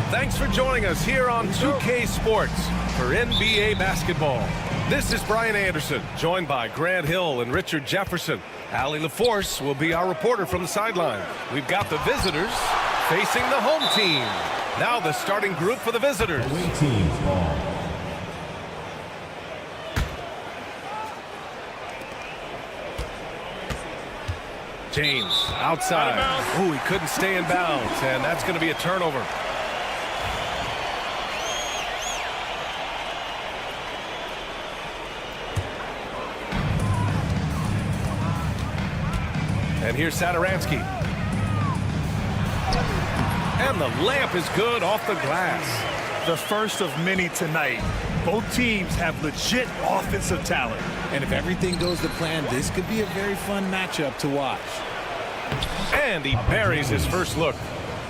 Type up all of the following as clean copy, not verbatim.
Thanks for joining us here on 2K Sports for NBA basketball. This is Brian Anderson, joined by Grant Hill and Richard Jefferson. Allie LaForce will be our reporter from the sideline. We've got the visitors facing the home team. Now the starting group for the visitors. Away team's ball. James outside. Ooh, he couldn't stay in bounds, and that's going to be a turnover. And here's Satoransky. And the layup is good off the glass. The first of many tonight. Both teams have legit offensive talent. And if everything goes to plan, this could be a very fun matchup to watch. And he buries his first look.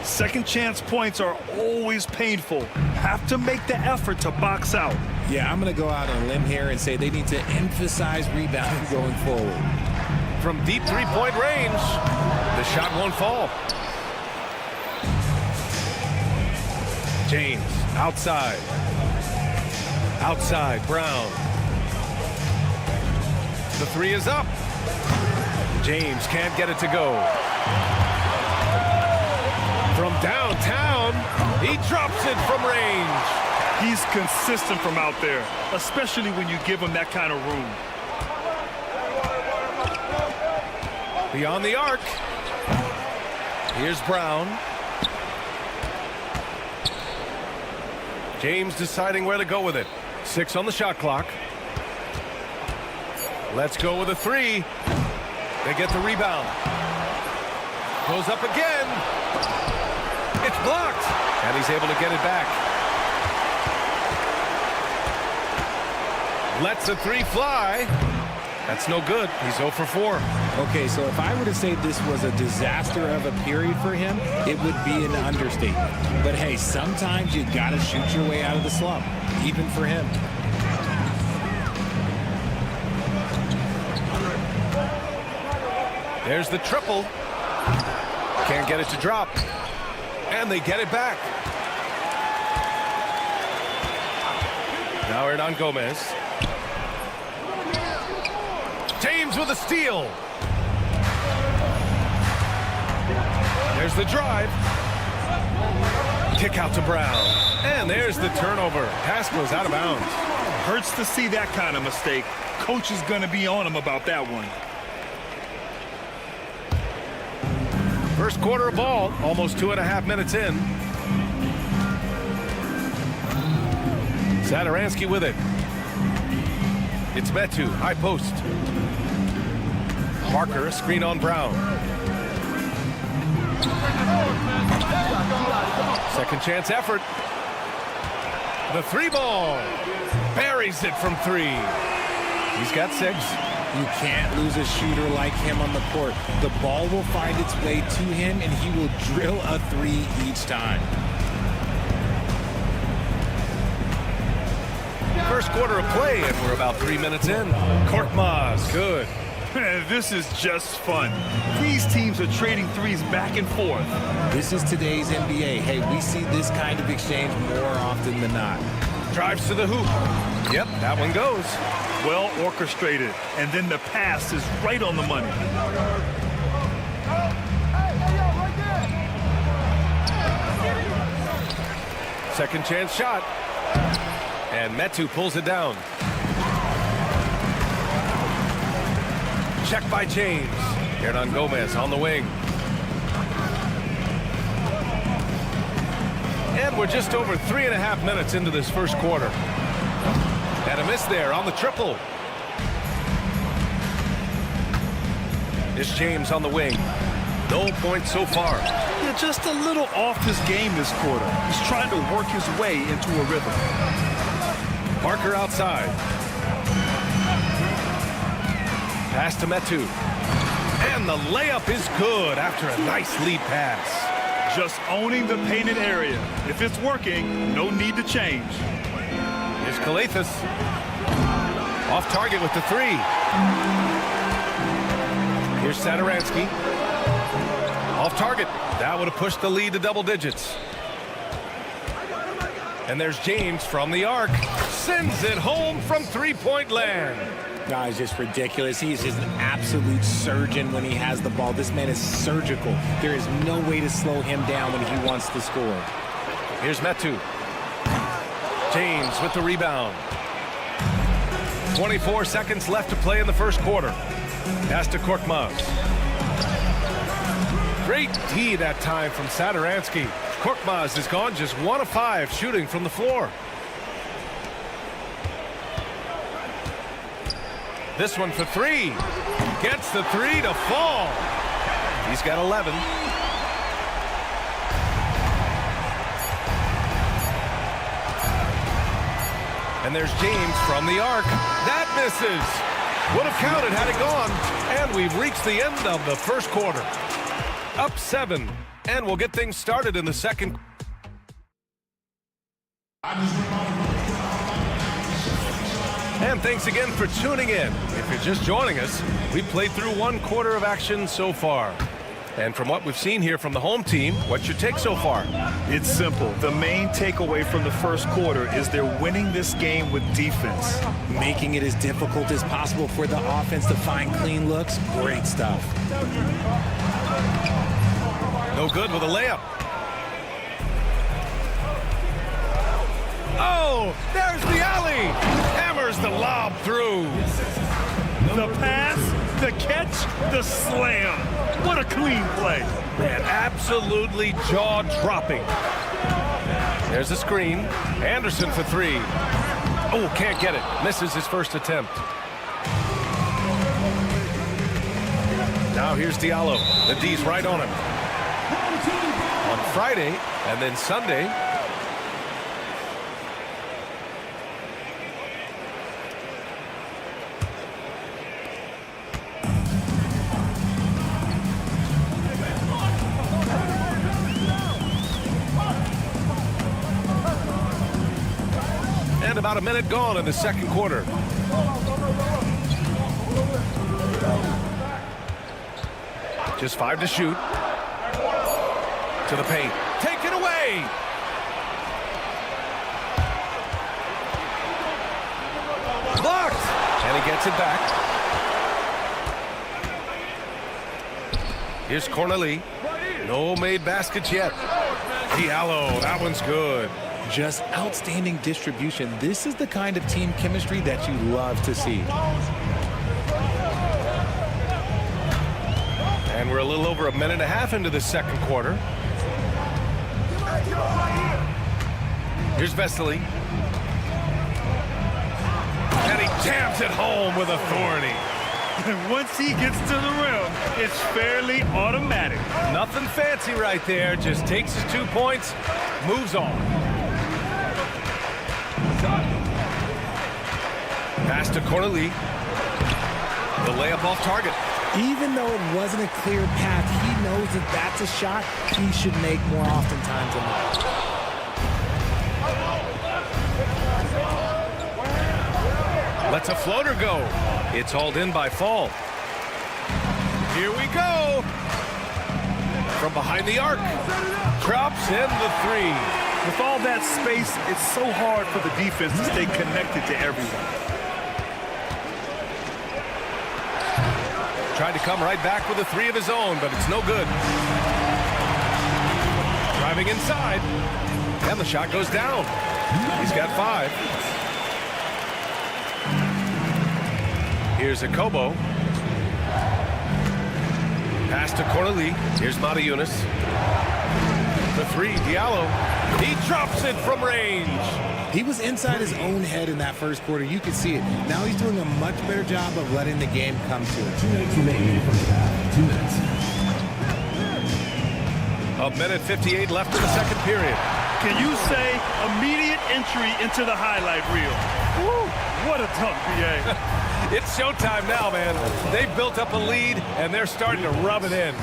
Second chance points are always painful. Have to make the effort to box out. Yeah, I'm going to go out on a limb here and say they need to emphasize rebounding going forward. From deep three-point range, the shot won't fall. James, outside. Outside, Brown. The three is up. James can't get it to go. From downtown, he drops it from range. He's consistent from out there, especially when you give him that kind of room. Beyond the arc. Here's Brown. James deciding where to go with it. 6 on the shot clock. Let's go with a three. They get the rebound. Goes up again. It's blocked. And he's able to get it back. Lets a three fly. That's no good. He's 0 for 4. Okay, so if I were to say this was a disaster of a period for him, it would be an understatement. But hey, sometimes you got to shoot your way out of the slump, even for him. There's the triple. Can't get it to drop. And they get it back. Now Hernan Gomez. James with a steal. There's the drive. Kick out to Brown. And there's the turnover. Pass goes out of bounds. Hurts to see that kind of mistake. Coach is going to be on him about that one. First quarter of ball, almost 2.5 minutes in. Satoransky with it. It's Metu, high post. Parker, screen on Brown. Second chance effort. The three ball. Buries it from 3. He's got 6. You can't lose a shooter like him on the court. The ball will find its way to him, and he will drill a 3 each time. First quarter of play, and we're about 3 minutes in. Korkmaz, good. This is just fun. These teams are trading threes back and forth. This is today's NBA. Hey, we see this kind of exchange more often than not. Drives to the hoop. Yep, that one goes. Well orchestrated, and then the pass is right on the money. Second chance shot. And Metu pulls it down. Check by James. Hernan Gomez on the wing. And we're just over 3.5 minutes into this first quarter. And a miss there on the triple. It's James on the wing. No points so far. Yeah, just a little off his game this quarter. He's trying to work his way into a rhythm. Parker outside. Pass to Metu. And the layup is good after a nice lead pass. Just owning the painted area. If it's working, no need to change. Here's Kalathis. Off target with the three. Here's Satoransky. Off target. That would have pushed the lead to double digits. And there's James from the arc. Sends it home from three-point land. It's just ridiculous. He's just an absolute surgeon when he has the ball. This man is surgical. There is no way to slow him down when he wants to score. Here's Metu. James with the rebound. 24 seconds left to play in the first quarter. Pass to Korkmaz. Great D that time from Satoransky. Korkmaz has gone just 1 of 5 shooting from the floor. This one for three. Gets the three to fall. He's got 11. And there's James from the arc. That misses. Would have counted had it gone. And we've reached the end of the first quarter. Up 7. And we'll get things started in the second. And thanks again for tuning in. If you're just joining us, we've played through 1 quarter of action so far. And from what we've seen here from the home team, what's your take so far? It's simple. The main takeaway from the first quarter is they're winning this game with defense. Making it as difficult as possible for the offense to find clean looks. Great stuff. No good with a layup. Oh, there's the alley. Hammers the lob through. The pass, the catch, the slam. What a clean play. Man, absolutely jaw-dropping. There's the screen. Anderson for three. Oh, can't get it. Misses his first attempt. Now here's Diallo. The D's right on him. On Friday and then Sunday. And about a minute gone in the second quarter. Just 5 to shoot. To the paint. Take it away! Blocked! And he gets it back. Here's Corneli. No made baskets yet. Diallo, that one's good. Just outstanding distribution. This is the kind of team chemistry that you love to see. And we're a little over a minute and a half into the second quarter. Here's Vesely. And he jams it home with authority. And once he gets to the rim, it's fairly automatic. Nothing fancy right there. Just takes his 2 points, moves on. Pass to Corneli. The layup off target. Even though it wasn't a clear path, he knows that that's a shot he should make more oftentimes than not. Lets a floater go. It's hauled in by Fall. Here we go. From behind the arc. Drops in the three. With all that space, it's so hard for the defense to stay connected to everyone. Tried to come right back with a three of his own, but it's no good. Driving inside. And the shot goes down. He's got 5. Here's Akobo. Pass to Corneli. Here's Matajunas. The three, Diallo. He drops it from range. He was inside his own head in that first quarter. You could see it. Now he's doing a much better job of letting the game come to it. 2 minutes remaining in the first half. 2 minutes. A minute 58 left in the second period. Can you say immediate entry into the highlight reel? Woo, what a dunk, BA. It's showtime now, man. They've built up a lead, and they're starting to rub it in.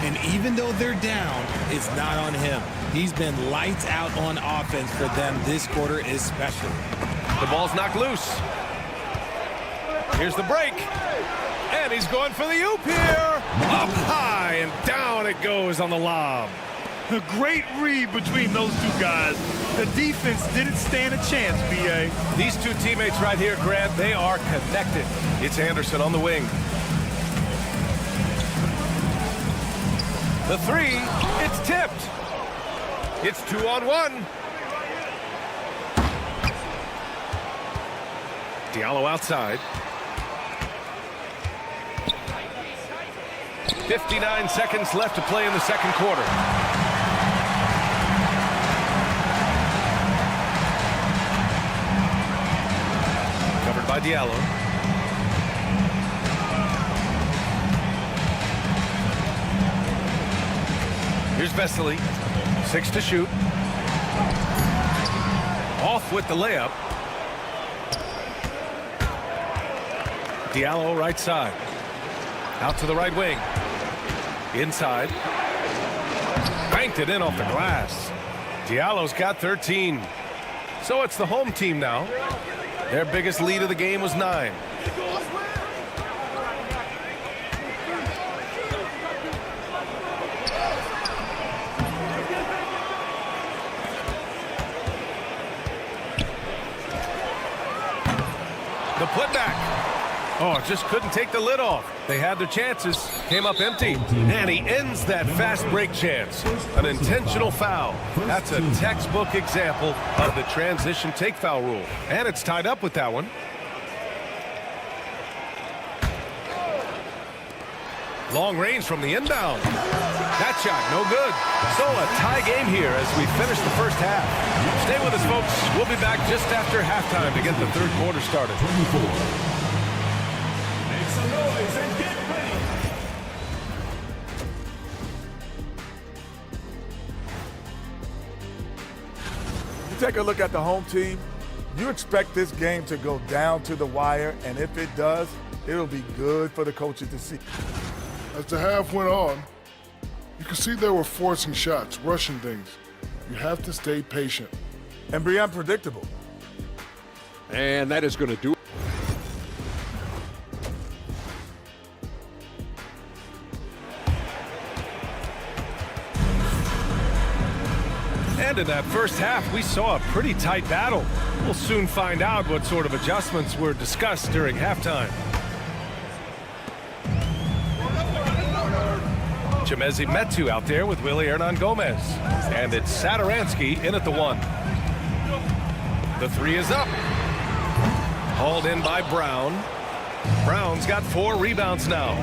And even though they're down, it's not on him. He's been lights out on offense for them this quarter especially. The ball's knocked loose. Here's the break. And he's going for the oop here. Up high and down it goes on the lob. A great read between those two guys. The defense didn't stand a chance, B.A. These two teammates right here, Grant, they are connected. It's Anderson on the wing. The three, it's tipped. It's 2-on-1. Diallo outside. 59 seconds left to play in the second quarter. Covered by Diallo. Here's Vesely. 6 to shoot. Off with the layup. Diallo right side. Out to the right wing. Inside. Banked it in off the glass. Diallo's got 13. So it's the home team now. Their biggest lead of the game was 9. The putback. Oh, just couldn't take the lid off. They had their chances, came up empty, and he ends that fast break chance. An intentional foul. That's a textbook example of the transition take foul rule. And it's tied up with that one. Long range from the inbound. That shot, no good. So a tie game here as we finish the first half. Stay with us, folks. We'll be back just after halftime to get the third quarter started. 24. Make some noise and get ready. You take a look at the home team, you expect this game to go down to the wire, and if it does, it'll be good for the coaches to see. As the half went on, you could see they were forcing shots, rushing things. You have to stay patient. And be unpredictable. And that is going to do it. And in that first half, we saw a pretty tight battle. We'll soon find out what sort of adjustments were discussed during halftime. Chemezi Metu out there with Willie Hernan Gomez. And it's Satoransky in at the 1. The 3 is up. Hauled in by Brown. Brown's got 4 rebounds now.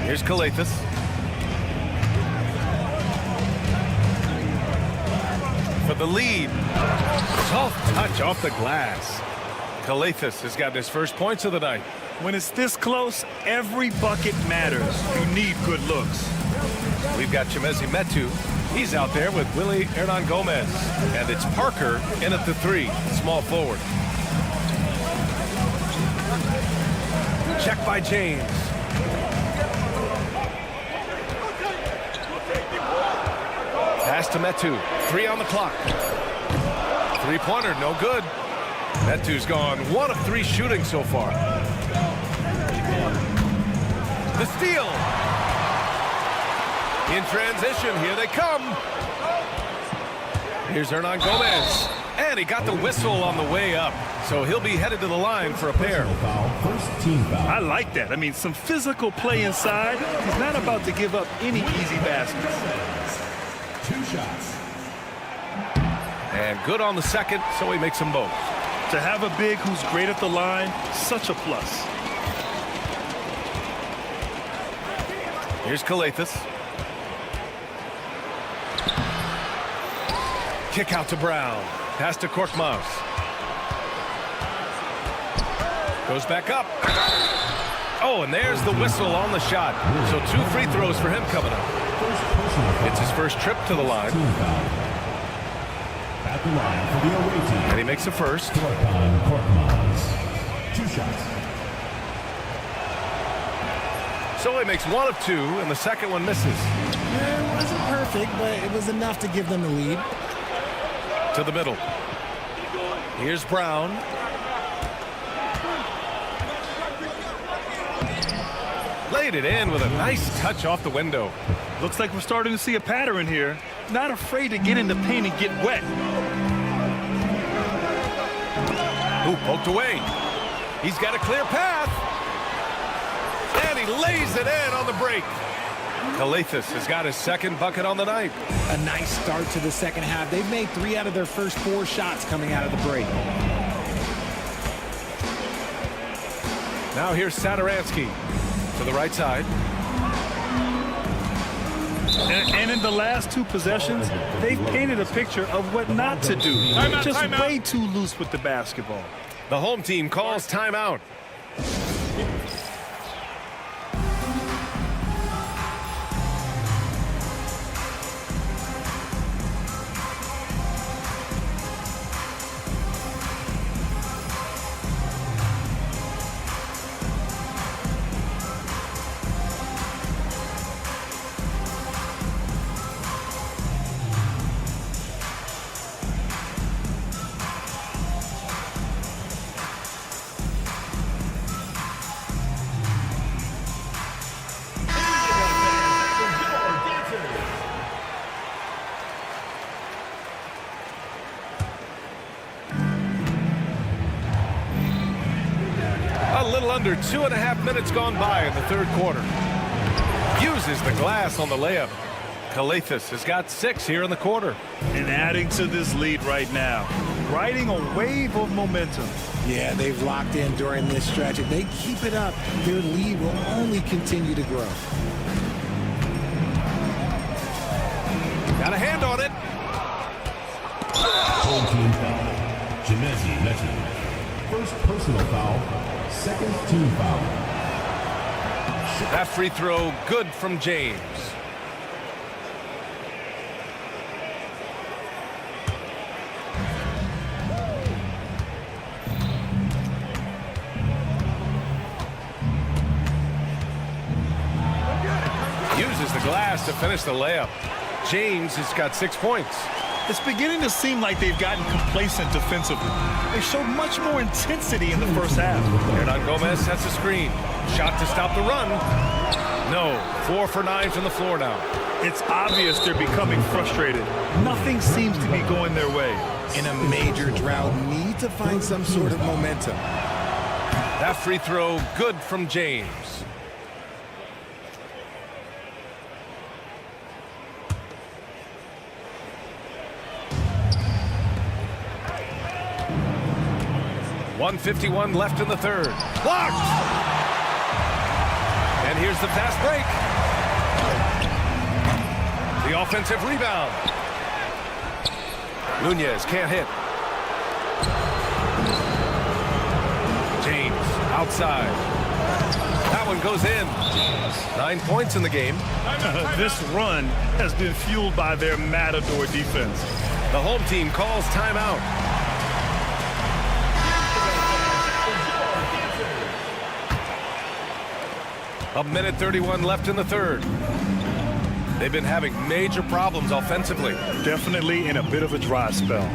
Here's Calathis. For the lead. Soft touch off the glass. Calathis has got his first points of the night. When it's this close, every bucket matters. You need good looks. We've got Chemezi Metu. He's out there with Willie Hernan Gomez. And it's Parker in at the 3, small forward. Check by James. Pass to Metu. 3 on the clock. 3-pointer, no good. Metu's gone 1 of 3 shooting so far. The steal. In transition, here they come. Here's Hernan Gomez. And he got the whistle on the way up. So he'll be headed to the line for a pair. First team foul. I like that. I mean, some physical play inside. He's not about to give up any easy baskets. 2 shots. And good on the second, so he makes them both. To have a big who's great at the line, such a plus. Here's Calathis. Kick out to Brown. Pass to Korkmaz. Goes back up. Oh, and there's the whistle on the shot. So 2 free throws for him coming up. It's his first trip to the line. Team foul. At the line for the away team. And he makes a first. Korkmaz. 2 shots. So he makes one of two, and the second one misses. It wasn't perfect, but it was enough to give them the lead. To the middle. Here's Brown. Laid it in with a nice touch off the window. Looks like we're starting to see a pattern here. Not afraid to get in the paint and get wet. Ooh, poked away. He's got a clear path. And he lays it in on the break. Calathes has got his second bucket on the night. A nice start to the second half. They've made 3 out of their first 4 shots coming out of the break. Now here's Satoransky to the right side. And in the last 2 possessions, they've painted a picture of what not to do. Just way too loose with the basketball. The home team calls timeout. A little under 2.5 minutes gone by in the third quarter. Uses the glass on the layup. Calathes has got 6 here in the quarter. And adding to this lead right now. Riding a wave of momentum. Yeah, they've locked in during this stretch. If they keep it up, their lead will only continue to grow. Got a hand on it. Home team foul. Jedi Meti. First personal foul. Second team foul. That free throw good from James. Uses the glass to finish the layup. James has got 6 points. It's beginning to seem like they've gotten complacent defensively. They showed much more intensity in the first half. Hernan Gomez sets a screen. Shot to stop the run. No. 4 for 9 from the floor now. It's obvious they're becoming frustrated. Nothing seems to be going their way. In a major drought, need to find some sort of momentum. That free throw good from James. .151 left in the third. Blocked! And here's the fast break. The offensive rebound. Nunez can't hit. James outside. That one goes in. 9 points in the game. This run has been fueled by their matador defense. The home team calls timeout. A minute 31 left in the third. They've been having major problems offensively. Definitely in a bit of a dry spell.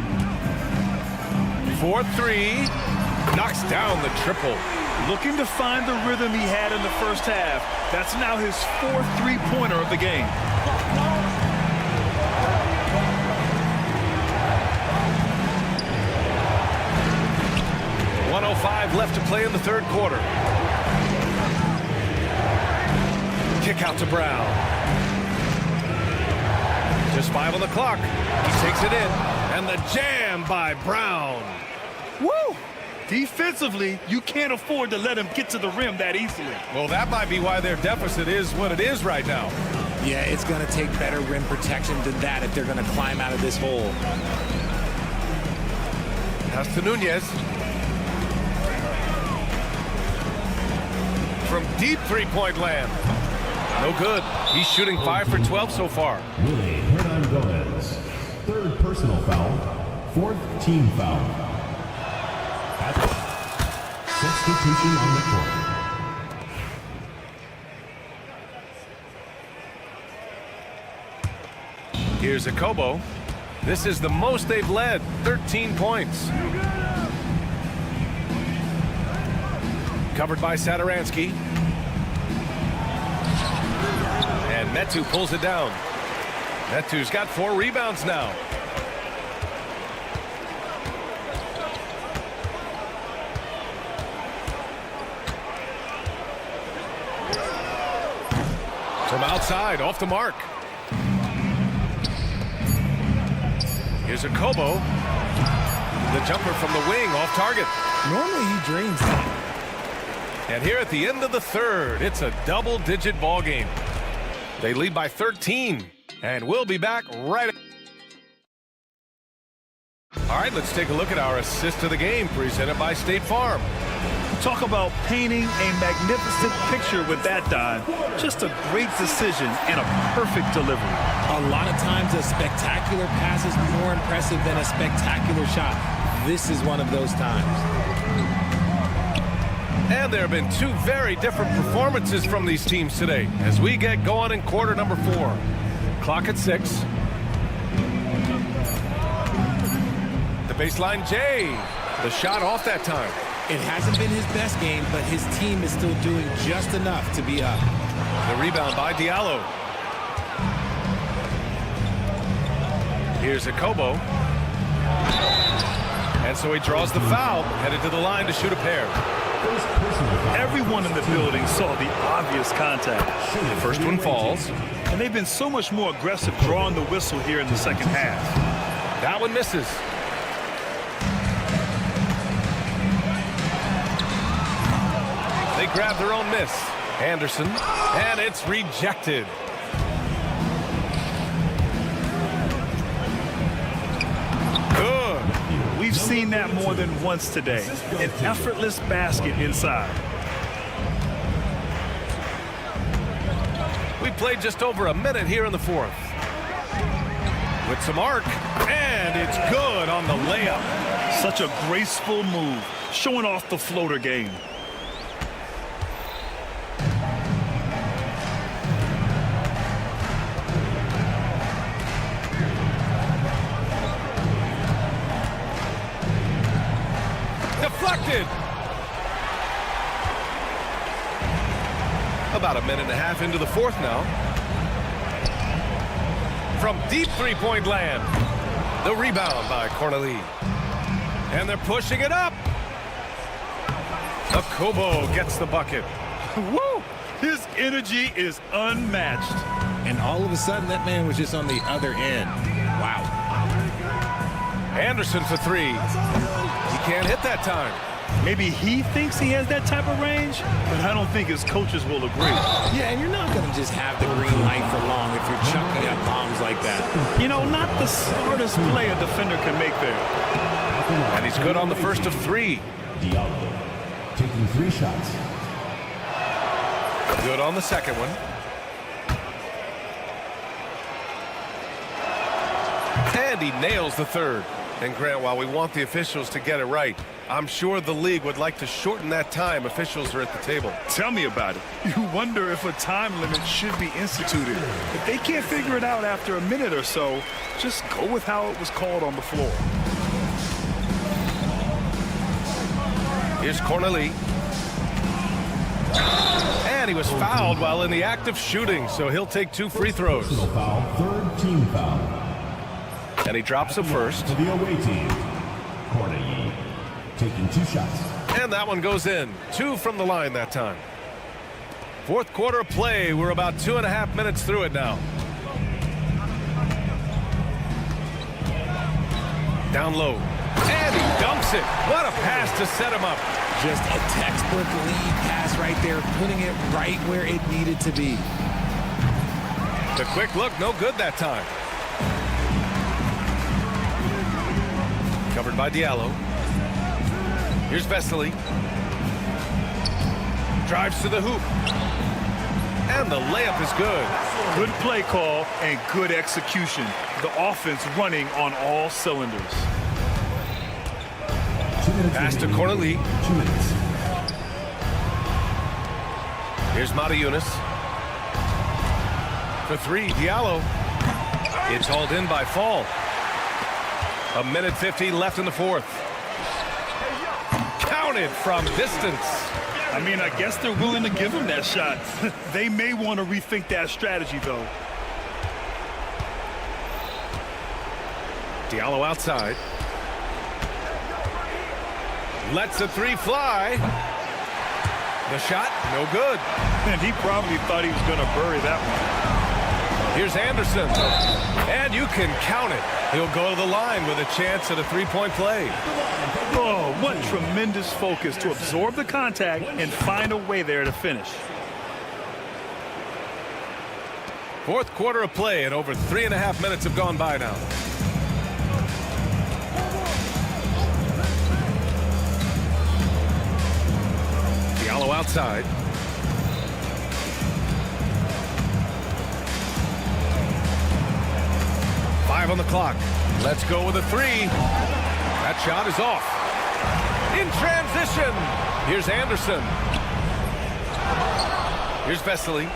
4-3. Knocks down the triple. Looking to find the rhythm he had in the first half. That's now his 4th three-pointer of the game. .105 left to play in the third quarter. Kick out to Brown. Just 5 on the clock. He takes it in. And the jam by Brown. Woo! Defensively, you can't afford to let him get to the rim that easily. Well, that might be why their deficit is what it is right now. Yeah, it's going to take better rim protection than that if they're going to climb out of this hole. Pass to Nunez. From deep three-point land. No good. He's shooting 5 for 12 so far. Willie Hernan Gomez. Third personal foul. 4th team foul. Substitution on the court. Here's Akobo. This is the most they've led, 13 points. Covered by Satoransky. And Metu pulls it down. Metu's got 4 rebounds now. From outside, off the mark. Here's Akobo. The jumper from the wing, off target. Normally he drains that. And here at the end of the third, it's a double-digit ball game. They lead by 13, and we'll be back right. All right, let's take a look at our assist of the game presented by State Farm. Talk about painting a magnificent picture with that dime. Just a great decision and a perfect delivery. A lot of times a spectacular pass is more impressive than a spectacular shot. This is one of those times. And there have been 2 very different performances from these teams today as we get going in quarter number 4. Clock at 6. The baseline J. The shot off that time. It hasn't been his best game, but his team is still doing just enough to be up. The rebound by Diallo. Here's Akobo. And so he draws the foul, headed to the line to shoot a pair. Everyone in the building saw the obvious contact. The first one falls. And they've been so much more aggressive drawing the whistle here in the second half. That one misses. They grab their own miss. Anderson, and it's rejected. Good. We've seen that more than once today. An effortless basket inside. We played just over a minute here in the fourth. With some arc, and it's good on the layup. Such a graceful move, showing off the floater game. Deflected. About a minute and a half into the fourth now. From deep three-point land. The rebound by Corneli. And they're pushing it up. Akobo gets the bucket. Woo! His energy is unmatched. And all of a sudden, that man was just on the other end. Wow. Anderson for 3. He can't hit that time. Maybe he thinks he has that type of range, but I don't think his coaches will agree. Yeah, and you're not going to just have the green light for long if you're chucking up bombs like that. You know, not the smartest play a defender can make there. And he's good on the first of 3. Diallo taking 3 shots. Good on the second one. And he nails the third. And Grant, while we want the officials to get it right, I'm sure the league would like to shorten that time officials are at the table. Tell me about it. You wonder if a time limit should be instituted. If they can't figure it out after a minute or so, just go with how it was called on the floor. Here's Corneli. And he was fouled while in the act of shooting, so he'll take 2 free throws. Personal foul, 3rd team foul. And he drops it first. To the away team. Corneli taking 2 shots. And that one goes in. 2 from the line that time. Fourth quarter of play. We're about 2.5 minutes through it now. Down low. And he dunks it. What a pass to set him up. Just a textbook lead pass right there, putting it right where it needed to be. The quick look, no good that time. Covered by Diallo. Here's Vesely. Drives to the hoop. And the layup is good. Good play call and good execution. The offense running on all cylinders. Pass to Corneli. 2 minutes. Here's Mata Yunus. For 3, Diallo. It's hauled in by Fall. 1:50 left in the fourth. Counted from distance. I mean, I guess they're willing to give him that shot. They may want to rethink that strategy, though. Diallo outside. Lets a three fly. The shot, no good. And he probably thought he was going to bury that one. Here's Anderson. And you can count it. He'll go to the line with a chance at a three-point play. Oh, what tremendous focus to absorb the contact and find a way there to finish. Fourth quarter of play, and over 3.5 minutes have gone by now. Diallo outside. Five on the clock. Let's go with a three. That shot is off. In transition. Here's Anderson. Here's Vesely.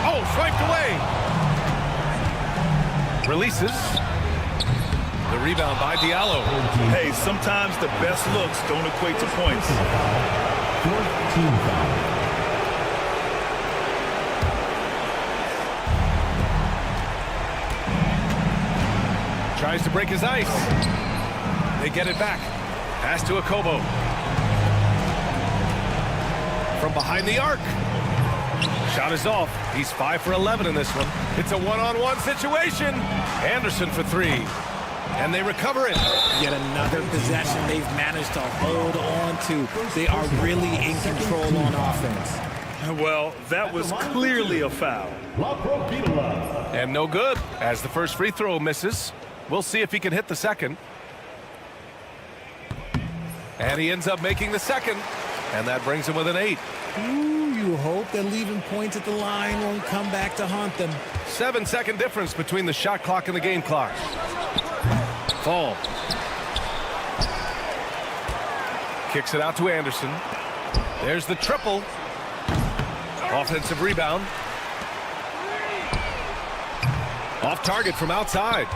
Oh, swiped away. Releases. The rebound by Diallo. Hey, sometimes the best looks don't equate to points. 14 foul. Tries to break his ice. They get it back. Pass to Akobo. From behind the arc. Shot is off. He's 5 for 11 in this one. It's a one-on-one situation. Anderson for three. And they recover it. Yet another possession they've managed to hold on to. They are really in control on offense. Well, that was clearly a foul. And no good, as the first free throw misses. We'll see if he can hit the second. And he ends up making the second. And that brings him with an 8. Ooh, you hope that leaving points at the line won't come back to haunt them. 7-second difference between the shot clock and the game clock. Fall. Kicks it out to Anderson. There's the triple. Offensive rebound. Off target from outside.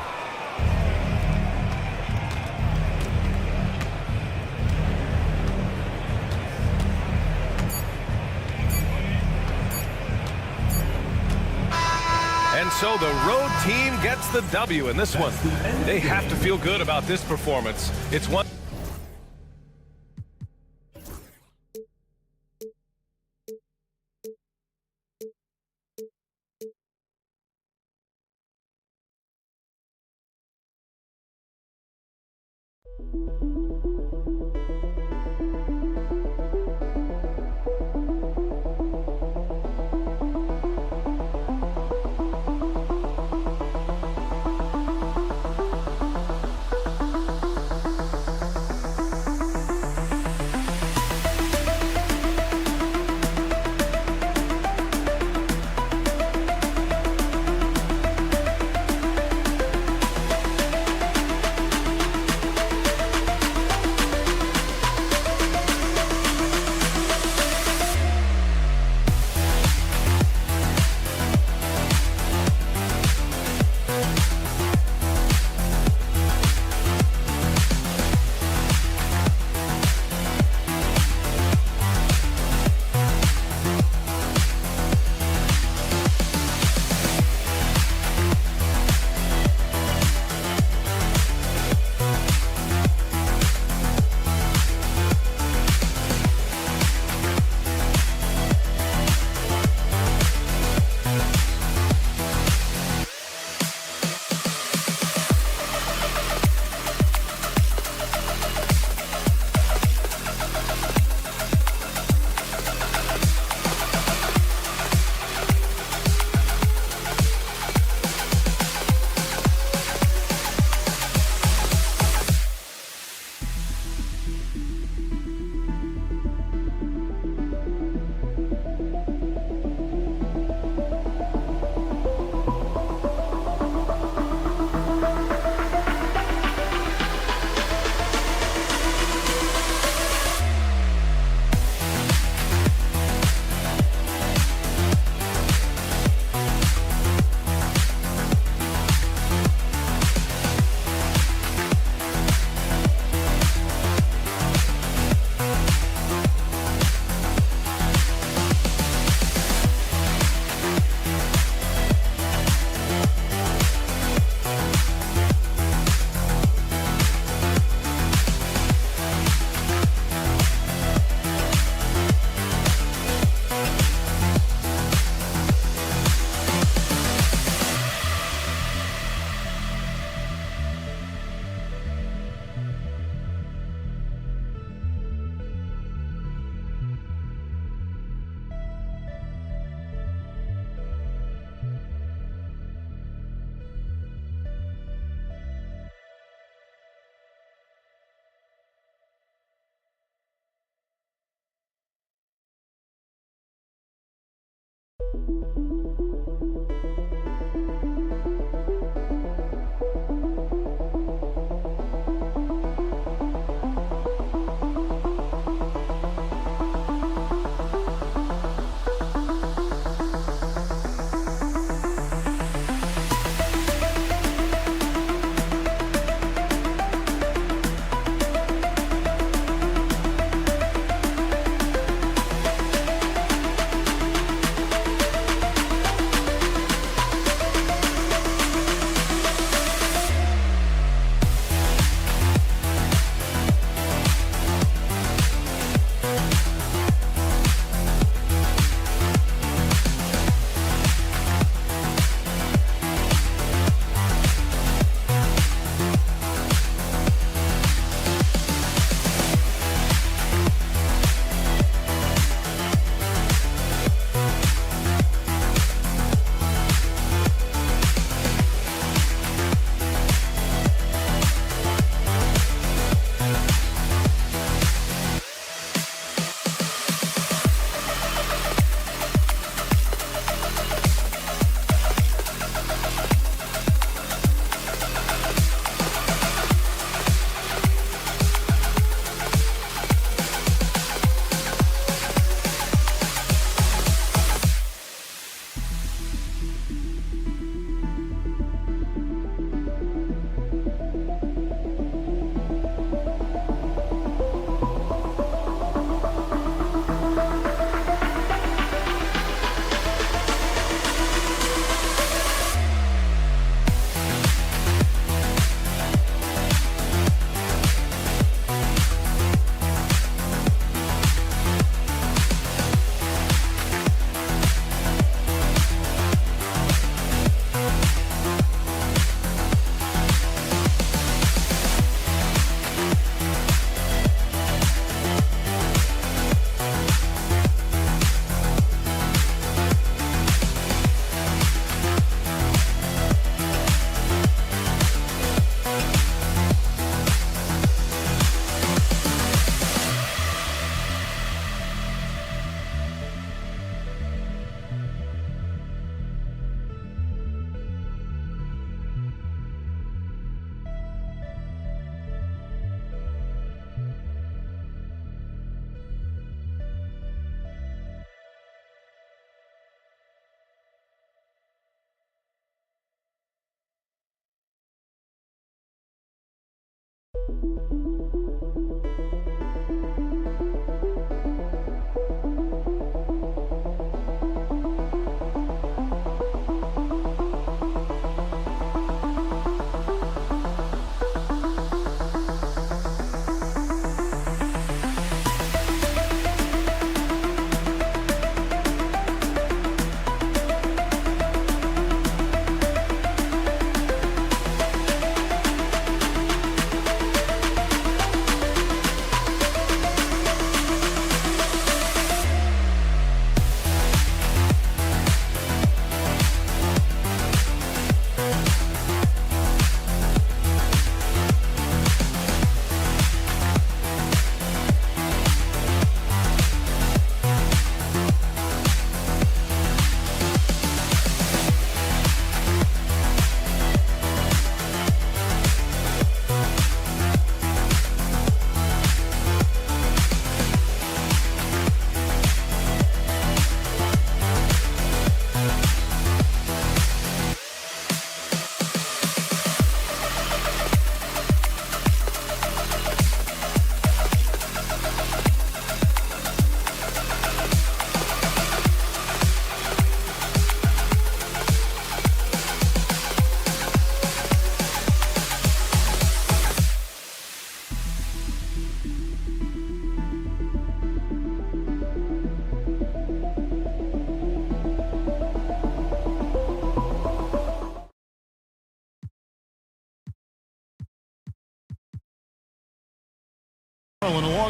And so the road team gets the W in this one. They have to feel good about this performance. It's one.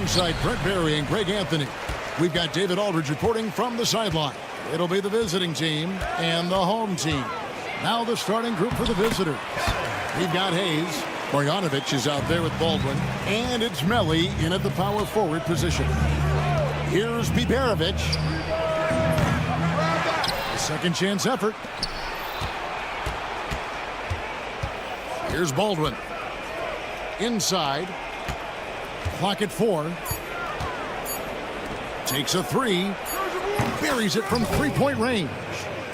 Alongside Brent Berry and Greg Anthony. We've got David Aldridge reporting from the sideline. It'll be the visiting team and the home team. Now the starting group for the visitors. We've got Hayes. Marjanovic is out there with Baldwin. And it's Melli in at the power forward position. Here's Biberovic. Second chance effort. Here's Baldwin. Inside. Clock at 4. Takes a 3. Buries it from three-point range.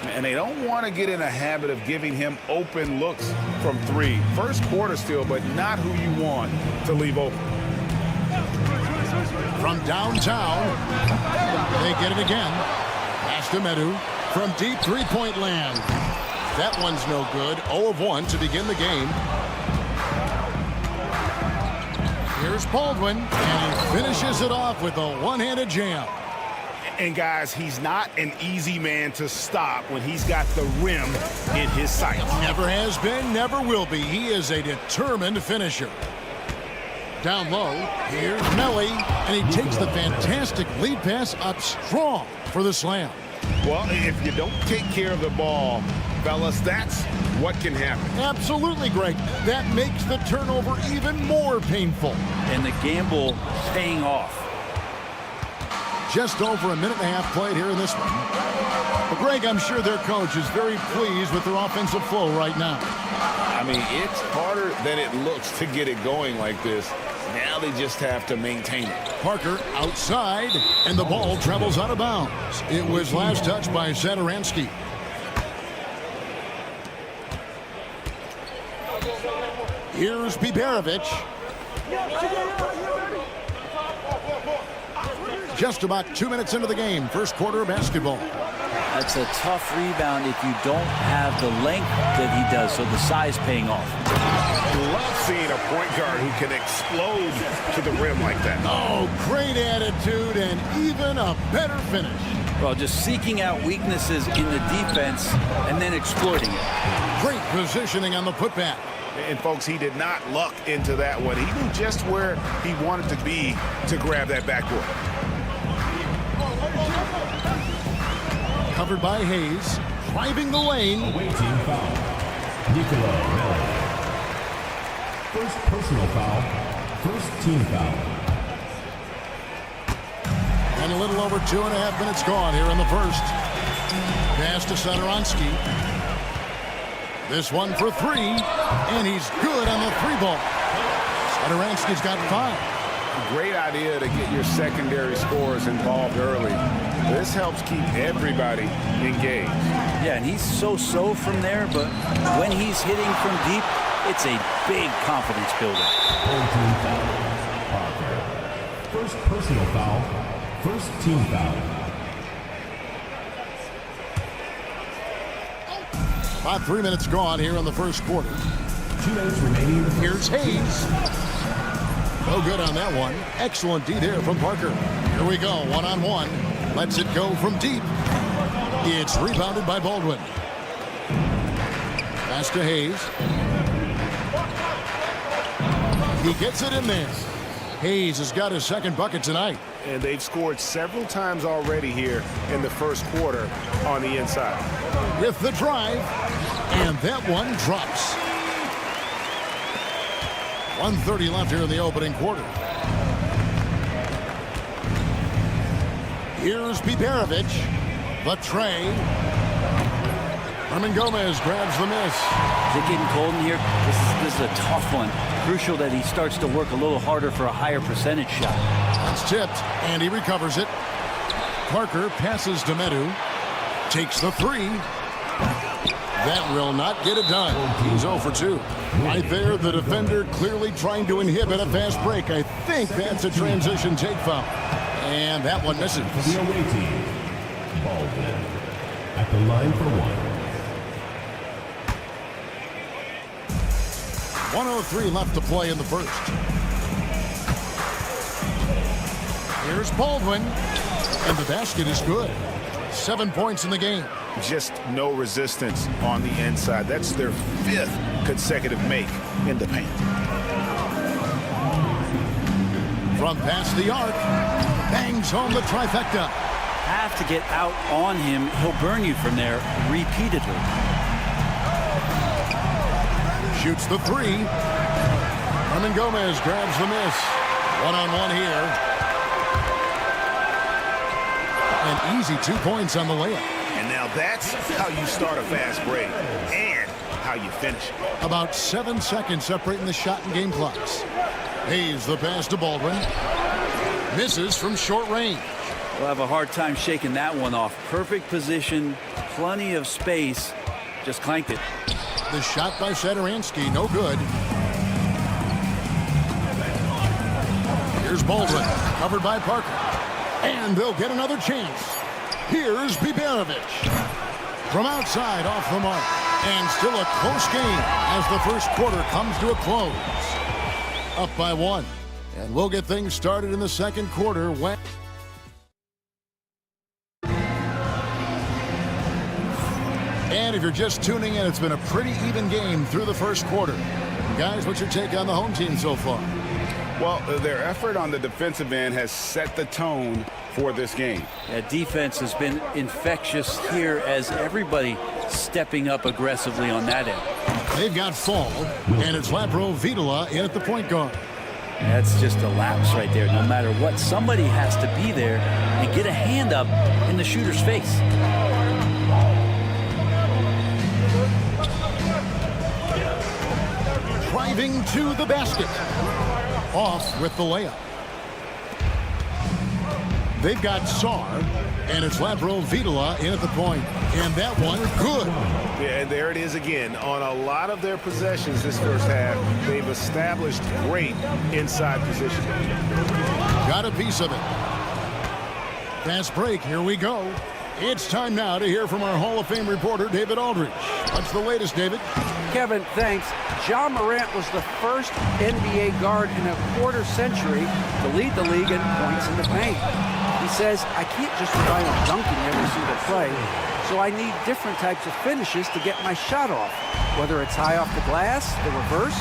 And they don't want to get in a habit of giving him open looks from 3. First quarter still, but not who you want to leave open. From downtown, they get it again. Pass to Medu from deep three-point land. That one's no good. 0 of 1 to begin the game. Here's Baldwin, and he finishes it off with a one-handed jam. And guys, he's not an easy man to stop when he's got the rim in his sights. Never has been, never will be. He is a determined finisher. Down low, here's Melly, and he takes the fantastic lead pass up strong for the slam. Well, if you don't take care of the ball, fellas, that's what can happen. Absolutely, Greg. That makes the turnover even more painful. And the gamble paying off. Just over a minute and a half played here in this one. But Greg, I'm sure their coach is very pleased with their offensive flow right now. I mean, it's harder than it looks to get it going like this. Now they just have to maintain it. Parker outside, and the ball travels out of bounds. It was last touched by Satoransky. Here's Biberovic. Just about 2 minutes into the game, first quarter of basketball. That's a tough rebound if you don't have the length that he does, so the size paying off. Love seeing a point guard who can explode to the rim like that. Oh, great attitude and even a better finish. Well, just seeking out weaknesses in the defense and then exploiting it. Great positioning on the putback. And, folks, he did not luck into that one. He knew just where he wanted to be to grab that backboard. Covered by Hayes, driving the lane. Away team foul. Nicola Melli. First personal foul. First team foul. And a little over 2.5 minutes gone here in the first. Pass to Satoransky. This one for 3, and he's good on the 3-ball. Satoransky's got 5. Great idea to get your secondary scorers involved early. This helps keep everybody engaged. Yeah, and he's so-so from there, but when he's hitting from deep, it's a big confidence builder. Team foul. Parker. First personal foul. First team foul. About 3 minutes gone here in the first quarter. 2 minutes remaining. Here's Hayes. No good on that one. Excellent D there from Parker. Here we go, one-on-one. Lets it go from deep. It's rebounded by Baldwin. Pass to Hayes. He gets it in there. Hayes has got his second bucket tonight. And they've scored several times already here in the first quarter on the inside. With the drive, and that one drops. 1:30 left here in the opening quarter. Here's Biberovic. The tray. Herman Gomez grabs the miss. Is it getting cold in here? This is a tough one. Crucial that he starts to work a little harder for a higher percentage shot. It's tipped, and he recovers it. Parker passes to Medu. Takes the 3. That will not get it done. He's 0 for 2. Right there, the defender clearly trying to inhibit a fast break. I think that's a transition take foul. And that one misses. The away team. Baldwin. At the line for 1. 1:03 left to play in the first. Here's Baldwin. And the basket is good. 7 points in the game. Just no resistance on the inside. That's their 5th consecutive make in the paint. From past the arc, bangs home the trifecta. Have to get out on him. He'll burn you from there repeatedly. Shoots the 3. Herman Gomez grabs the miss. One-on-one here. An easy 2 points on the layup. And now Now that's how you start a fast break and how you finish. About 7 seconds separating the shot and game clocks. Hayes the pass to Baldwin. Misses from short range. We'll have a hard time shaking that one off. Perfect position, plenty of space. Just clanked it. The shot by Satoransky, no good. Here's Baldwin, covered by Parker. And they'll get another chance. Here's Biberovic. From outside, off the mark. And still a close game as the first quarter comes to a close. Up by 1. And we'll get things started in the second quarter when... And if you're just tuning in, it's been a pretty even game through the first quarter. Guys, what's your take on the home team so far? Well, their effort on the defensive end has set the tone for this game. Yeah, defense has been infectious here as everybody stepping up aggressively on that end. They've got Fall, and it's Lapro Vitola in at the point guard. That's just a lapse right there. No matter what, somebody has to be there and get a hand up in the shooter's face. Driving to the basket. Off with the layup. They've got Sarr, and it's Lapro Vitola in at the point. And that one, good. Yeah, and there it is again. On a lot of their possessions this first half, they've established great inside position. Got a piece of it. Fast break, here we go. It's time now to hear from our Hall of Fame reporter, David Aldridge. What's the latest, David? Kevin, thanks. Ja Morant was the first NBA guard in a quarter century to lead the league in points in the paint. He says, I can't just rely on dunking every single play, so I need different types of finishes to get my shot off, whether it's high off the glass, the reverse,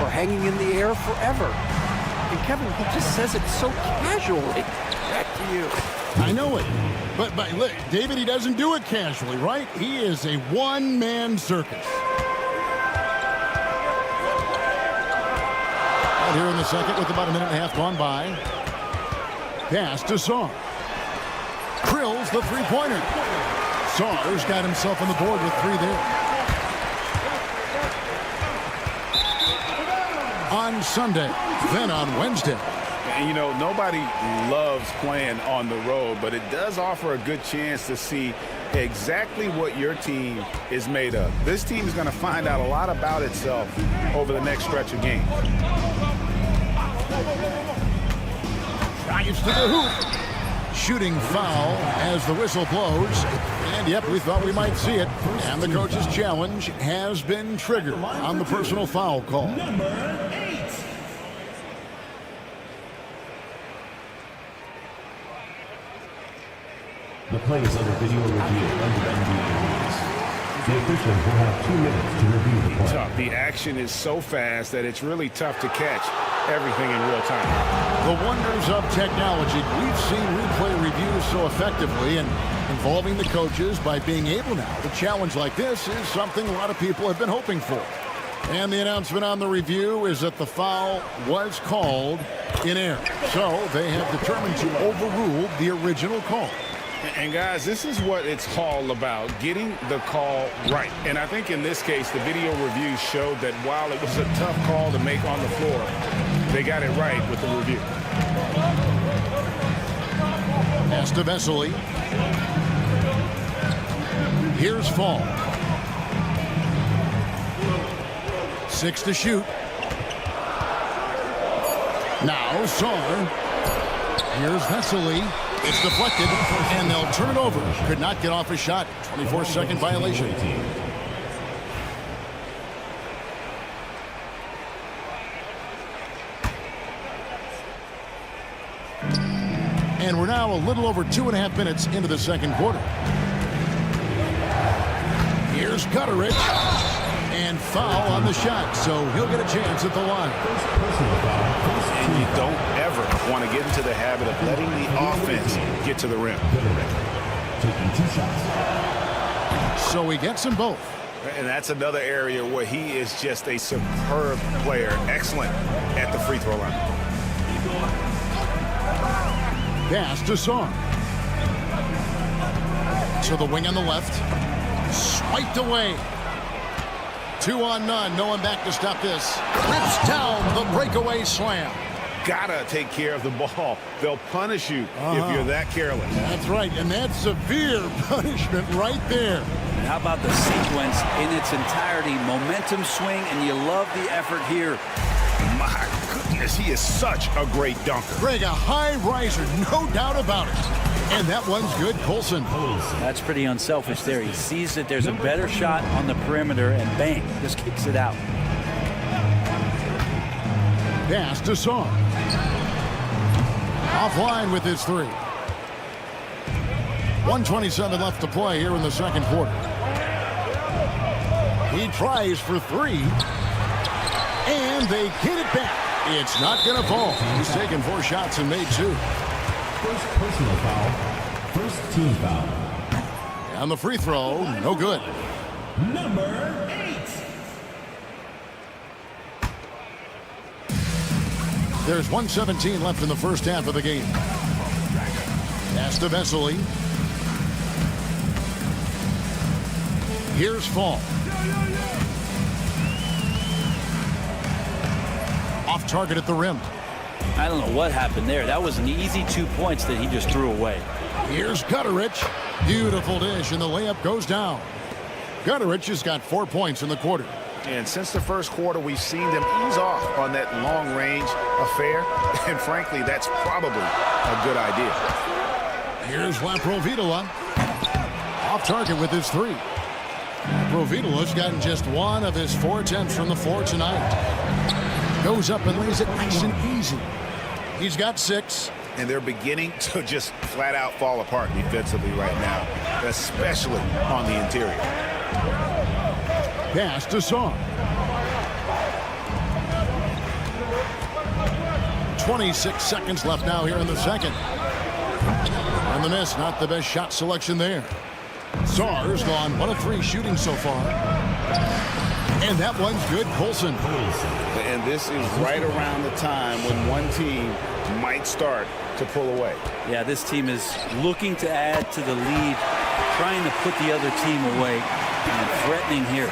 or hanging in the air forever. And Kevin, he just says it so casually. Back to you. I know it. But look, David, he doesn't do it casually, right? He is a one-man circus. And here in the second with about a minute and a half gone by. Pass to Sarr. Drills the three-pointer. Sarr's got himself on the board with 3 there. On Sunday, then on Wednesday. And, you know, nobody loves playing on the road, but it does offer a good chance to see exactly what your team is made of. This team is going to find out a lot about itself over the next stretch of games. Drives to the hoop. Shooting foul as the whistle blows. And, yep, we thought we might see it. And the coach's challenge has been triggered on the personal foul call. Number 8. The play is under video review under NBA rules. The officials will have 2 minutes to review the play. Tough. The action is so fast that it's really tough to catch everything in real time. The wonders of technology. We've seen replay reviews so effectively and involving the coaches by being able now to challenge like this is something a lot of people have been hoping for. And the announcement on the review is that the foul was called in error. So they have determined to overrule the original call. And guys, this is what it's all about, getting the call right. And I think in this case, the video review showed that while it was a tough call to make on the floor, they got it right with the review. Pass to Vesely. Here's Fall. 6 to shoot. Now Sarr. Here's Vesely. It's deflected, and they'll turn it over. Could not get off a shot. 24-second violation. And we're now a little over 2.5 minutes into the second quarter. Here's Gutteridge. And foul on the shot, so he'll get a chance at the line. And you don't ever want to get into the habit of letting the offense get to the rim. Taking 2 shots. So he gets them both. And that's another area where he is just a superb player. Excellent at the free throw line. Pass to Sarr. to the wing on the left. Swiped away. 2 on none. No one back to stop this. Rips down the breakaway slam. Gotta take care of the ball. They'll punish you if you're that careless. That's right, and that's severe punishment right there. And how about the sequence in its entirety? Momentum swing, and you love the effort here. My goodness, he is such a great dunker. Greg, a high riser, no doubt about it. And that one's good, Colson. That's pretty unselfish there. He sees that there's a better shot on the perimeter, and bang, just kicks it out. Pass to Song. Offline with his 3. 1:27 left to play here in the second quarter. He tries for 3. And they get it back. It's not going to fall. He's taken 4 shots and made 2. First personal foul. First team foul. And the free throw, no good. Number 8. There's 1:17 left in the first half of the game. Pass to Vesely. Here's Fall. Off target at the rim. I don't know what happened there. That was an easy 2 points that he just threw away. Here's Gutterich. Beautiful dish, and the layup goes down. Gutterich has got 4 points in the quarter. And since the first quarter, we've seen them ease off on that long-range affair. And frankly, that's probably a good idea. Here's Laprovitola. Off target with his 3. Laprovitola's gotten just 1 of his 4 attempts from the floor tonight. Goes up and lays it nice and easy. He's got 6. And they're beginning to just flat-out fall apart defensively right now, especially on the interior. Pass to Song. 26 seconds left now here in the second. And the miss, not the best shot selection there. Sarr's gone 1 of 3 shooting so far. And that one's good, Colson. And this is right around the time when one team might start to pull away. Yeah, this team is looking to add to the lead, trying to put the other team away, and threatening here.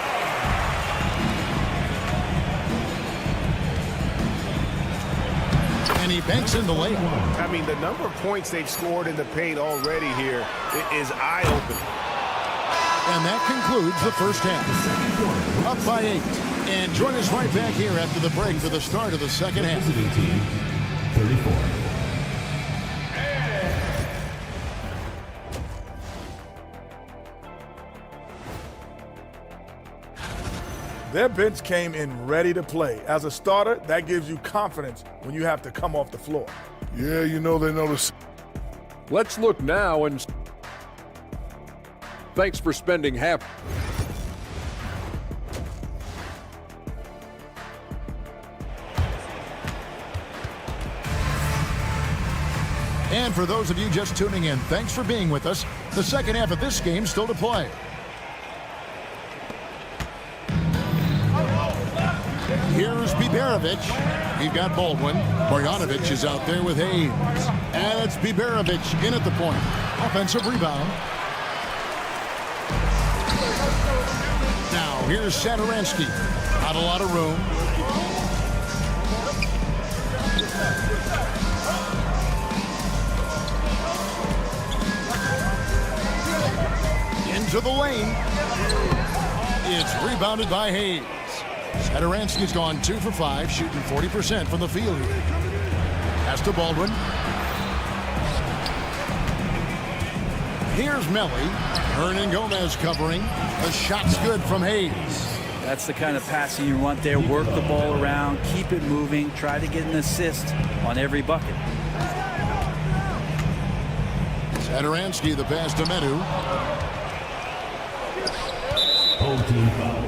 And he banks in the layup. I mean, the number of points they've scored in the paint already here is eye-opening. And that concludes the first half. Up by 8. And join us right back here after the break for the start of the second half. Visiting team, 34. Their bench came in ready to play. As a starter, that gives you confidence when you have to come off the floor. Yeah, you know they notice. Let's look now and thanks for spending half. And for those of you just tuning in, thanks for being with us. The second half of this game still to play. Here's Biberovic. He's got Baldwin. Bojanovic is out there with Hayes. And it's Biberovic in at the point. Offensive rebound. Now here's Satoransky. Not a lot of room. Into the lane. It's rebounded by Hayes. Satoransky's gone 2 for 5, shooting 40% from the field here. Pass to Baldwin. Here's Melly. Hernan Gomez covering. The shot's good from Hayes. That's the kind of passing you want there. Work the ball around, keep it moving, try to get an assist on every bucket. Satoransky, the pass to Medu. Home team foul.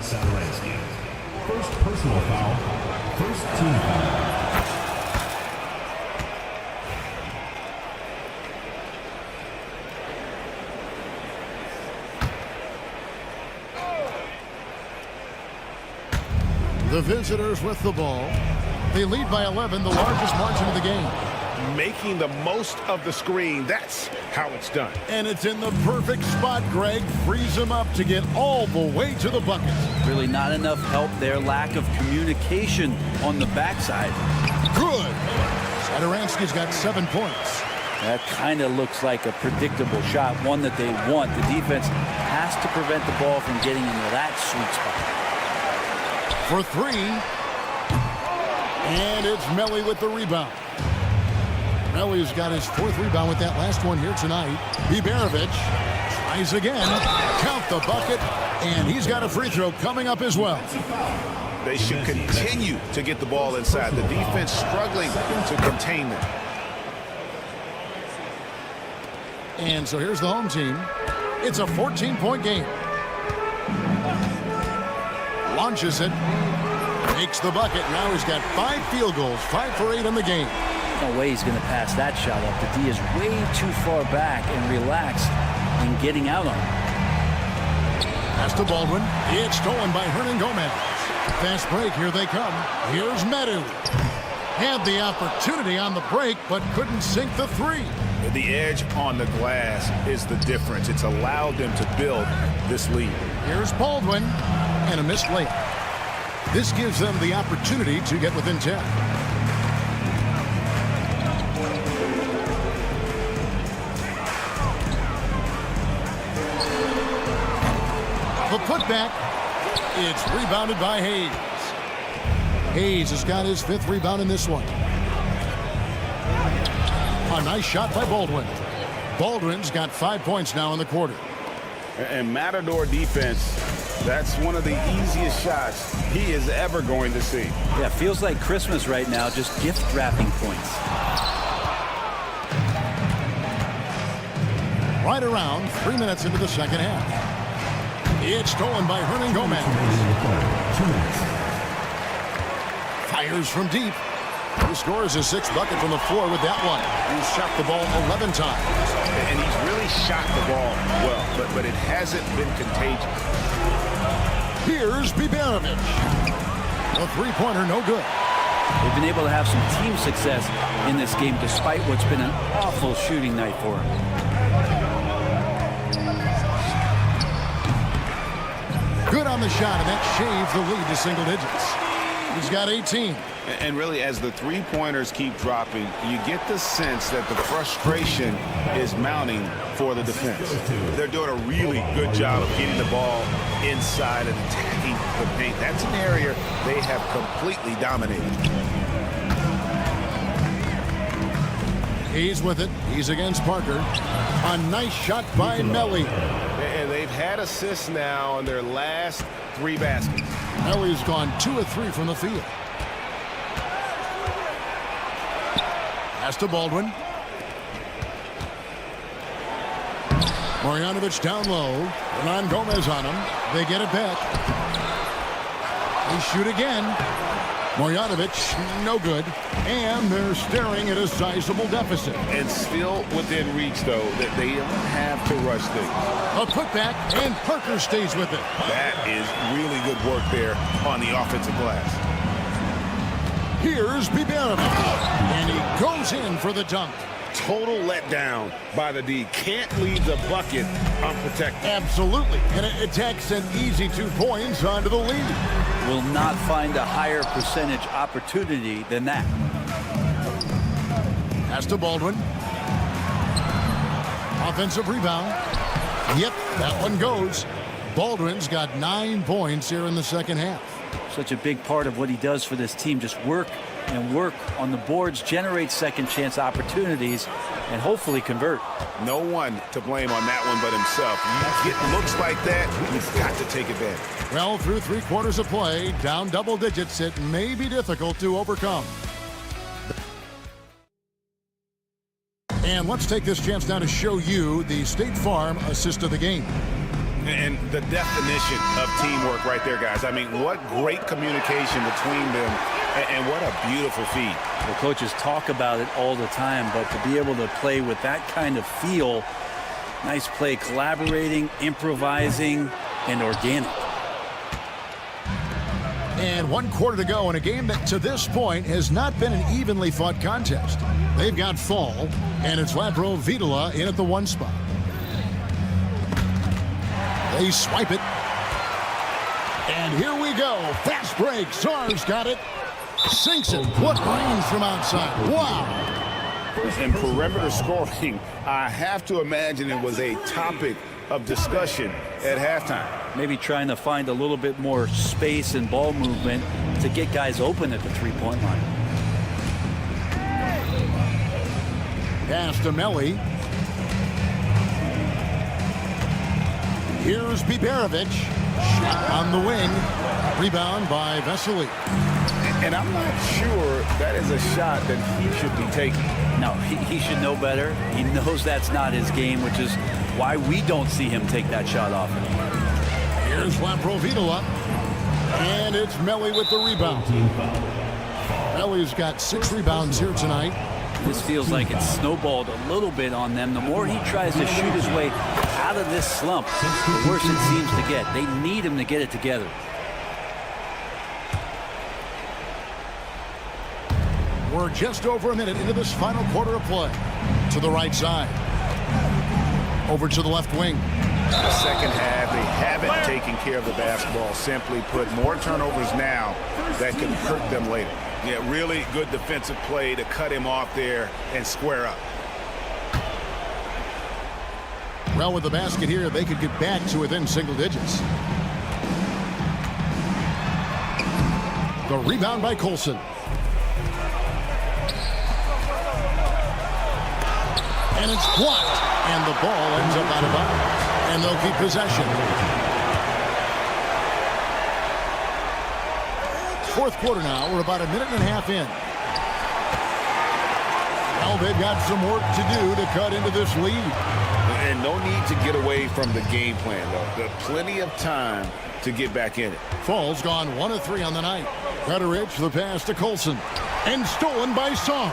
Satoransky. First personal foul. First team foul. The visitors with the ball. They lead by 11, the largest margin of the game. making the most of the screen. That's how it's done. And it's in the perfect spot, Greg. Frees him up to get all the way to the bucket. Really not enough help there. Lack of communication on the backside. Good. Satoransky's got 7 points. That kind of looks like a predictable shot, one that they want. The defense has to prevent the ball from getting into that sweet spot. For 3. And it's Melli with the rebound. Melli's got his 4th rebound with that last one here tonight. Biberovic tries again. Count the bucket. And he's got a free throw coming up as well. They should continue to get the ball inside. The defense struggling to contain them. And so here's the home team. It's a 14-point game. Launches it. Makes the bucket. Now he's got 5 field goals. 5 for 8 in the game. No way he's going to pass that shot up. The D is way too far back and relaxed in getting out on it. Pass to Baldwin. It's stolen by Hernan Gomez. Fast break. Here they come. Here's Medu. Had the opportunity on the break, but couldn't sink the 3. The edge on the glass is the difference. It's allowed them to build this lead. Here's Baldwin. And a missed layup. This gives them the opportunity to get within 10. The putback. It's rebounded by Hayes. Hayes has got his 5th rebound in this one. A nice shot by Baldwin. Baldwin's got 5 points now in the quarter. And Matador defense, that's one of the easiest shots he is ever going to see. Yeah, feels like Christmas right now, just gift wrapping points. Right around 3 minutes into the second half. It's stolen by Hernan Gomez. Fires from deep. He scores his 6th bucket from the floor with that one. He's shot the ball 11 times. And he's really shot the ball well, but it hasn't been contagious. Here's Biberovic. A 3-pointer, no good. They've been able to have some team success in this game despite what's been an awful shooting night for them. Good on the shot, and that shaves the lead to single digits. He's got 18. And really, as the 3-pointers keep dropping, you get the sense that the frustration is mounting for the defense. They're doing a really good job of getting the ball inside and attacking the paint. That's an area they have completely dominated. He's with it. He's against Parker. A nice shot by Melli. And they've had assists now on their last 3 baskets. Melli's gone 2 of 3 from the field. Pass to Baldwin. Marjanovic down low. Hernan Gomez on him. They get it back. They shoot again. Marjanovic, no good. And they're staring at a sizable deficit. And still within reach, though, that they don't have to rush things. A putback, and Parker stays with it. That is really good work there on the offensive glass. Here's Biberovic. And he goes in for the dunk. Total letdown by the D. Can't leave the bucket unprotected. Absolutely. And it takes an easy 2 points onto the lead. Will not find a higher percentage opportunity than that. Pass to Baldwin. Offensive rebound. Yep, that one goes. Baldwin's got 9 points here in the second half. Such a big part of what he does for this team. Just work and work on the boards, generate second chance opportunities, and hopefully convert. No one to blame on that one but himself. You get looks like that, you've got to take advantage. Well, through 3 quarters of play, down double digits, it may be difficult to overcome. And let's take this chance now to show you the State Farm assist of the game. And the definition of teamwork right there, guys. I mean, what great communication between them, and what a beautiful feed. The coaches talk about it all the time, but to be able to play with that kind of feel, nice play, collaborating, improvising, and organic. And 1 quarter to go in a game that to this point has not been an evenly fought contest. They've got Fall, and it's Lapro Vitola in at the 1 spot. They swipe it. And here we go. Fast break. Sar's got it. Sinks it. What range from outside. Wow. In perimeter scoring, I have to imagine it was a topic of discussion at halftime. Maybe trying to find a little bit more space and ball movement to get guys open at the three-point line. Pass to Melli. Here's Biberovic. Shot on the wing. Rebound by Vesely. And I'm not sure that is a shot that he should be taking. No, he should know better. He knows that's not his game, which is why we don't see him take that shot often. Here's Lapro Vitola. And it's Melli with the rebound. Melli's got 6 rebounds here tonight. This feels like it's snowballed a little bit on them. The more he tries to shoot his way out of this slump, the worse it seems to get. They need him to get it together. We're just over a minute into this final quarter of play. To the right side. Over to the left wing. The second half, they haven't taken care of the basketball. Simply put, more turnovers now that can hurt them later. Yeah, really good defensive play to cut him off there and square up. Well, with the basket here, they could get back to within single digits. The rebound by Colson. And it's blocked. And the ball ends up out of bounds. And they'll keep possession. Fourth quarter now. We're about a minute and a half in. Well, they've got some work to do to cut into this lead. And no need to get away from the game plan, though. There's plenty of time to get back in it. Fall's gone 1 of 3 on the night. Federich, the pass to Colson. And stolen by Song.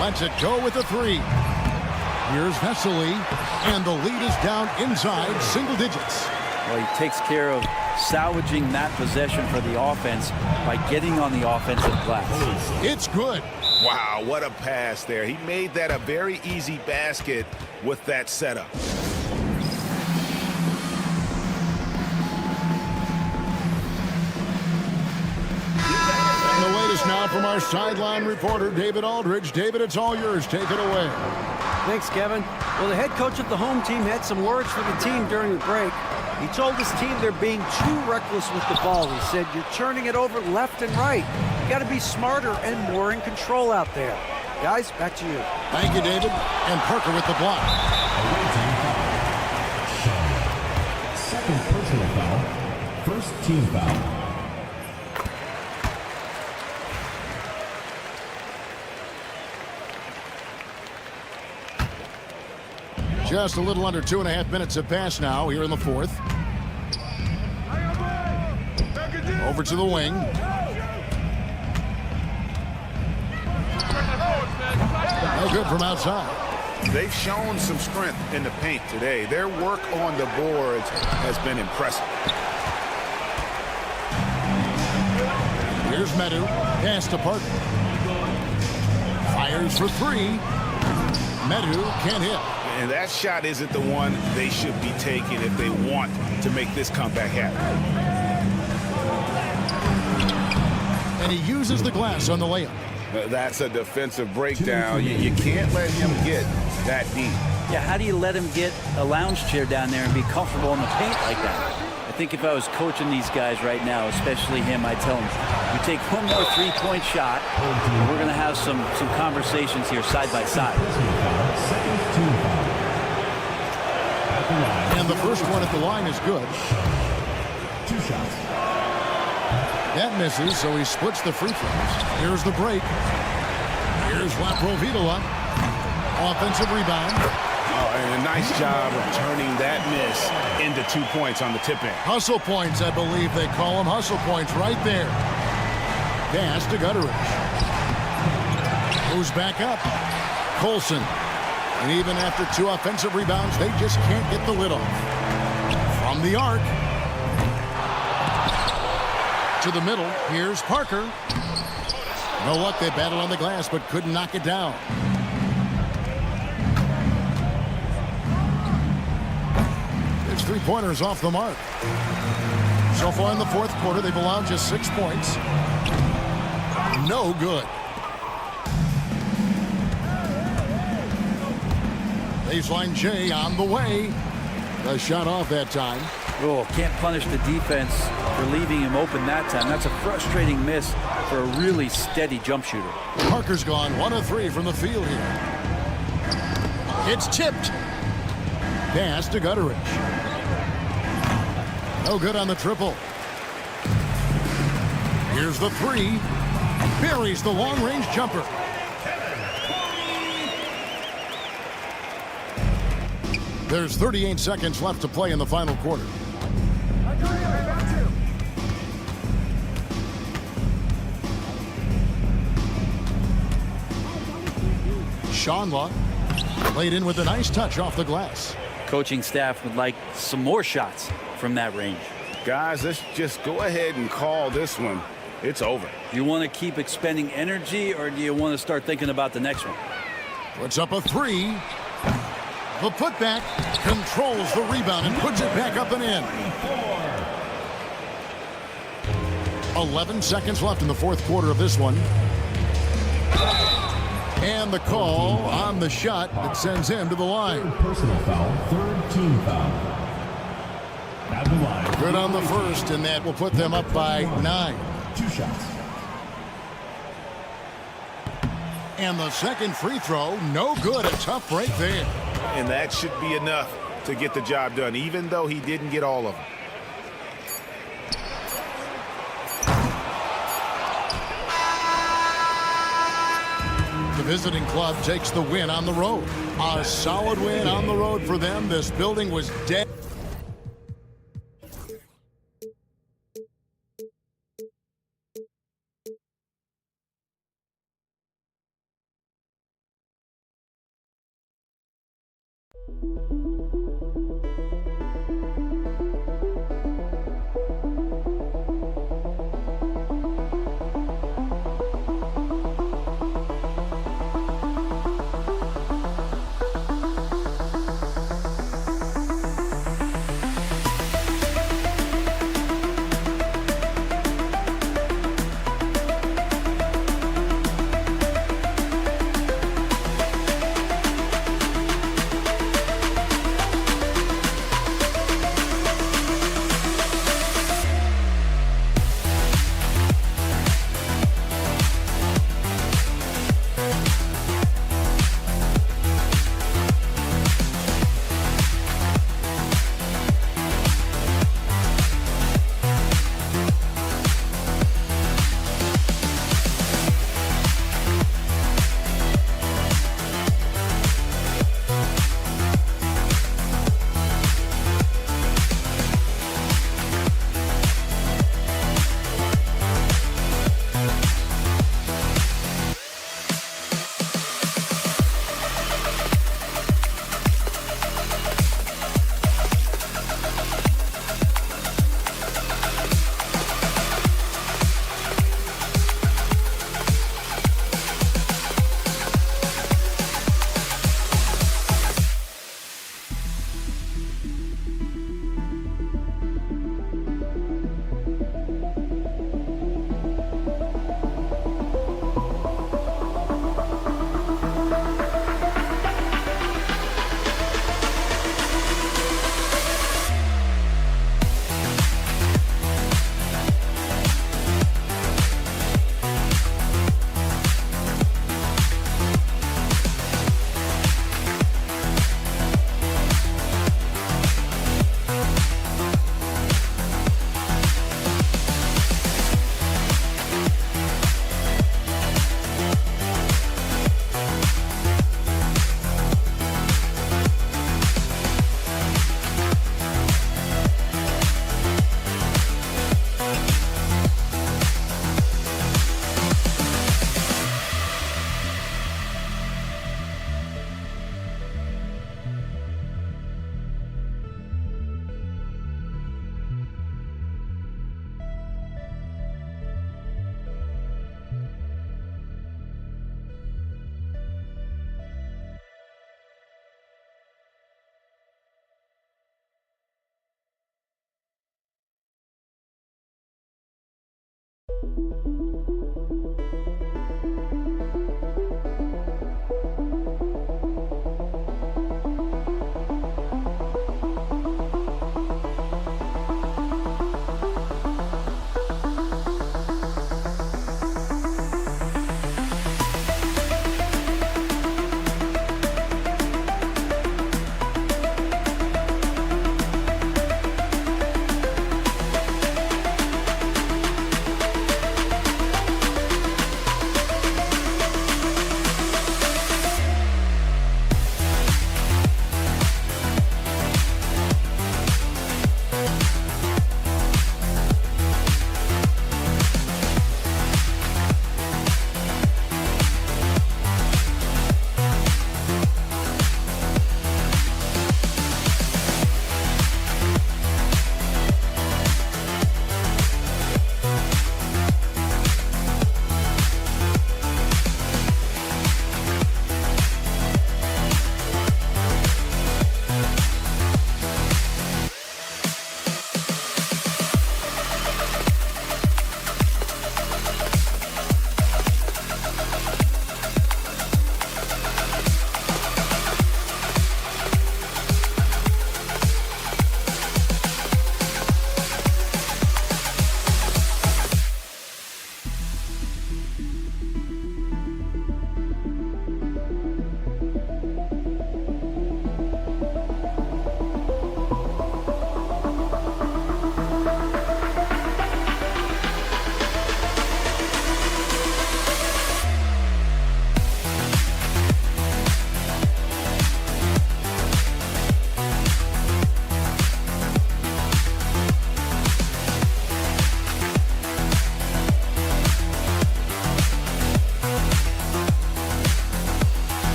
Lets it go with the 3. Here's Vesely, and the lead is down inside single digits. Well, he takes care of salvaging that possession for the offense by getting on the offensive glass. It's good. Wow, what a pass there. He made that a very easy basket with that setup. And the latest now from our sideline reporter, David Aldridge. David, it's all yours. Take it away. Thanks, Kevin. Well, the head coach of the home team had some words for the team during the break. He told his team they're being too reckless with the ball. He said, you're turning it over left and right. You got to be smarter and more in control out there. Guys, back to you. Thank you, David. And Parker with the block. Second personal foul. First team foul. Just a little under 2.5 minutes have passed now here in the fourth. Over to the wing. No good from outside. They've shown some strength in the paint today. Their work on the boards has been impressive. Here's Medu. Pass to Parker. Fires for 3. Medu can't hit. And that shot isn't the one they should be taking if they want to make this comeback happen. And he uses the glass on the layup. That's a defensive breakdown. You can't let him get that deep. Yeah, how do you let him get a lounge chair down there and be comfortable in the paint like that? I think if I was coaching these guys right now, especially him, I'd tell him, you take one more three-point shot, and we're going to have some conversations here side by side. And the first one at the line is good. 2 shots. That misses, so he splits the free throws. Here's the break. Here's Lapro Vitola. Offensive rebound. Oh, and a nice job of turning that miss into 2 points on the tip-in. Hustle points, I believe they call them. Hustle points right there. Pass to Gutteridge. Moves back up. Colson. And even after 2 offensive rebounds, they just can't get the lid off. From the arc. to the middle. Here's Parker. No luck. They battled on the glass, but couldn't knock it down. His three-pointers off the mark. So far in the fourth quarter, they've allowed just 6 points. No good. Baseline J on the way. A shot off that time. Oh, can't punish the defense for leaving him open that time. That's a frustrating miss for a really steady jump shooter. Parker's gone 1 of 3 from the field here. It's tipped. Pass to Gutteridge. No good on the triple. Here's the 3. Buries the long-range jumper. There's 38 seconds left to play in the final quarter. Shanla laid in with a nice touch off the glass. Coaching staff would like some more shots from that range. Guys, let's just go ahead and call this one. It's over. You want to keep expending energy, or do you want to start thinking about the next one? Puts up a 3. The putback controls the rebound and puts it back up and in. 11 seconds left in the fourth quarter of this one. And the call on the shot that sends him to the line. Third personal foul, third team foul. At the line. Good on the first, and that will put them up by 9. 2 shots. And the second free throw, no good. A tough break there. And that should be enough to get the job done, even though he didn't get all of them. The visiting club takes the win on the road. A solid win on the road for them. This building was dead.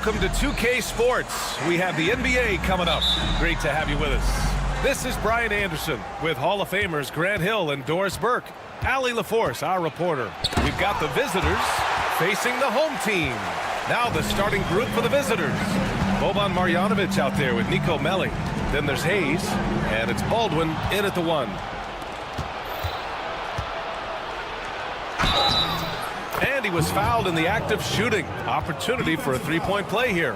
Welcome to 2K Sports. We have the NBA coming up. Great to have you with us. This is Brian Anderson with Hall of Famers Grant Hill and Doris Burke. Allie LaForce, our reporter. We've got the visitors facing the home team. Now the starting group for the visitors. Boban Marjanovic out there with Nico Melli. Then there's Hayes, and it's Baldwin in at the 1. And he was fouled in the act of shooting. Opportunity for a three-point play here.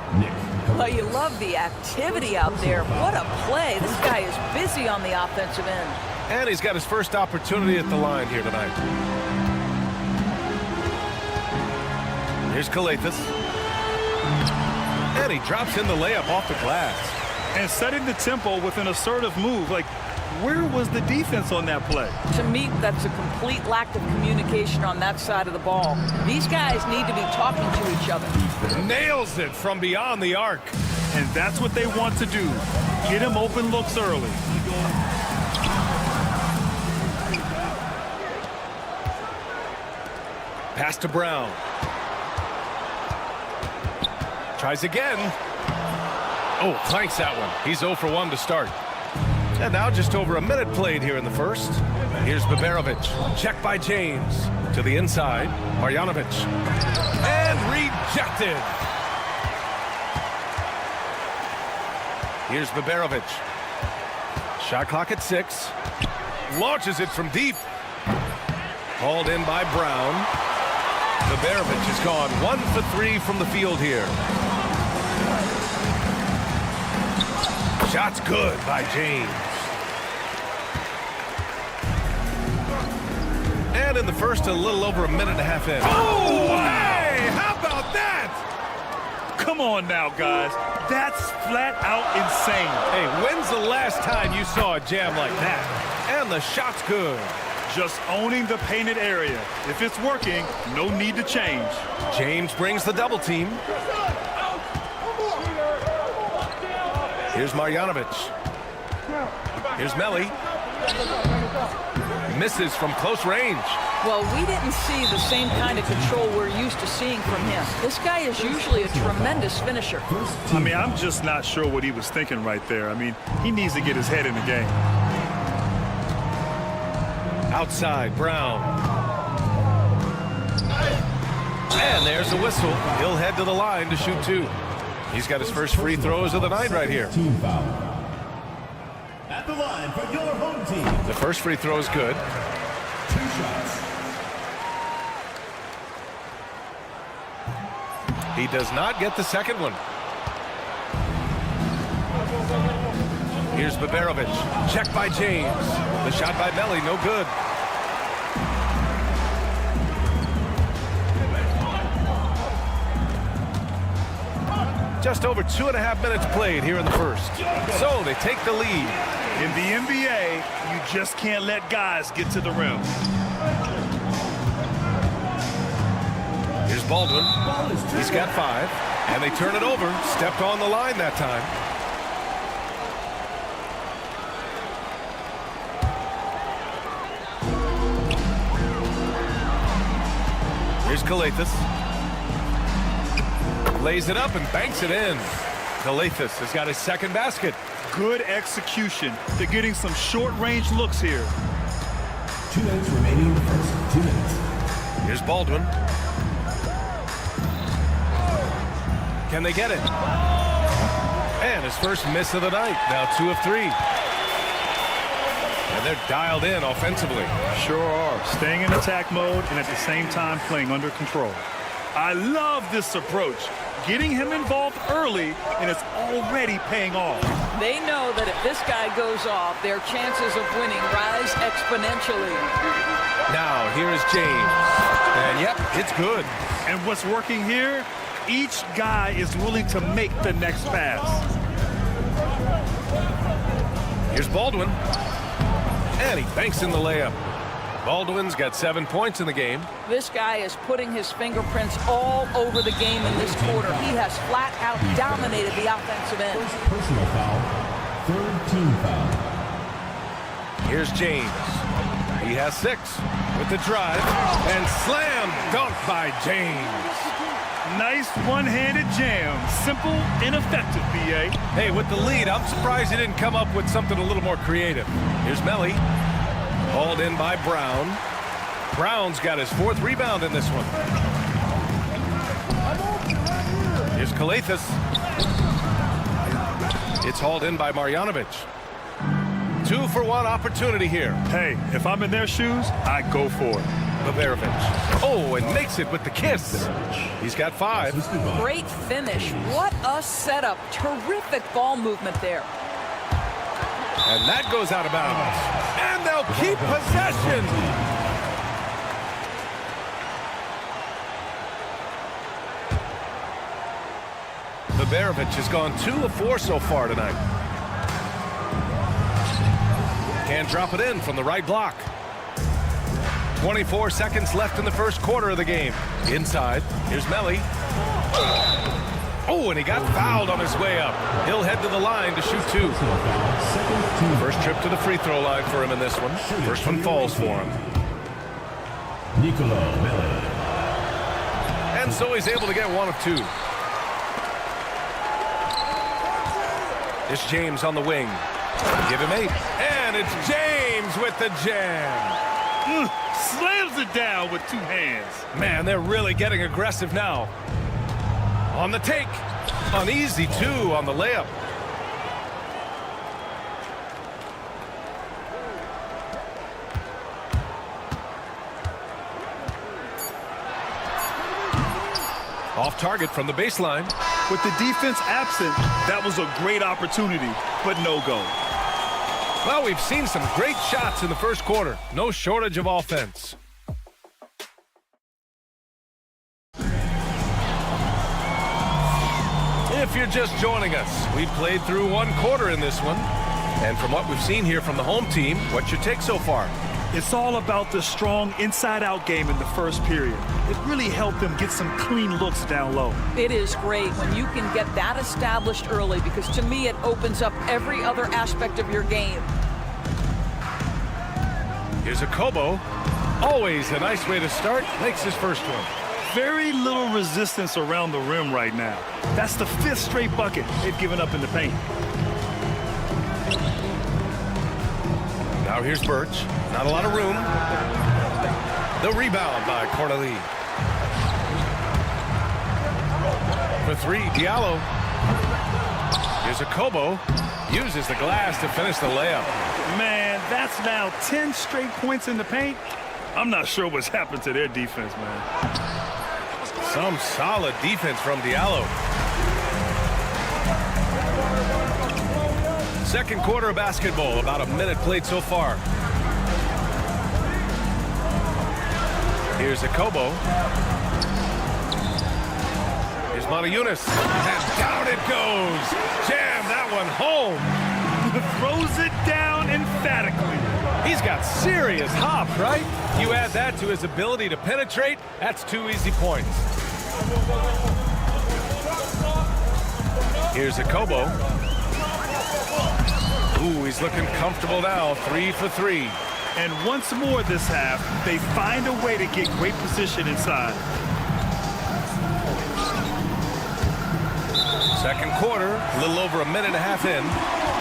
Well, you love the activity out there. What a play. This guy is busy on the offensive end. And he's got his first opportunity at the line here tonight. Here's Kalathis. And he drops in the layup off the glass. And setting the tempo with an assertive move. Like, where was the defense on that play? To me, that's a complete lack of communication on that side of the ball. These guys need to be talking to each other. Nails it from beyond the arc. And that's what they want to do. Get him open looks early. Pass to Brown. Tries again. Oh, clanks that one. He's 0 for 1 to start. And now just over a minute played here in the first. Here's Baberovic. Check by James. To the inside. Marjanovic. And rejected. Here's Baberovic. Shot clock at 6. Launches it from deep. Hauled in by Brown. Baberovic has gone 1 for 3 from the field here. Shot's good by James. And in the first, a little over a minute and a half in. Oh, hey, how about that? Come on now, guys. That's flat out insane. Hey, when's the last time you saw a jam like that? And the shot's good. Just owning the painted area. If it's working, no need to change. James brings the double team. Here's Marjanovic. Here's Melli. Misses from close range. Well, we didn't see the same kind of control we're used to seeing from him. This guy is usually a tremendous finisher. I mean, I'm just not sure what he was thinking right there. I mean, he needs to get his head in the game. Outside, Brown. And there's the whistle. He'll head to the line to shoot 2. He's got his first free throws of the night right here. Team foul. At the line for your home team. The first free throw is good. 2 shots. He does not get the second one. Here's Baberovic. Checked by James. The shot by Melly, no good. Just over 2.5 minutes played here in the first. So they take the lead. In the NBA, you just can't let guys get to the rim. Here's Baldwin. He's got 5. And they turn it over. Stepped on the line that time. Here's Calathis. Lays it up and banks it in. Calathis has got his second basket. Good execution. They're getting some short-range looks here. 2 minutes remaining in the first. 2 minutes. Here's Baldwin. Can they get it? And his first miss of the night. Now 2 of 3. And they're dialed in offensively. Sure are. Staying in attack mode and at the same time playing under control. I love this approach. Getting him involved early, and it's already paying off. They know that if this guy goes off, their chances of winning rise exponentially. Now, here's James. And, yep, it's good. And what's working here, each guy is willing to make the next pass. Here's Baldwin. And he banks in the layup. Baldwin's got 7 points in the game. This guy is putting his fingerprints all over the game in this quarter. He has flat out dominated the offensive end. First personal foul. 3rd team foul. Here's James. He has 6 with the drive. And slam dunk by James. Nice one-handed jam. Simple and effective, B.A. Hey, with the lead, I'm surprised he didn't come up with something a little more creative. Here's Melly. Hauled in by Brown. Brown's got his 4th rebound in this one. Here's Calathis. It's hauled in by Marjanovic. 2-for-1 opportunity here. Hey, if I'm in their shoes, I go for it. Baberovic. Oh, and makes it with the kiss. He's got 5. Great finish. What a setup. Terrific ball movement there. And that goes out of bounds. And they'll keep possession. Baberovic has gone 2 of 4 so far tonight. Can drop it in from the right block. 24 seconds left in the first quarter of the game. Inside, here's Melly. Oh, and he got fouled on his way up. He'll head to the line to shoot 2. First trip to the free throw line for him in this one. First one falls for him. Nicolo Melli. And so he's able to get 1 of 2. It's James on the wing. Give him 8. And it's James with the jam. Slams it down with 2 hands. Man, they're really getting aggressive now. On the take. Uneasy, too, on the layup. Off target from the baseline. With the defense absent, that was a great opportunity, but no go. Well, we've seen some great shots in the first quarter. No shortage of offense. If you're just joining us, we've played through 1 quarter in this one. And from what we've seen here from the home team, what's your take so far? It's all about the strong inside-out game in the first period. It really helped them get some clean looks down low. It is great when you can get that established early because to me it opens up every other aspect of your game. Here's a Kobo. Always a nice way to start. Makes his first one. Very little resistance around the rim right now. That's the 5th straight bucket they've given up in the paint. Now here's Birch. Not a lot of room. The rebound by Cornelie. For 3, Diallo. Here's a Kobo. Uses the glass to finish the layup. Man, that's now 10 straight points in the paint. I'm not sure what's happened to their defense, man. Some solid defense from Diallo. Second quarter of basketball. About a minute played so far. Here's a Kobo. Here's Montejunas. And down it goes. Jam that one home. Throws it down emphatically. He's got serious hop, right? You add that to his ability to penetrate, that's 2 easy points. Here's a Kobo. Ooh, he's looking comfortable now. 3 for 3. And once more this half, they find a way to get great position inside. Second quarter, a little over a minute and a half in,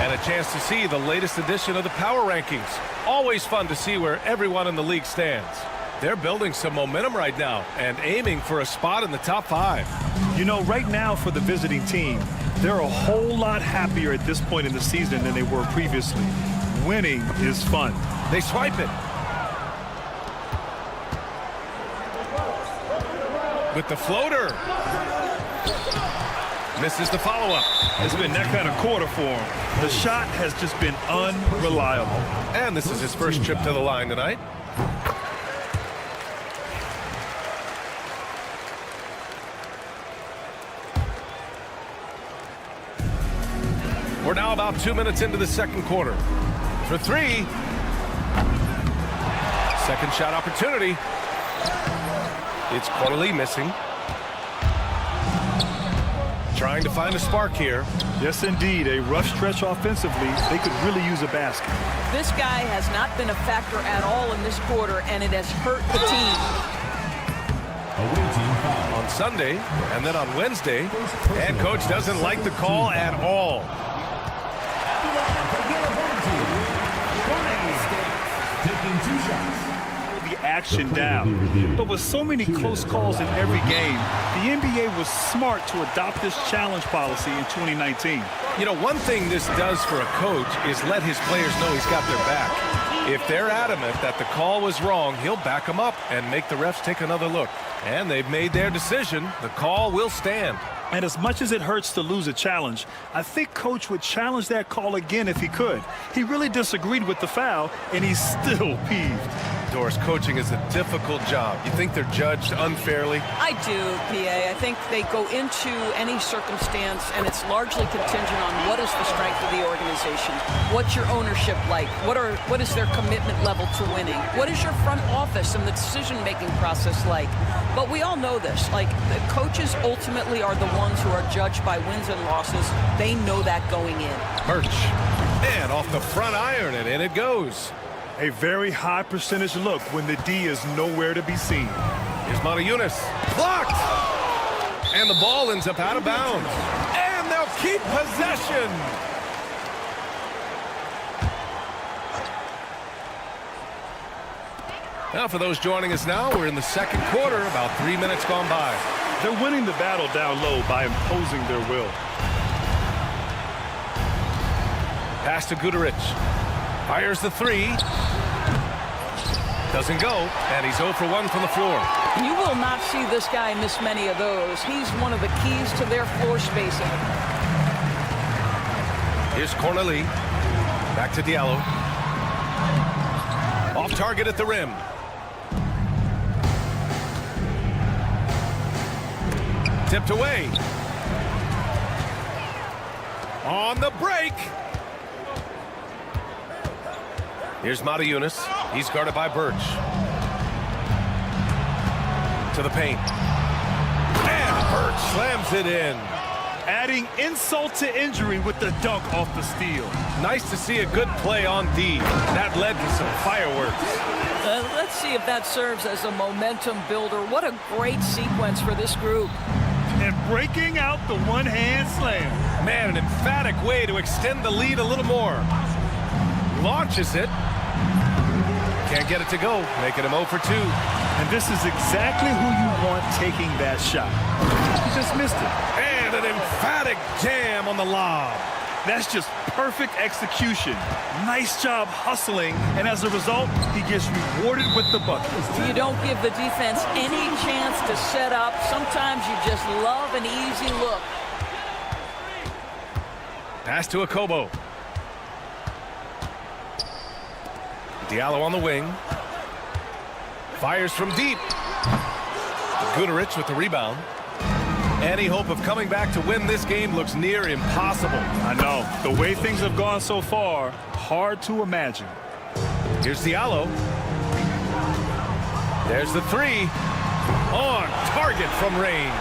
and a chance to see the latest edition of the power rankings. Always fun to see where everyone in the league stands. They're building some momentum right now and aiming for a spot in the top 5. You know, right now for the visiting team, they're a whole lot happier at this point in the season than they were previously. Winning is fun. They swipe it. With the floater. Misses the follow-up. It's been that kind of quarter for him. The shot has just been unreliable. And this is his first trip to the line tonight. We're now about 2 minutes into the second quarter. For 3. Second shot opportunity. It's Cornelie missing. Trying to find a spark here. Yes, indeed. A rough stretch offensively. They could really use a basket. This guy has not been a factor at all in this quarter, and it has hurt the team. On Sunday, and then on Wednesday, head coach doesn't like the call at all. Taking 2 shots. The action down. But with so many close calls in every game, the NBA was smart to adopt this challenge policy in 2019. You know, one thing this does for a coach is let his players know he's got their back. If they're adamant that the call was wrong, he'll back them up and make the refs take another look. And they've made their decision. The call will stand. And as much as it hurts to lose a challenge, I think Coach would challenge that call again if he could. He really disagreed with the foul, and he's still peeved. Doris, coaching is a difficult job. You think they're judged unfairly? I do, PA. I think they go into any circumstance, and it's largely contingent on what is the strength of the organization. What's your ownership like? What is their commitment level to winning? What is your front office and the decision-making process like? But we all know this. Like, the coaches ultimately are the ones who are judged by wins and losses. They know that going in. Birch. And off the front iron, and in it goes. A very high percentage look when the D is nowhere to be seen. Here's Montejunas. Blocked! And the ball ends up out of bounds. And they'll keep possession. Now, for those joining us now, we're in the second quarter, about 3 minutes gone by. They're winning the battle down low by imposing their will. Pass to Guduric. Fires the 3. Doesn't go, and he's 0 for 1 from the floor. You will not see this guy miss many of those. He's one of the keys to their floor spacing. Here's Cornelie. Back to Diallo. Off target at the rim. Tipped away. On the break. Here's Montejunas. He's guarded by Birch. To the paint. And Birch slams it in. Adding insult to injury with the dunk off the steal. Nice to see a good play on D. That led to some fireworks. Let's see if that serves as a momentum builder. What a great sequence for this group. And breaking out the one-hand slam. Man, an emphatic way to extend the lead a little more. Launches it. Can't get it to go, making him 0 for 2. And this is exactly who you want taking that shot. He just missed it. And an emphatic jam on the lob. That's just perfect execution. Nice job hustling, and as a result, he gets rewarded with the bucket. You don't give the defense any chance to set up. Sometimes you just love an easy look. Pass to Okobo. Diallo on the wing. Fires from deep. Guterich with the rebound. Any hope of coming back to win this game looks near impossible. I know. The way things have gone so far, hard to imagine. Here's Diallo. There's the three. On target from range.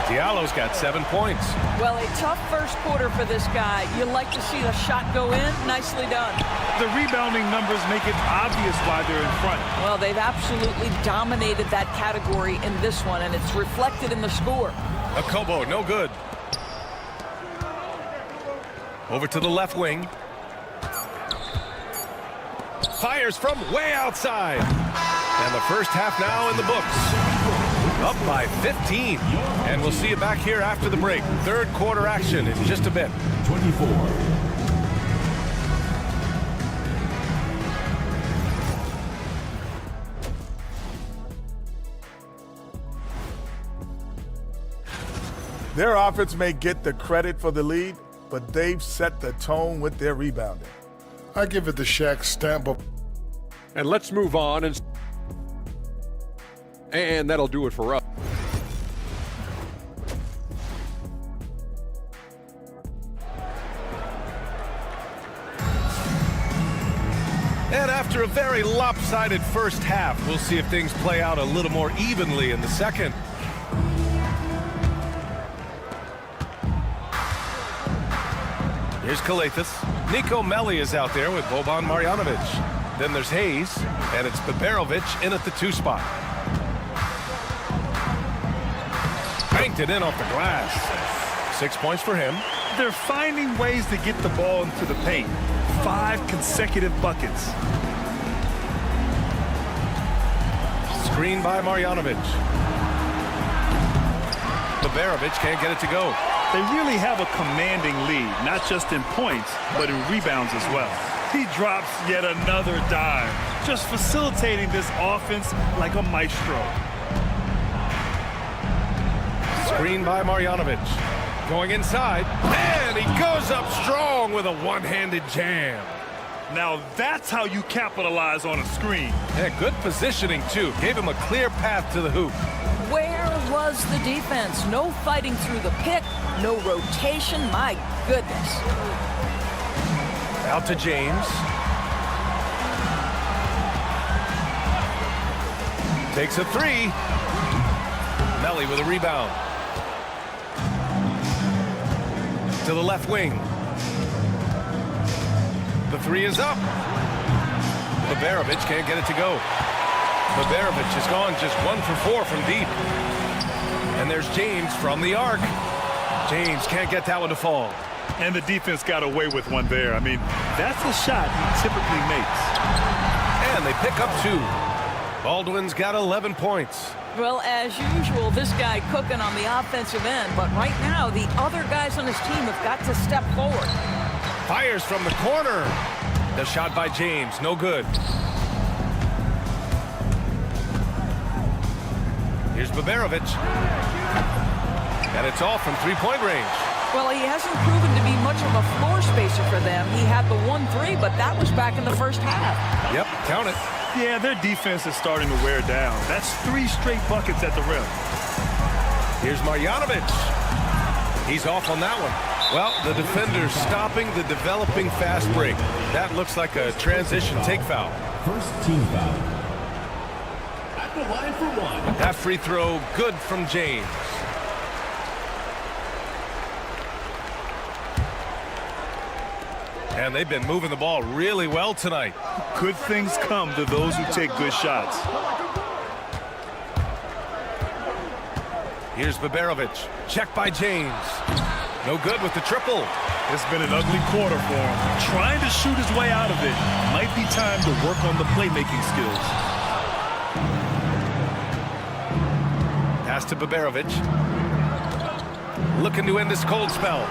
Diallo's got 7 points. Well, a tough first quarter for this guy. You like to see the shot go in. Nicely done. The rebounding numbers make it obvious why they're in front. Well, they've absolutely dominated that category in this one, and it's reflected in the score. Okobo, no good. Over to the left wing. Fires from way outside. And the first half now in the books. Up by 15. And we'll see you back here after the break. Third quarter action in just a bit. 24. Their offense may get the credit for the lead, but they've set the tone with their rebounding. I give it the Shaq stamp of. And let's move on, and that'll do it for us. And after a very lopsided first half, we'll see if things play out a little more evenly in the second. Here's Kalathis. Nico Melli is out there with Boban Marjanovic. Then there's Hayes, and it's Baberovic in at the 2 spot. Banked it in off the glass. 6 points for him. They're finding ways to get the ball into the paint. 5 consecutive buckets. Screen by Marjanovic. Baberovic can't get it to go. They really have a commanding lead, not just in points, but in rebounds as well. He drops yet another dime, just facilitating this offense like a maestro. Screen by Marjanovic. Going inside, and he goes up strong with a one-handed jam. Now that's how you capitalize on a screen. Yeah, good positioning, too. Gave him a clear path to the hoop. Where was the defense? No fighting through the pick, no rotation. My goodness. Out to James. Takes a 3. Melli with a rebound. To the left wing. The 3 is up. Baberovic can't get it to go. Baberovic has gone just 1 for 4 from deep. And there's James from the arc. James can't get that one to fall. And the defense got away with one there. I mean, that's a shot he typically makes. And they pick up 2. Baldwin's got 11 points. Well, as usual, this guy cooking on the offensive end. But right now, the other guys on his team have got to step forward. Fires from the corner. The shot by James, no good. Here's Baberovic. And it's off from 3-point range. Well, he hasn't proven to be much of a floor spacer for them. He had the 1-3, but that was back in the first half. Yep, count it. Yeah, their defense is starting to wear down. That's 3 straight buckets at the rim. Here's Marjanovic. He's off on that one. Well, the defender's stopping the developing fast break. That looks like a transition take foul. First team foul. At the line for 1. That free throw good from James. And they've been moving the ball really well tonight. Good things come to those who take good shots. Here's Baberovic. Check by James. No good with the triple. It's been an ugly quarter for him. Trying to shoot his way out of it. Might be time to work on the playmaking skills. Pass to Baberovic. Looking to end this cold spell.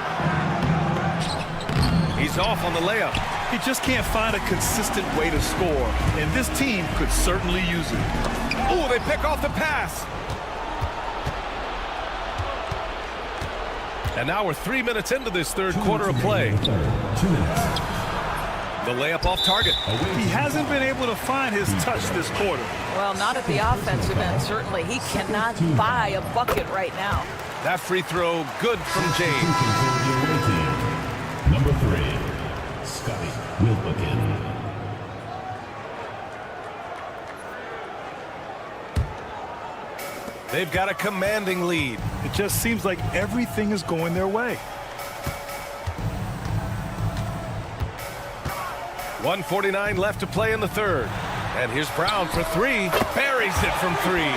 He's off on the layup. He just can't find a consistent way to score, and this team could certainly use it. Oh, they pick off the pass. And now we're 3 minutes into this third quarter of play. 2 minutes. The layup off target. He hasn't been able to find his touch this quarter. Well, not at the offensive end, certainly. He cannot buy a bucket right now. That free throw good from James. Number 3, Scotty Wilbekin. They've got a commanding lead. It just seems like everything is going their way. 1:49 left to play in the third. And here's Brown for three. Buries it from three.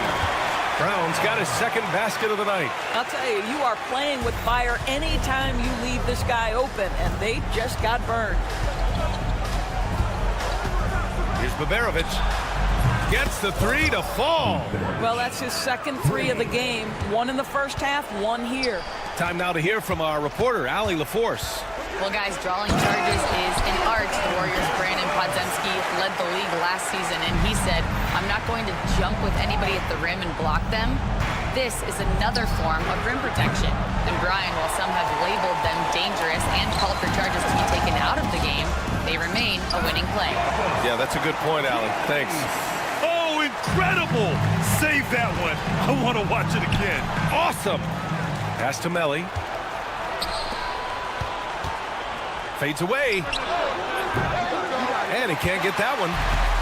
Brown's got his second basket of the night. I'll tell you, you are playing with fire anytime you leave this guy open, and they just got burned. Here's Baberovic. Gets the three to fall. Well, that's his second three of the game. One in the first half, one here. Time now to hear from our reporter, Allie LaForce. Well, guys, drawing charges is an art. The Warriors' Brandon Podziemski led the league last season, and he said, I'm not going to jump with anybody at the rim and block them. This is another form of rim protection. And Brian, while some have labeled them dangerous and called for charges to be taken out of the game, they remain a winning play. Yeah, that's a good point, Allie. Thanks. Oh, incredible! Save that one. I want to watch it again. Awesome. Pass to Melly. Fades away. And he can't get that one.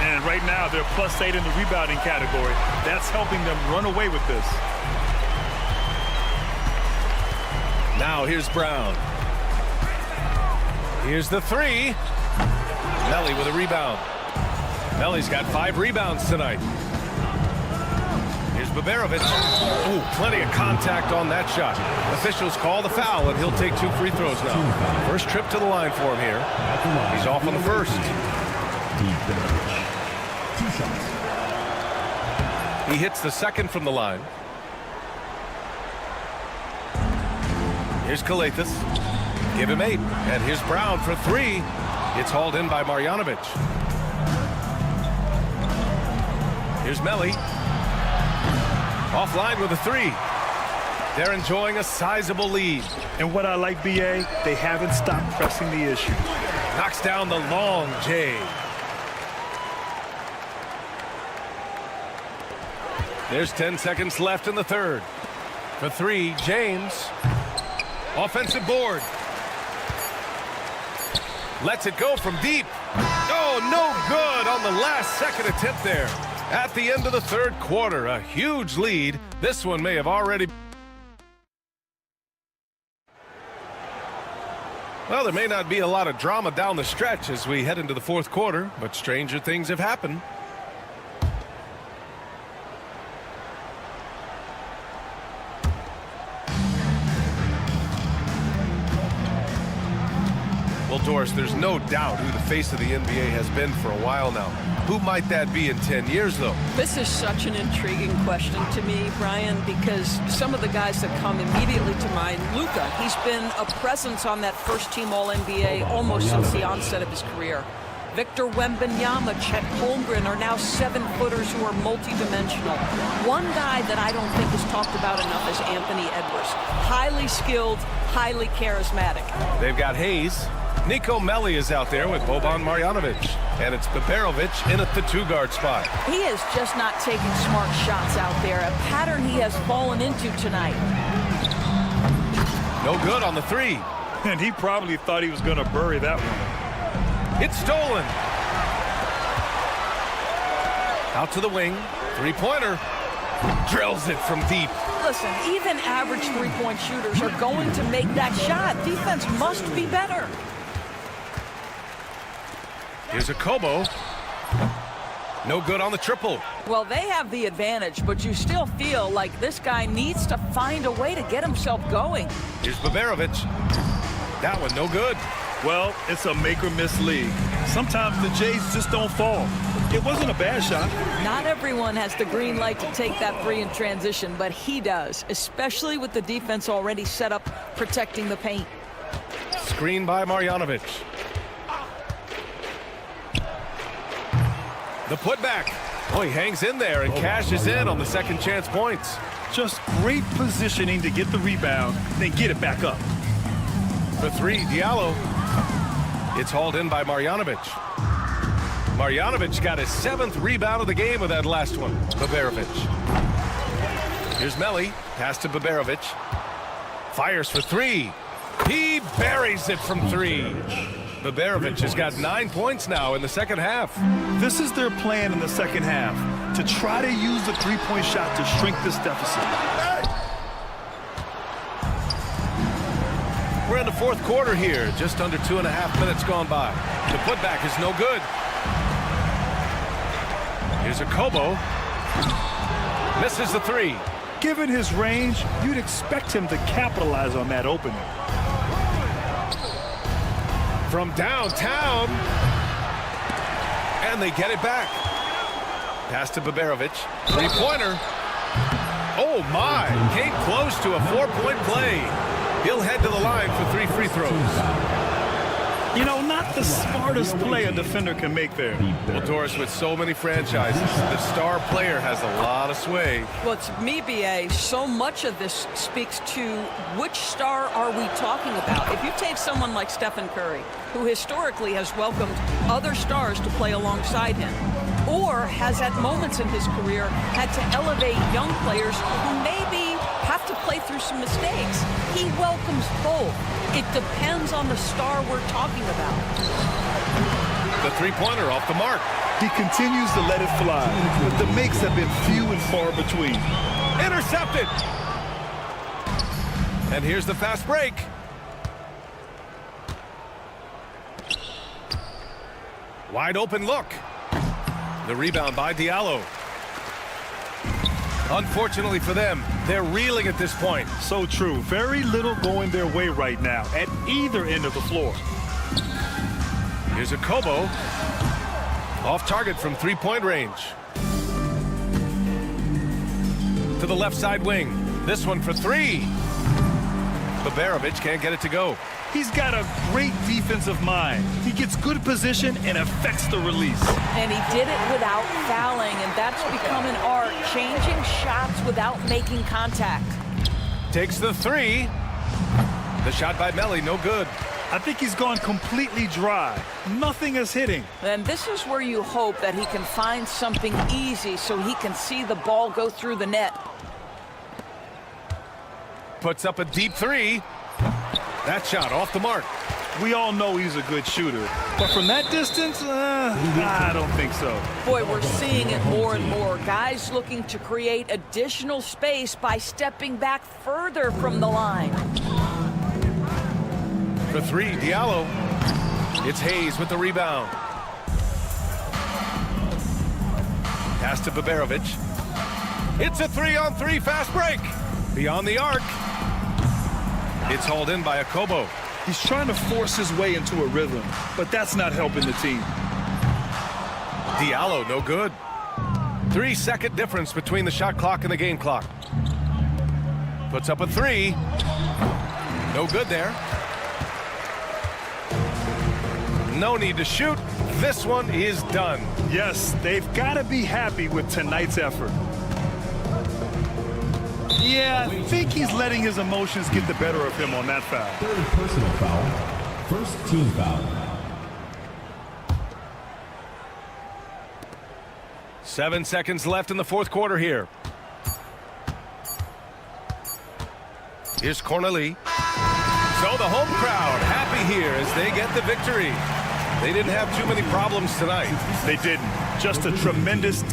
And right now, they're +8 in the rebounding category. That's helping them run away with this. Now here's Brown. Here's the three. Melly with a rebound. Melly's got 5 rebounds tonight. Here's Baberovic. Ooh, plenty of contact on that shot. Officials call the foul, and he'll take 2 free throws now. First trip to the line for him here. He's off on the first. 2 shots. He hits the second from the line. Here's Kalathis. Give him 8. And here's Brown for 3. It's hauled in by Marjanovic. Here's Melly. Offline with a 3. They're enjoying a sizable lead. And what I like, BA, they haven't stopped pressing the issue. Knocks down the long J. There's 10 seconds left in the third. For 3, James. Offensive board. Lets it go from deep. Oh, no good on the last second attempt there. At the end of the third quarter, a huge lead. This one may have already... Well, there may not be a lot of drama down the stretch as we head into the fourth quarter, but stranger things have happened. Well, Doris, there's no doubt who the face of the NBA has been for a while now. Who might that be in 10 years, though? This is such an intriguing question to me, Brian, because some of the guys that come immediately to mind, Luka, he's been a presence on that first-team All-NBA almost since the onset of his career. Victor Wembanyama, Chet Holmgren are now 7-footers who are multidimensional. One guy that I don't think is talked about enough is Anthony Edwards. Highly skilled, highly charismatic. They've got Hayes. Nico Melli is out there with Boban Marjanovic. And it's Baberovic in at the 2-guard spot. He is just not taking smart shots out there, a pattern he has fallen into tonight. No good on the 3. And he probably thought he was going to bury that one. It's stolen. Out to the wing. 3-pointer. Drills it from deep. Listen, even average three-point shooters are going to make that shot. Defense must be better. Here's a Kobo. No good on the triple. Well, they have the advantage, but you still feel like this guy needs to find a way to get himself going. Here's Baberovic. That one no good. Well, it's a make-or-miss league. Sometimes the Jays just don't fall. It wasn't a bad shot. Not everyone has the green light to take that three in transition, but he does, especially with the defense already set up protecting the paint. Screen by Marjanovic. The putback. Oh, he hangs in there and cashes in on the second chance points. Just great positioning to get the rebound, then get it back up. For three, Diallo. It's hauled in by Marjanovic. Marjanovic got his 7th rebound of the game with that last one. Baberovic. Here's Melli. Pass to Baberovic. Fires for three. He buries it from three. Baberovic has got 9 points now in the second half. This is their plan in the second half, to try to use the three-point shot to shrink this deficit. We're in the fourth quarter here. Just under 2.5 minutes gone by. The putback is no good. Here's a Kobo. Misses the three. Given his range, you'd expect him to capitalize on that opening. From downtown. And they get it back. Pass to Baberovic. Three-pointer. Oh, my. Came close to a 4-point play. He'll head to the line for 3 free throws. You know, not the smartest play a defender can make there. Well, Doris, with so many franchises, the star player has a lot of sway. Well, to me, BA, so much of this speaks to which star are we talking about. If you take someone like Stephen Curry, who historically has welcomed other stars to play alongside him, or has at moments in his career had to elevate young players who maybe have to play through some mistakes. He welcomes both. It depends on the star we're talking about. The three-pointer off the mark. He continues to let it fly, but the makes have been few and far between. Intercepted. And here's the fast break. Wide open look. The rebound by Diallo. Unfortunately for them, they're reeling at this point. So true. Very little going their way right now at either end of the floor. Here's a Kobo. Off target from three-point range. To the left side wing. This one for three. Baberovic can't get it to go. He's got a great defensive mind. He gets good position and affects the release. And he did it without fouling, and that's become an art, changing shots without making contact. Takes the three. The shot by Melli, no good. I think he's gone completely dry. Nothing is hitting. And this is where you hope that he can find something easy so he can see the ball go through the net. Puts up a deep three. That shot off the mark. We all know he's a good shooter, but from that distance, I don't think so. Boy, we're seeing it more and more. Guys looking to create additional space by stepping back further from the line. For three, Diallo. It's Hayes with the rebound. Pass to Baberovic. It's a 3-on-3 fast break. Beyond the arc. It's hauled in by a Kobo. He's trying to force his way into a rhythm, but that's not helping the team. Diallo, no good. 3-second difference between the shot clock and the game clock. Puts up a three. No good there. No need to shoot. This one is done. Yes, they've got to be happy with tonight's effort. Yeah, I think he's letting his emotions get the better of him on that foul. Third personal foul. First team foul. 7 seconds left in the fourth quarter here. Here's Cornelie. So the home crowd happy here as they get the victory. They didn't have too many problems tonight. They didn't. Just a tremendous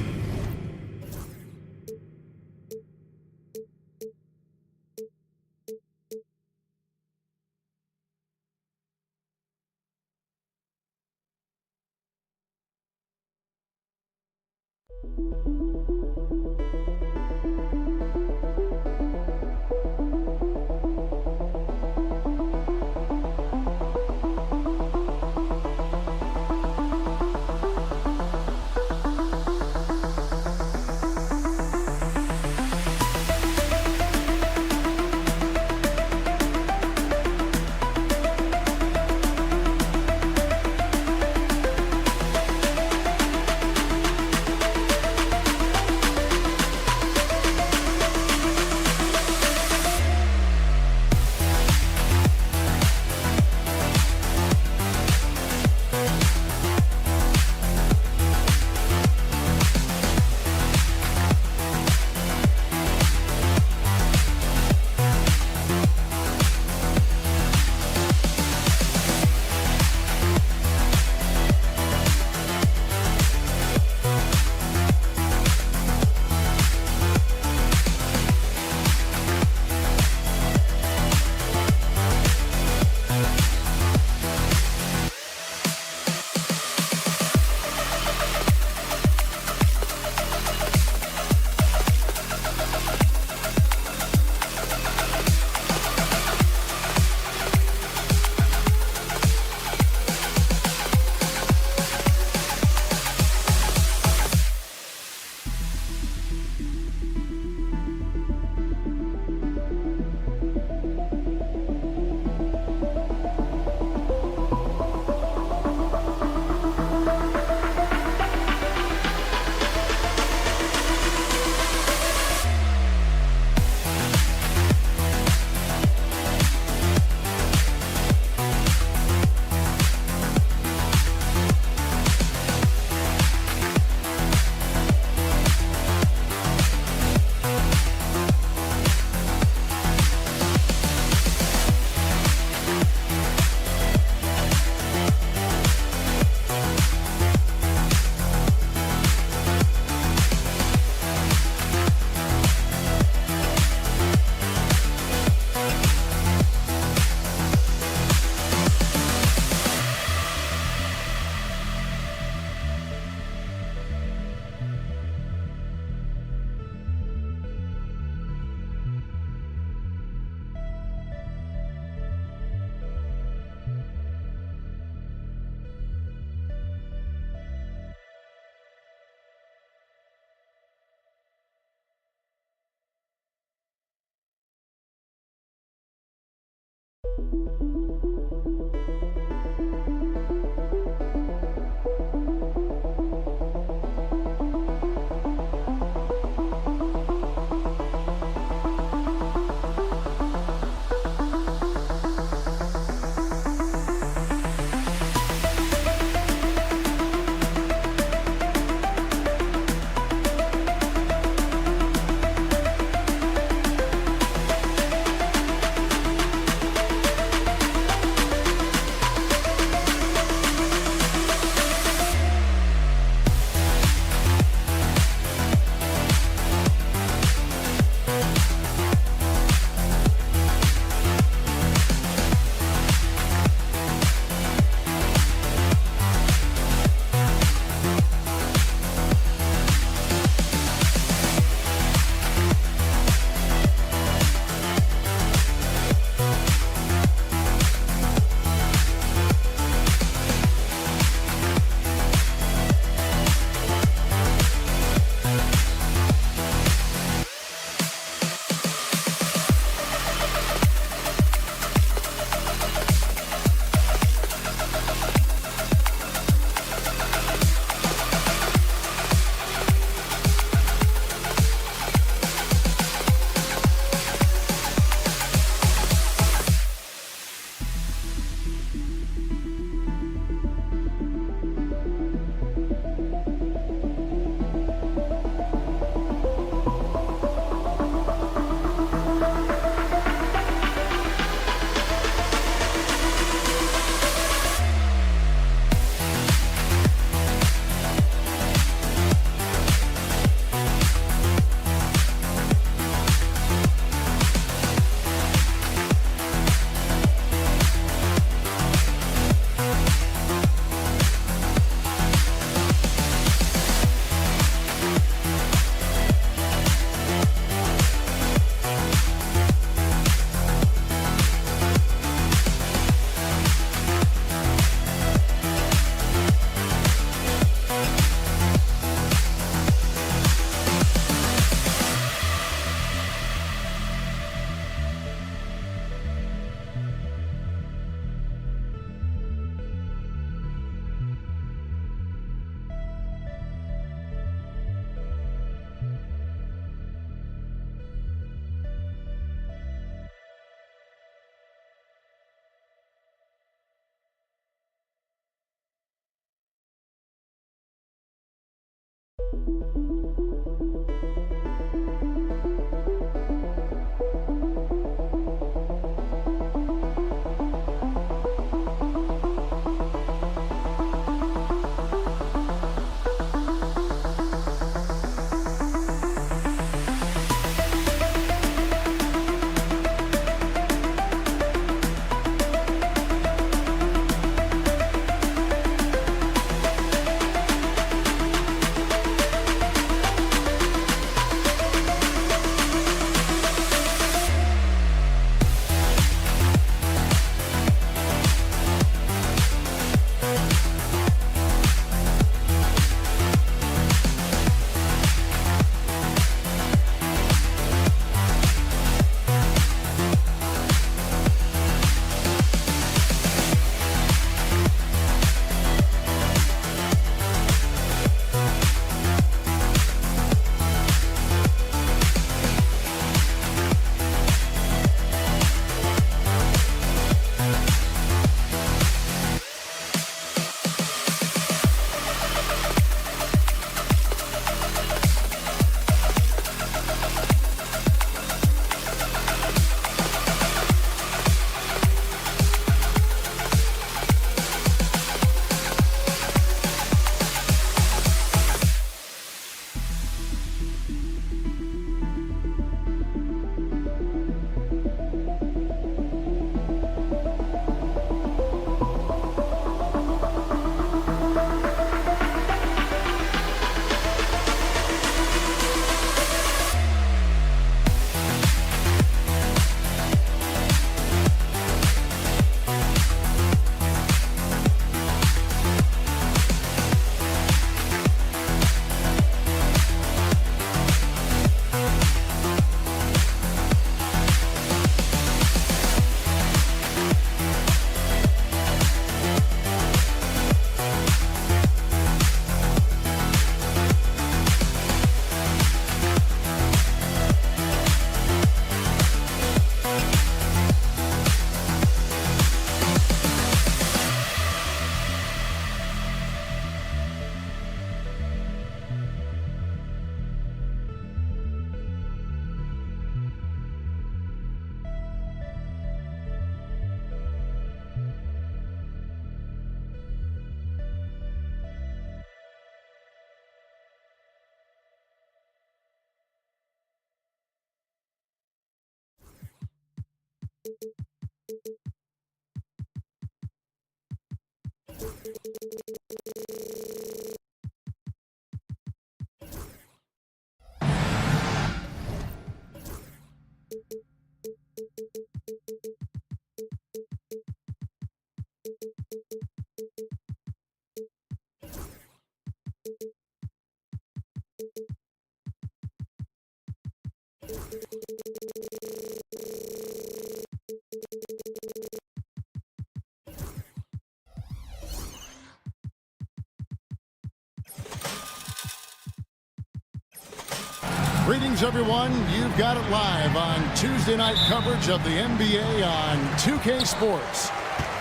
Greetings, everyone. You've got it live on Tuesday night coverage of the NBA on 2K Sports.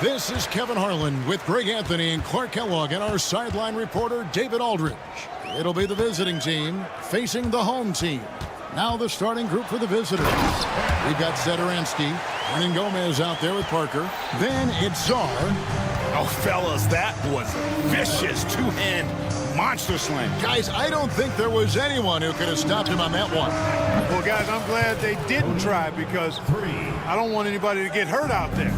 This is Kevin Harlan with Greg Anthony and Clark Kellogg and our sideline reporter, David Aldridge. It'll be the visiting team facing the home team. Now the starting group for the visitors. We've got Sederansky, Hernan Gomez out there with Parker. Then it's Czar. Oh, fellas, that was a vicious two-hand monster slam. Guys, I don't think there was anyone who could have stopped him on that one. Well, guys, I'm glad they didn't try because I don't want anybody to get hurt out there.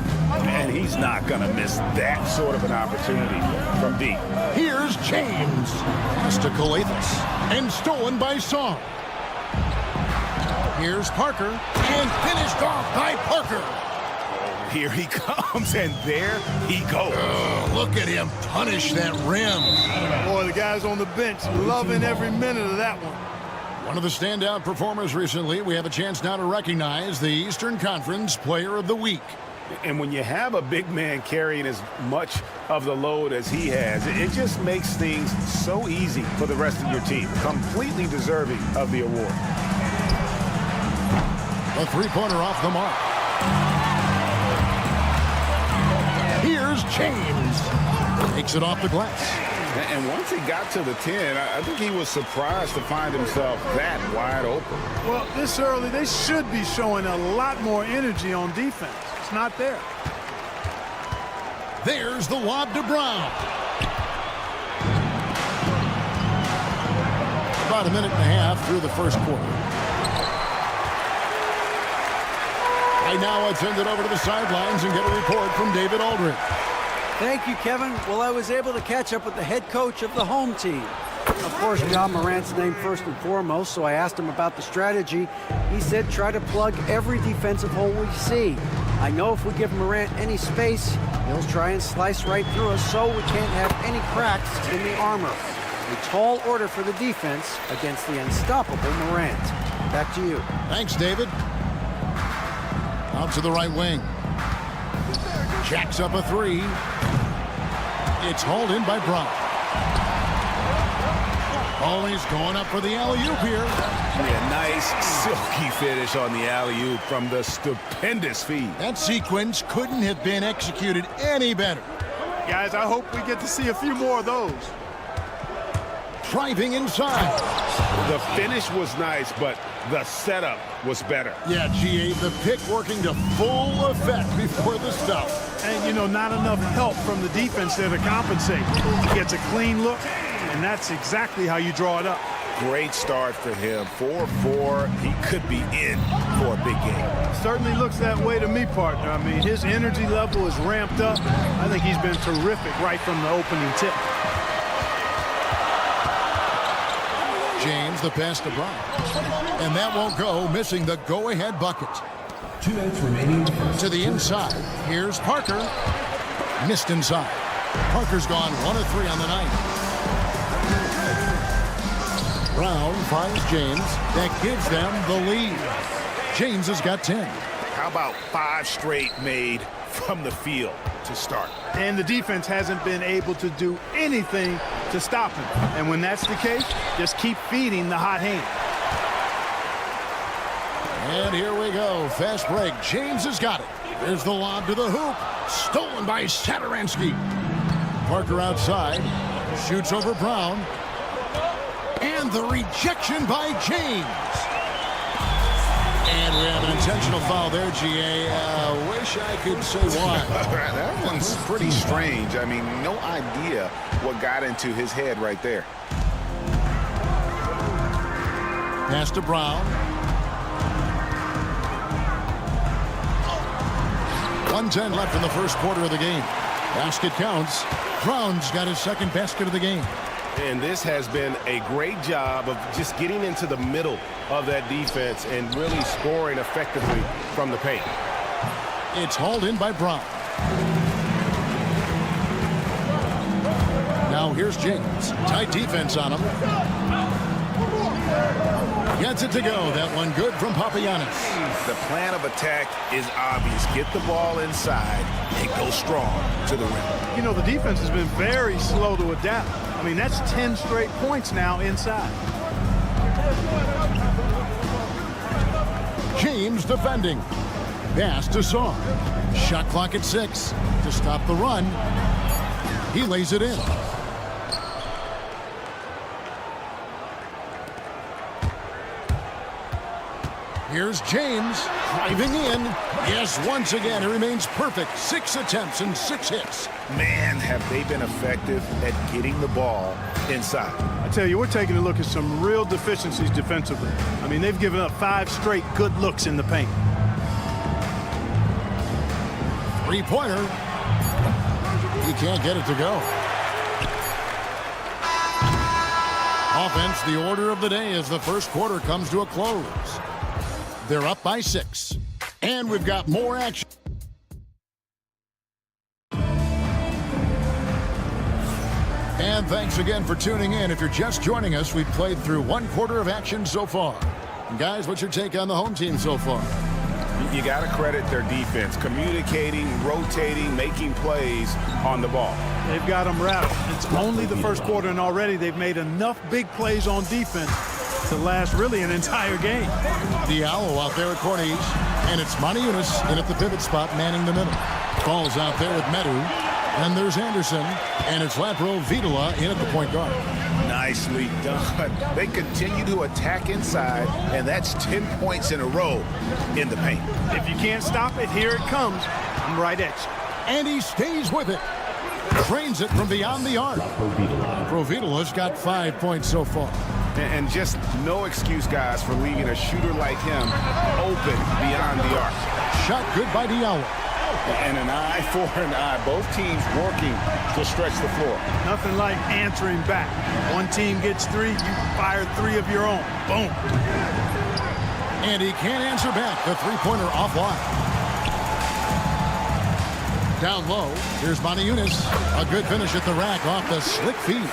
And he's not going to miss that sort of an opportunity from deep. Here's James. Pass to Calathis. And stolen by Song. Here's Parker. And finished off by Parker. Here he comes, and there he goes. Oh, look at him punish that rim. Boy, the guys on the bench loving every minute of that one. One of the standout performers recently. We have a chance now to recognize the Eastern Conference Player of the Week. And when you have a big man carrying as much of the load as he has, it just makes things so easy for the rest of your team. Completely deserving of the award. A three-pointer off the mark. Here's James. Takes it off the glass. And once he got to the 10, I think he was surprised to find himself that wide open. Well, this early, they should be showing a lot more energy on defense. It's not there. There's the lob to Brown. About a minute and a half through the first quarter. Right now, let's send it over to the sidelines and get a report from David Aldridge. Thank you, Kevin. Well, I was able to catch up with the head coach of the home team. Of course, John Morant's name first and foremost, so I asked him about the strategy. He said try to plug every defensive hole we see. I know if we give Morant any space, he'll try and slice right through us so we can't have any cracks in the armor. A tall order for the defense against the unstoppable Morant. Back to you. Thanks, David. Out to the right wing. Jacks up a three. It's hauled in by Brown. Always going up for the alley-oop here. Yeah, nice silky finish on the alley-oop from the stupendous feed. That sequence couldn't have been executed any better. Guys, I hope we get to see a few more of those. Driving inside. The finish was nice, but the setup was better. Yeah, GA, the pick working to full effect before the stuff. And, you know, not enough help from the defense there to compensate. He gets a clean look, and that's exactly how you draw it up. Great start for him. 4-4. He could be in for a big game. Certainly looks that way to me, partner. I mean, his energy level is ramped up. I think he's been terrific right from the opening tip. James, the pass to Brown. And that won't go, missing the go-ahead bucket. 2 minutes remaining. To the inside. Here's Parker. Missed inside. Parker's gone 1 of 3 on the night. Brown finds James. That gives them the lead. James has got 10. How about 5 straight made from the field to start? And the defense hasn't been able to do anything to stop him. And when that's the case, just keep feeding the hot hand. And here we go. Fast break. James has got it. There's the lob to the hoop. Stolen by Sederansky. Parker outside. Shoots over Brown. And the rejection by James. And we have an intentional foul there, GA. Wish I could say why. That one's pretty strange. I mean, no idea what got into his head right there. Pass to Brown. 1:10 left in the first quarter of the game. Basket counts. Brown's got his second basket of the game. And this has been a great job of just getting into the middle of that defense and really scoring effectively from the paint. It's hauled in by Brown. Now here's James. Tight defense on him. Gets it to go. That one good from Papagiannis. The plan of attack is obvious. Get the ball inside and go strong to the rim. You know, the defense has been very slow to adapt. I mean, that's 10 straight points now inside. James defending. Pass to Song. Shot clock at 6 to stop the run. He lays it in. Here's James driving in. Yes, once again, he remains perfect. 6 attempts and 6 hits. Man, have they been effective at getting the ball inside. I tell you, we're taking a look at some real deficiencies defensively. I mean, they've given up 5 straight good looks in the paint. Three-pointer. He can't get it to go. Offense, the order of the day as the first quarter comes to a close. They're up by 6. And we've got more action. And thanks again for tuning in. If you're just joining us, we've played through 1 quarter of action so far. And guys, what's your take on the home team so far? You got to credit their defense, communicating, rotating, making plays on the ball. They've got them rattled. It's only the first quarter, and already they've made enough big plays on defense to last really an entire game. Diallo out there at Corniche, and it's Maniunas in at the pivot spot, manning the middle. Falls out there with Medu, and there's Anderson, and it's Lapro Vitola in at the point guard. Nicely done. They continue to attack inside, and that's 10 points in a row in the paint. If you can't stop it, here it comes. I'm right at you. And he stays with it. Trains it from beyond the arc. Provitola's got 5 points so far. And just no excuse, guys, for leaving a shooter like him open beyond the arc. Shot good by Diallo. And an eye for an eye. Both teams working to stretch the floor. Nothing like answering back. One team gets 3, you fire 3 of your own. Boom. And he can't answer back. The three-pointer offline. Down low, here's Maniunas. A good finish at the rack off the slick feed.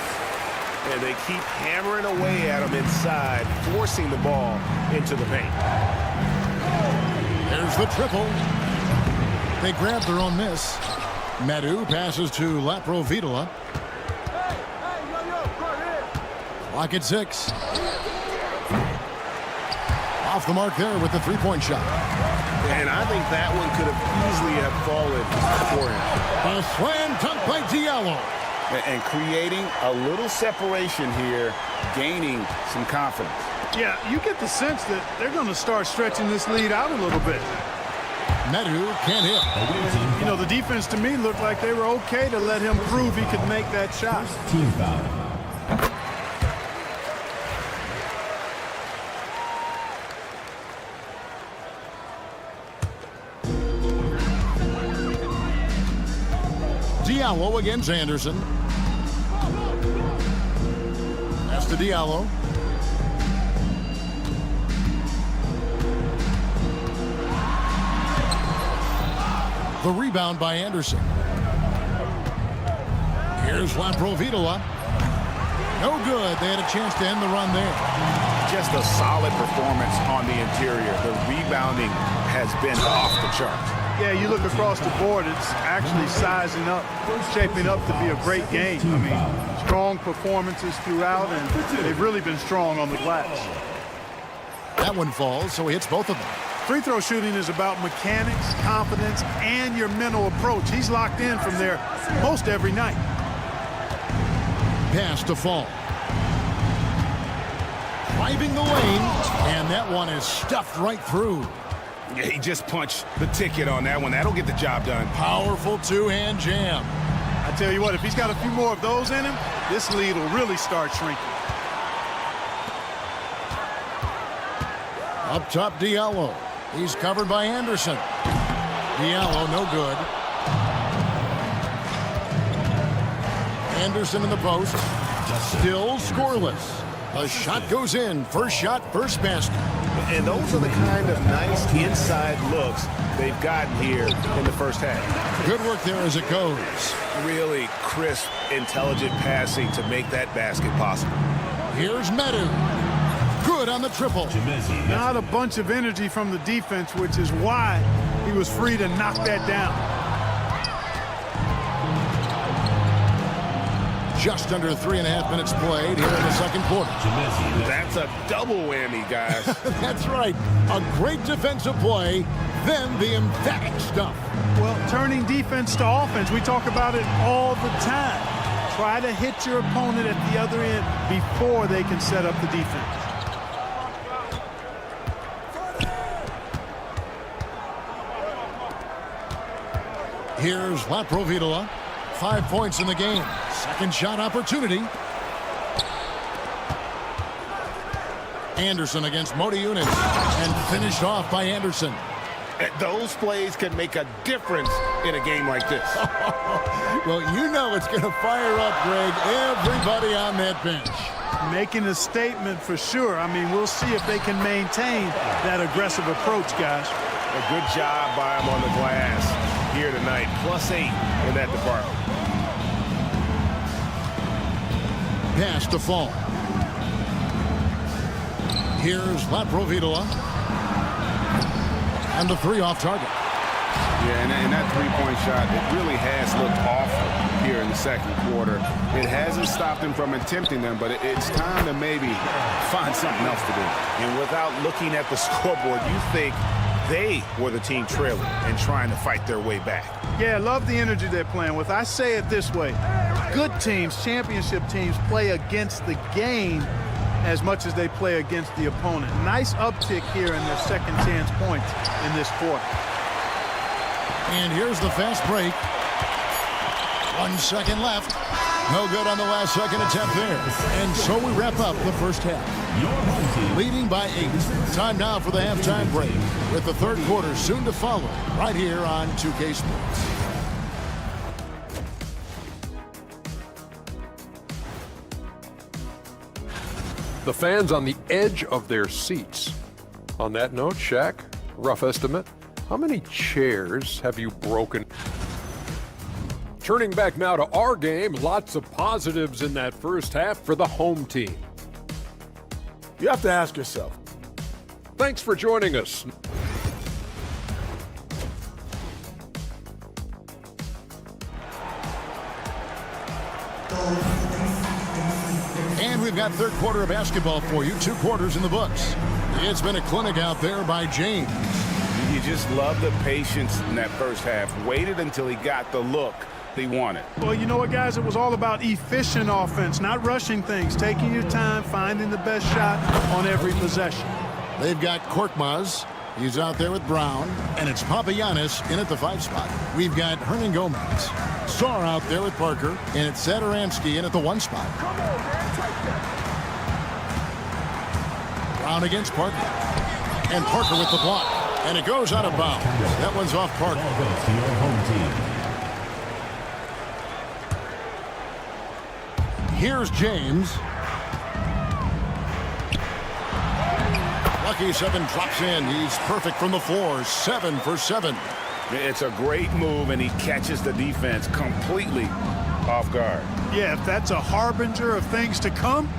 And they keep hammering away at him inside, forcing the ball into the paint. There's the triple. They grab their own miss. Medu passes to Lapro Vitola. Clock at 6. Off the mark there with the three-point shot. And I think that one could have easily have fallen for him. A slam dunk by Diallo. And creating a little separation here, gaining some confidence. Yeah, you get the sense that they're going to start stretching this lead out a little bit. Medu can't hit. You know, the defense to me looked like they were okay to let him prove he could make that shot. Team foul. Diallo against Anderson. That's to Diallo. The rebound by Anderson. Here's Lapro Vitola. No good. They had a chance to end the run there. Just a solid performance on the interior. The rebounding has been off the charts. Yeah, you look across the board, it's actually sizing up, shaping up to be a great game. I mean, strong performances throughout, and they've really been strong on the glass. That one falls, so he hits both of them. Free throw shooting is about mechanics, confidence, and your mental approach. He's locked in from there most every night. Pass to Fall. Driving the lane, and that one is stuffed right through. Yeah, he just punched the ticket on that one. That'll get the job done. Powerful two-hand jam. I tell you what, if he's got a few more of those in him, this lead will really start shrinking. Up top, Diallo. He's covered by Anderson. Diallo, no good. Anderson in the post. Still scoreless. A shot goes in. First shot, first basket. And those are the kind of nice inside looks they've gotten here in the first half. Good work there as it goes. Really crisp, intelligent passing to make that basket possible. Here's Medu. Good on the triple. Not a bunch of energy from the defense, which is why he was free to knock that down. Just under 3.5 minutes played here in the second quarter. That's a double whammy, guys. That's right. A great defensive play, then the emphatic stuff. Well, turning defense to offense, we talk about it all the time. Try to hit your opponent at the other end before they can set up the defense. Here's Laprovitola. 5 points in the game. Second shot opportunity. Anderson against Modi Yunus. And finished off by Anderson. Those plays can make a difference in a game like this. Well, you know it's going to fire up, Greg, everybody on that bench. Making a statement for sure. I mean, we'll see if they can maintain that aggressive approach, guys. A good job by him on the glass here tonight. +8 in that department. Pass to Fall. Here's Laprovitola. And the three off target. Yeah, and that three-point shot, it really has looked awful here in the second quarter. It hasn't stopped him from attempting them, but it's time to maybe find something else to do. And without looking at the scoreboard, you think they were the team trailing and trying to fight their way back. Yeah, I love the energy they're playing with. I say it this way. Good teams, championship teams, play against the game as much as they play against the opponent. Nice uptick here in their second chance points in this quarter. And here's the fast break. 1 second left. No good on the last second attempt there. And so we wrap up the first half. Leading by 8. Time now for the halftime break, with the third quarter soon to follow right here on 2K Sports. The fans on the edge of their seats. On that note, Shaq, rough estimate, how many chairs have you broken? Turning back now to our game, lots of positives in that first half for the home team. You have to ask yourself. Thanks for joining us. And we've got third quarter of basketball for you. 2 quarters in the books. It's been a clinic out there by James. You just love the patience in that first half. Waited until he got the look he wanted. Well, you know what, guys? It was all about efficient offense, not rushing things, taking your time, finding the best shot on every possession. They've got Korkmaz. He's out there with Brown. And it's Papagiannis in at the 5 spot. We've got Hernan Gomez. Sarr out there with Parker. And it's Sadaransky in at the 1 spot. Brown against Parker. And Parker with the block. And it goes out of bounds. That one's off Parker. Here's James. Lucky 7 drops in. He's perfect from the floor. 7 for 7. It's a great move, and he catches the defense completely off guard. Yeah, if that's a harbinger of things to come,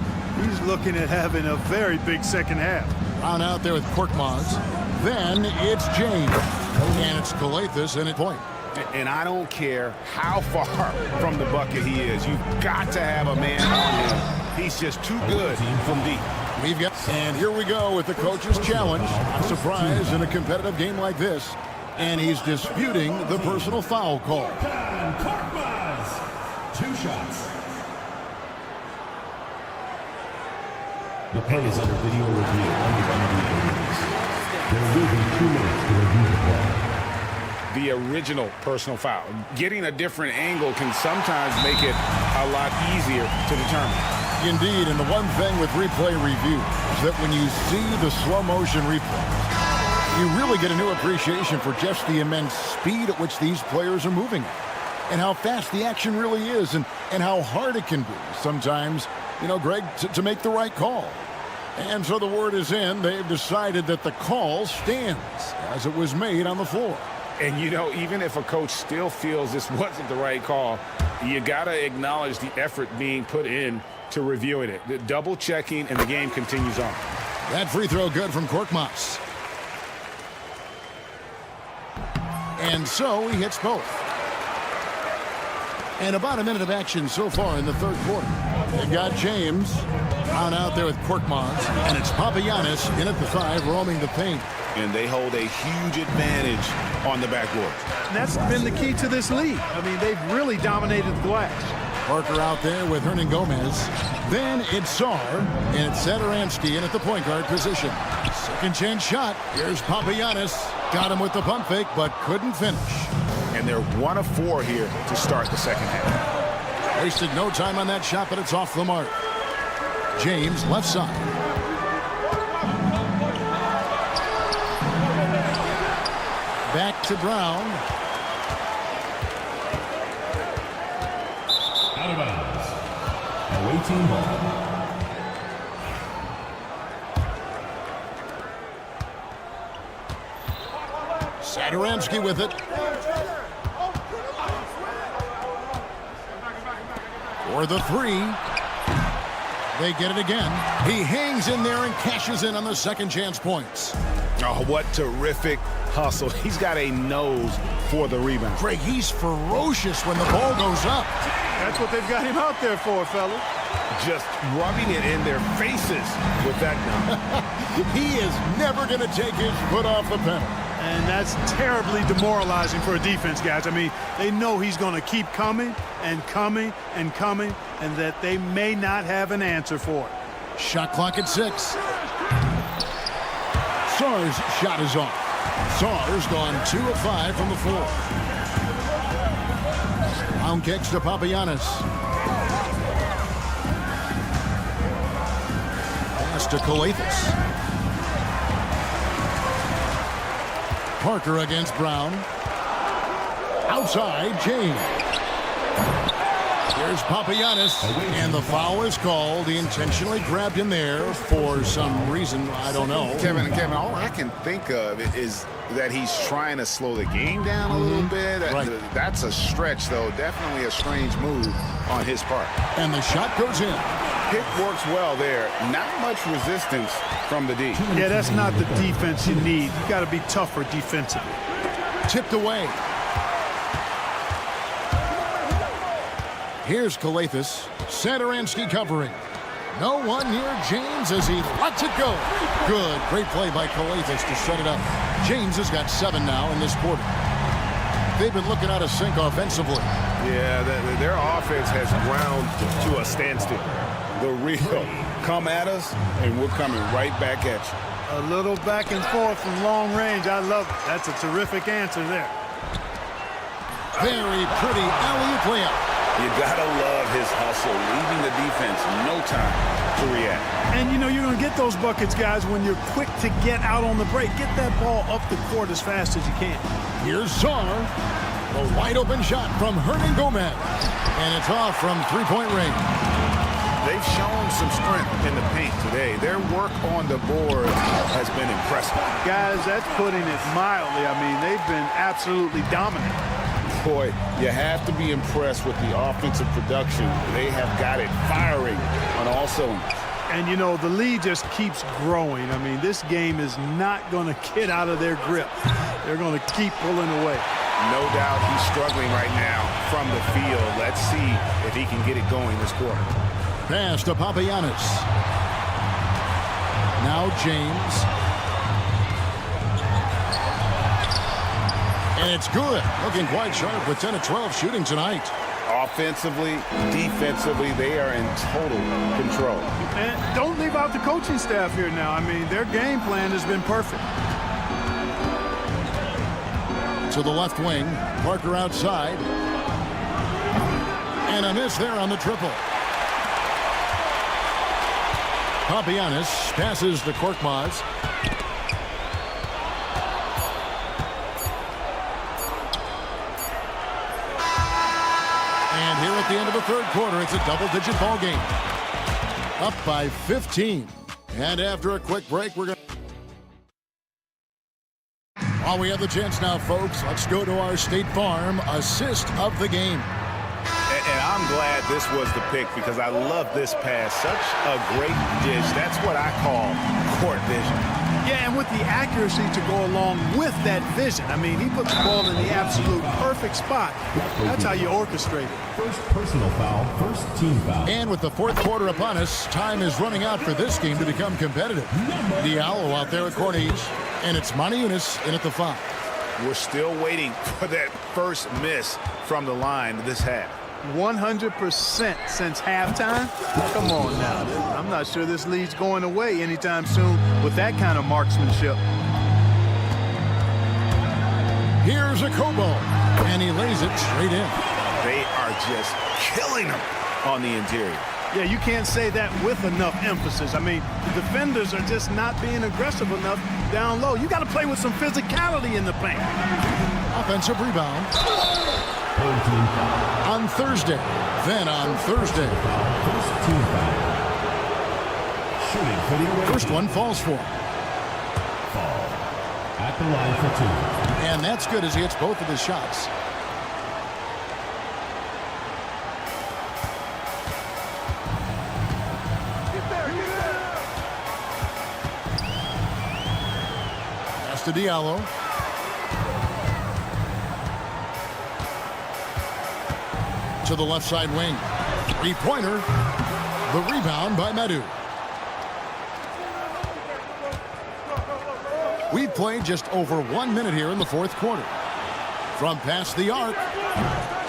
he's looking at having a very big second half. Brown out there with Korkmaz. Then it's James. And it's Kalathis in at point. And I don't care how far from the bucket he is. You've got to have a man on him. He's just too good from deep. We've got, and here we go with the coach's challenge. I'm surprised in a competitive game like this. And he's disputing the personal foul call. 2 shots. The play is under video review. There will be 2 minutes to review the play. The original personal foul. Getting a different angle can sometimes make it a lot easier to determine. Indeed, and the one thing with replay review is that when you see the slow motion replay, You really get a new appreciation for just the immense speed at which these players are moving and how fast the action really is and how hard it can be sometimes, Greg, to make the right call. And so the word is in. They've decided that the call stands as it was made on the floor. And, even if a coach still feels this wasn't the right call, you got to acknowledge the effort being put in to reviewing it. The double checking, and the game continues on. That free throw good from Korkmaz. And so he hits both. And about a minute of action so far in the third quarter. They've got James out there with Korkmaz, and it's Papagiannis in at the 5, roaming the paint. And they hold a huge advantage on the backboard. And that's been the key to this league. I mean, they've really dominated the glass. Parker out there with Hernan Gomez. Then it's Saar, and it's Satoransky in at the point guard position. Second chance shot. Here's Papagiannis. Got him with the pump fake, but couldn't finish. And they're 1 of 4 here to start the second half. Wasted no time on that shot, but it's off the mark. James, left side. Back to Brown. Out of bounds. Away team ball. Satoransky with it. For the 3. They get it again. He hangs in there and cashes in on the second chance points. Oh, what terrific hustle. He's got a nose for the rebound. Craig, he's ferocious when the ball goes up. That's what they've got him out there for, fella. Just rubbing it in their faces with that gun. He is never going to take his foot off the pedal. And that's terribly demoralizing for a defense, guys. I mean, they know he's going to keep coming and coming and coming, and that they may not have an answer for it. Shot clock at 6. Saar's shot is off. Saar's gone 2 of 5 from the floor. Round kicks to Papagiannis. Pass to Calathes. Parker against Brown. Outside, James. Here's Papagiannis, and the foul is called. He intentionally grabbed him there for some reason, I don't know. Kevin, all I can think of is that he's trying to slow the game down a little bit. Right. That's a stretch, though. Definitely a strange move on his part. And the shot goes in. Pick works well there. Not much resistance from the D. Yeah, that's not the defense you need. You got to be tougher defensively. Tipped away. Here's Calathes. Satoransky covering. No one near James as he lets it go. Good. Great play by Calathes to set it up. James has got 7 now in this quarter. They've been looking out of sync offensively. Yeah, their offense has ground to a standstill. The real come at us, and we're coming right back at you. A little back and forth from long range. I love it. That's a terrific answer there. Very pretty alley-oop layup. You gotta love his hustle, leaving the defense no time to react. And you're going to get those buckets, guys, when you're quick to get out on the break. Get that ball up the court as fast as you can. Here's Saar. A wide open shot from Hernan Gomez. And it's off from three-point range. They've shown some strength in the paint today. Their work on the board has been impressive. Guys, that's putting it mildly. I mean, they've been absolutely dominant. Boy, you have to be impressed with the offensive production. They have got it firing on all cylinders. And, the lead just keeps growing. I mean, this game is not going to get out of their grip. They're going to keep pulling away. No doubt he's struggling right now from the field. Let's see if he can get it going this quarter. Pass to Papagiannis. Now James. And it's good. Looking quite sharp with 10 of 12 shooting tonight. Offensively, defensively, they are in total control. And don't leave out the coaching staff here now. I mean, their game plan has been perfect. To the left wing. Parker outside. And a miss there on the triple. Papagiannis passes to Korkmaz. the end of the third quarter. It's a double-digit ball game. Up by 15. And after a quick break, we're going to... While we have the chance now, folks, let's go to our State Farm assist of the game. And I'm glad this was the pick because I love this pass. Such a great dish. That's what I call court vision. Yeah, and with the accuracy to go along with that vision. I mean, he put the ball in the absolute perfect spot. That's how you orchestrate it. First personal foul, first team foul. And with the fourth quarter upon us, time is running out for this game to become competitive. Diallo out there at court each, and it's Maniunas in at the 5. We're still waiting for that first miss from the line this half. 100% since halftime. Come on now. I'm not sure this lead's going away anytime soon with that kind of marksmanship. Here's a Kobo, and he lays it straight in. They are just killing him on the interior. Yeah, you can't say that with enough emphasis. I mean, the defenders are just not being aggressive enough down low. You got to play with some physicality in the paint. Offensive rebound. On Thursday. Then on Thursday. First one falls for him. At the line for 2. And that's good as he hits both of his shots. Pass to Diallo. To the left side wing. Three-pointer. The rebound by Madu. We've played just over 1 minute here in the fourth quarter. From past the arc,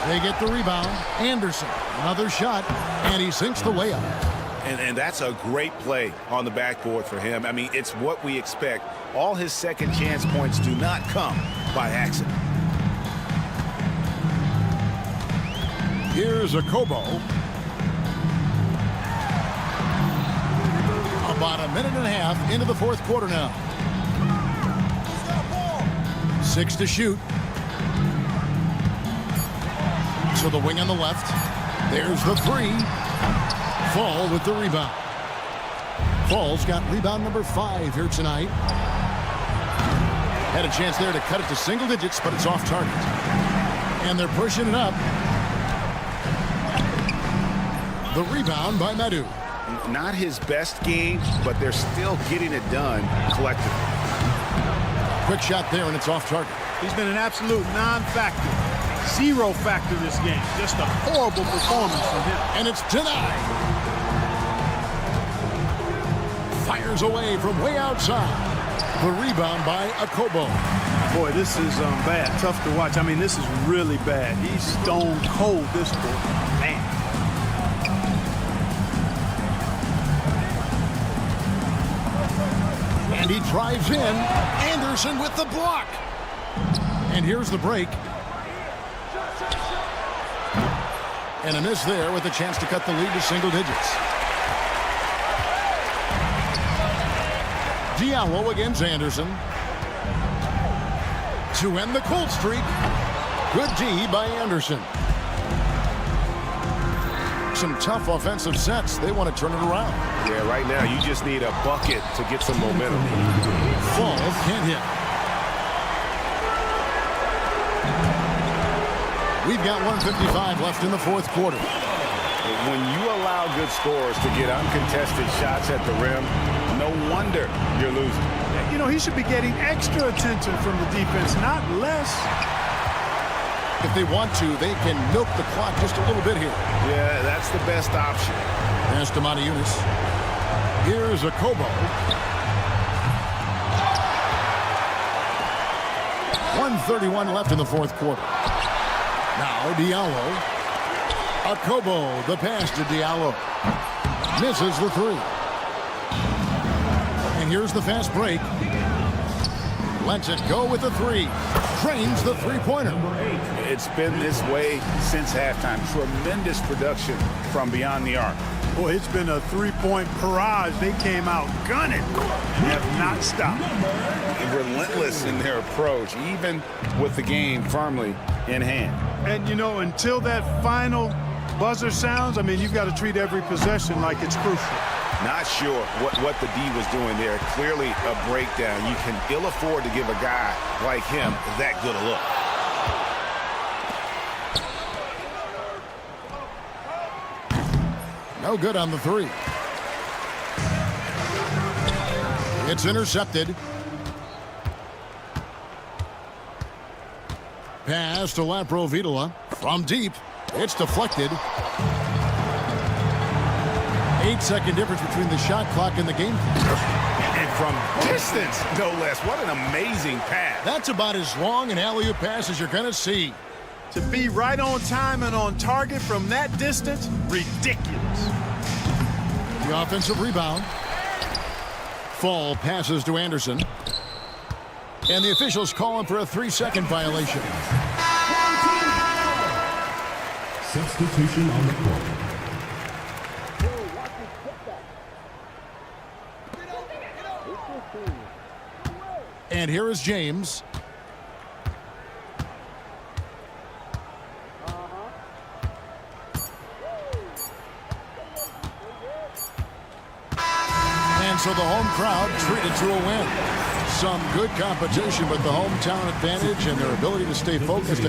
they get the rebound. Anderson, another shot, and he sinks the layup. And that's a great play on the backboard for him. I mean, it's what we expect. All his second chance points do not come by accident. Here's a Kobo. About a minute and a half into the fourth quarter now. 6 to shoot. To the wing on the left. There's the 3. Fall with the rebound. Fall's got rebound number 5 here tonight. Had a chance there to cut it to single digits, but it's off target. And they're pushing it up. The rebound by Madu. Not his best game, but they're still getting it done collectively. Quick shot there, and it's off target. He's been an absolute non-factor. 0 factor this game. Just a horrible performance from him. And it's denied. Fires away from way outside. The rebound by Akobo. Boy, this is bad. Tough to watch. I mean, this is really bad. He's stone cold this quarter. Man. And he drives in. Anderson with the block. And here's the break. And a miss there with a chance to cut the lead to single digits. Diallo against Anderson. To end the cold streak. Good D by Anderson. Some tough offensive sets. They want to turn it around. Yeah, right now you just need a bucket to get some momentum. Fall can't hit. We've got 1:55 left in the fourth quarter. When you allow good scorers to get uncontested shots at the rim, no wonder you're losing. You know, he should be getting extra attention from the defense, not less. If they want to, they can milk the clock just a little bit here. Yeah, that's the best option. Pass to Maniunas. Here's a Kobo. 1:31 left in the fourth quarter. Now Diallo. A Kobo, the pass to Diallo. Misses the 3. And here's the fast break. Lets it go with the 3. Trains the three-pointer. It's been this way since halftime. Tremendous production from beyond the arc. Boy, it's been a three-point barrage. They came out gunning and have not stopped. And relentless in their approach, even with the game firmly in hand. And, you know, until that final Buzzer sounds, I mean, you've got to treat every possession like it's crucial. Not sure what the D was doing there. Clearly a breakdown. You can ill afford to give a guy like him that good a look. No good on the three. It's intercepted. Pass to Laprovitola from deep. It's deflected. 8-second difference between the shot clock and the game clock. And from distance, no less. What an amazing pass. That's about as long an alley-oop pass as you're going to see. To be right on time and on target from that distance, ridiculous. The offensive rebound. Fall passes to Anderson. And the officials call him for a 3-second violation. Substitution on the court. And here is James. And so the home crowd treated to a win. Some good competition, but the hometown advantage and their ability to stay focused.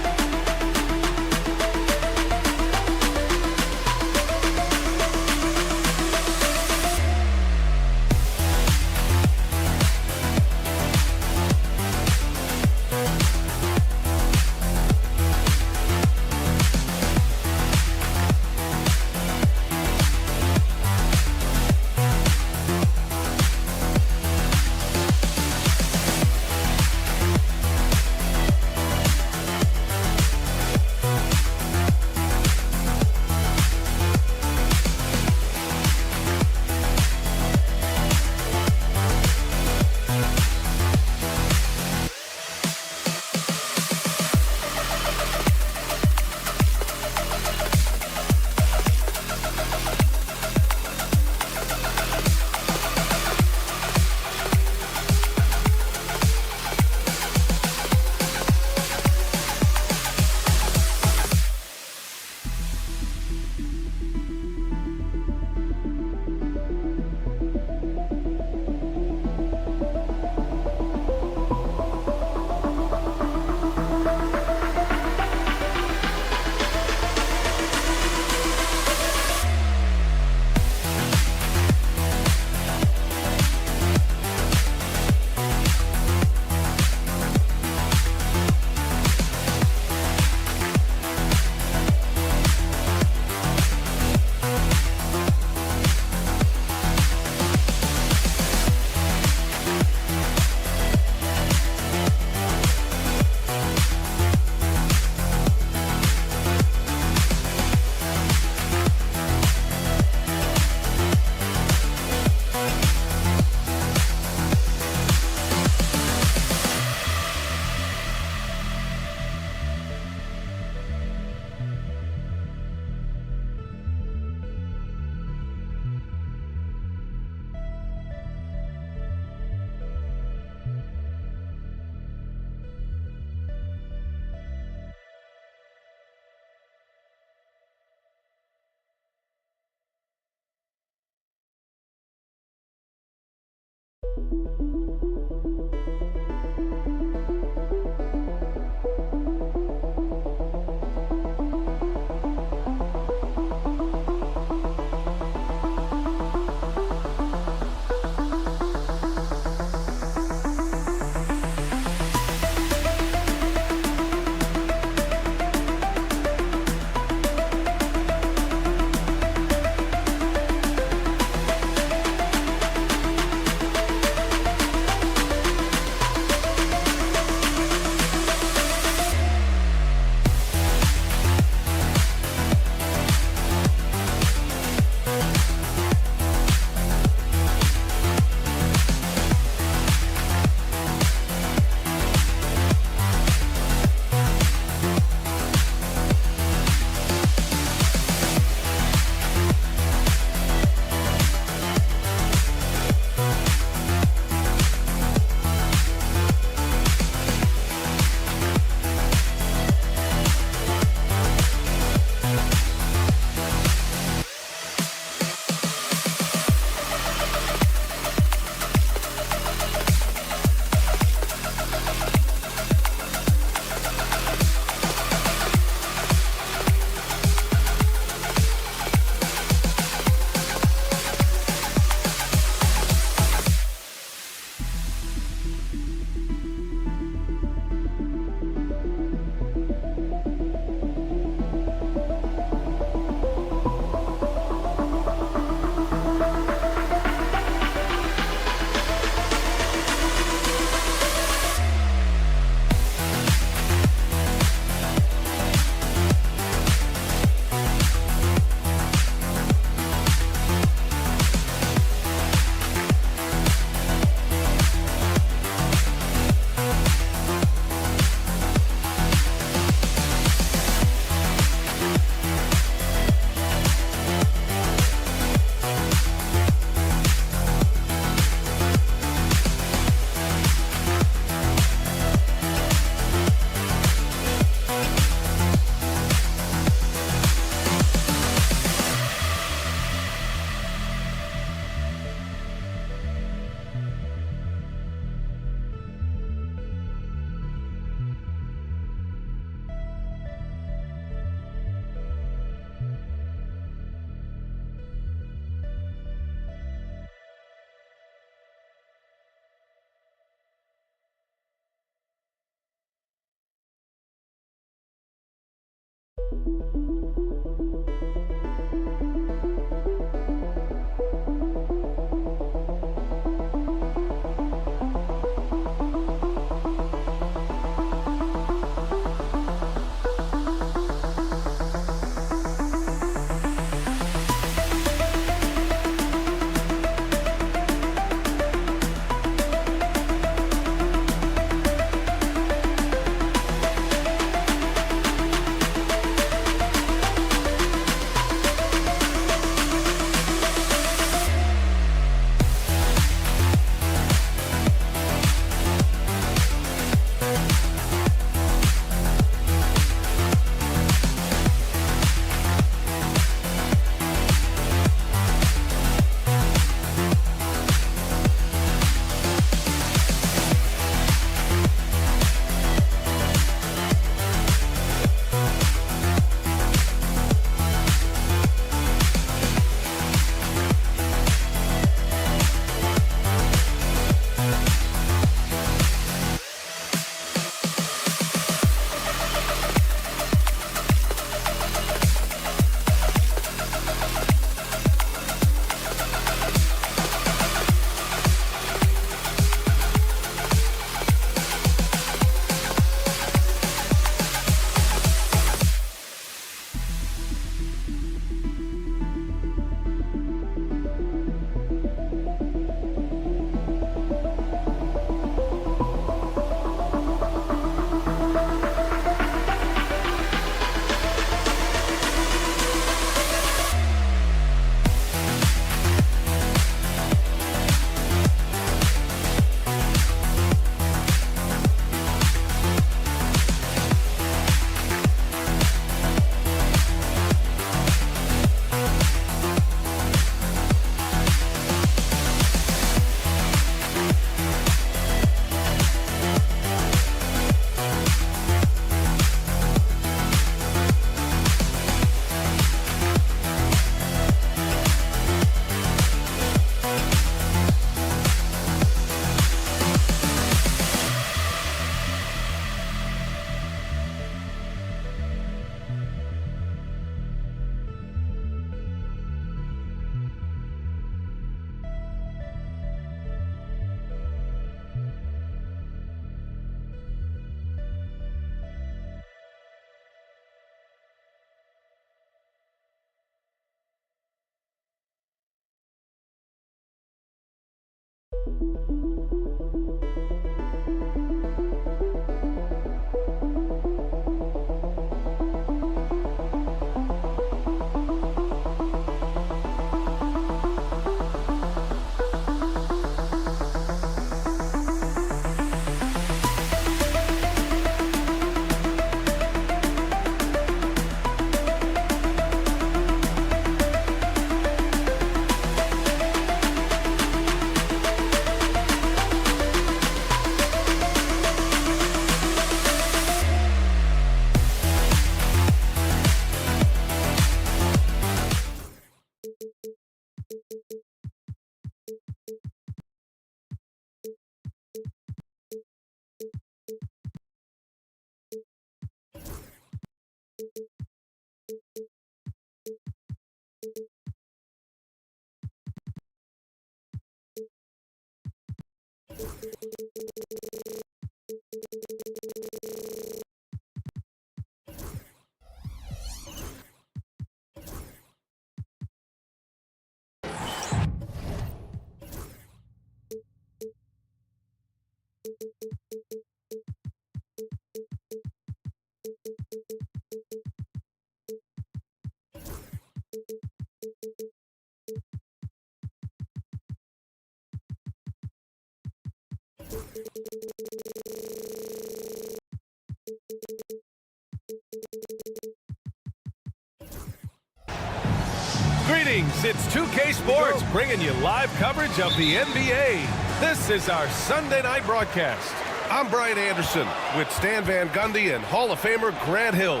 Greetings, it's 2K Sports bringing you live coverage of the NBA. This is our Sunday night broadcast. I'm Brian Anderson with Stan Van Gundy and Hall of Famer Grant Hill.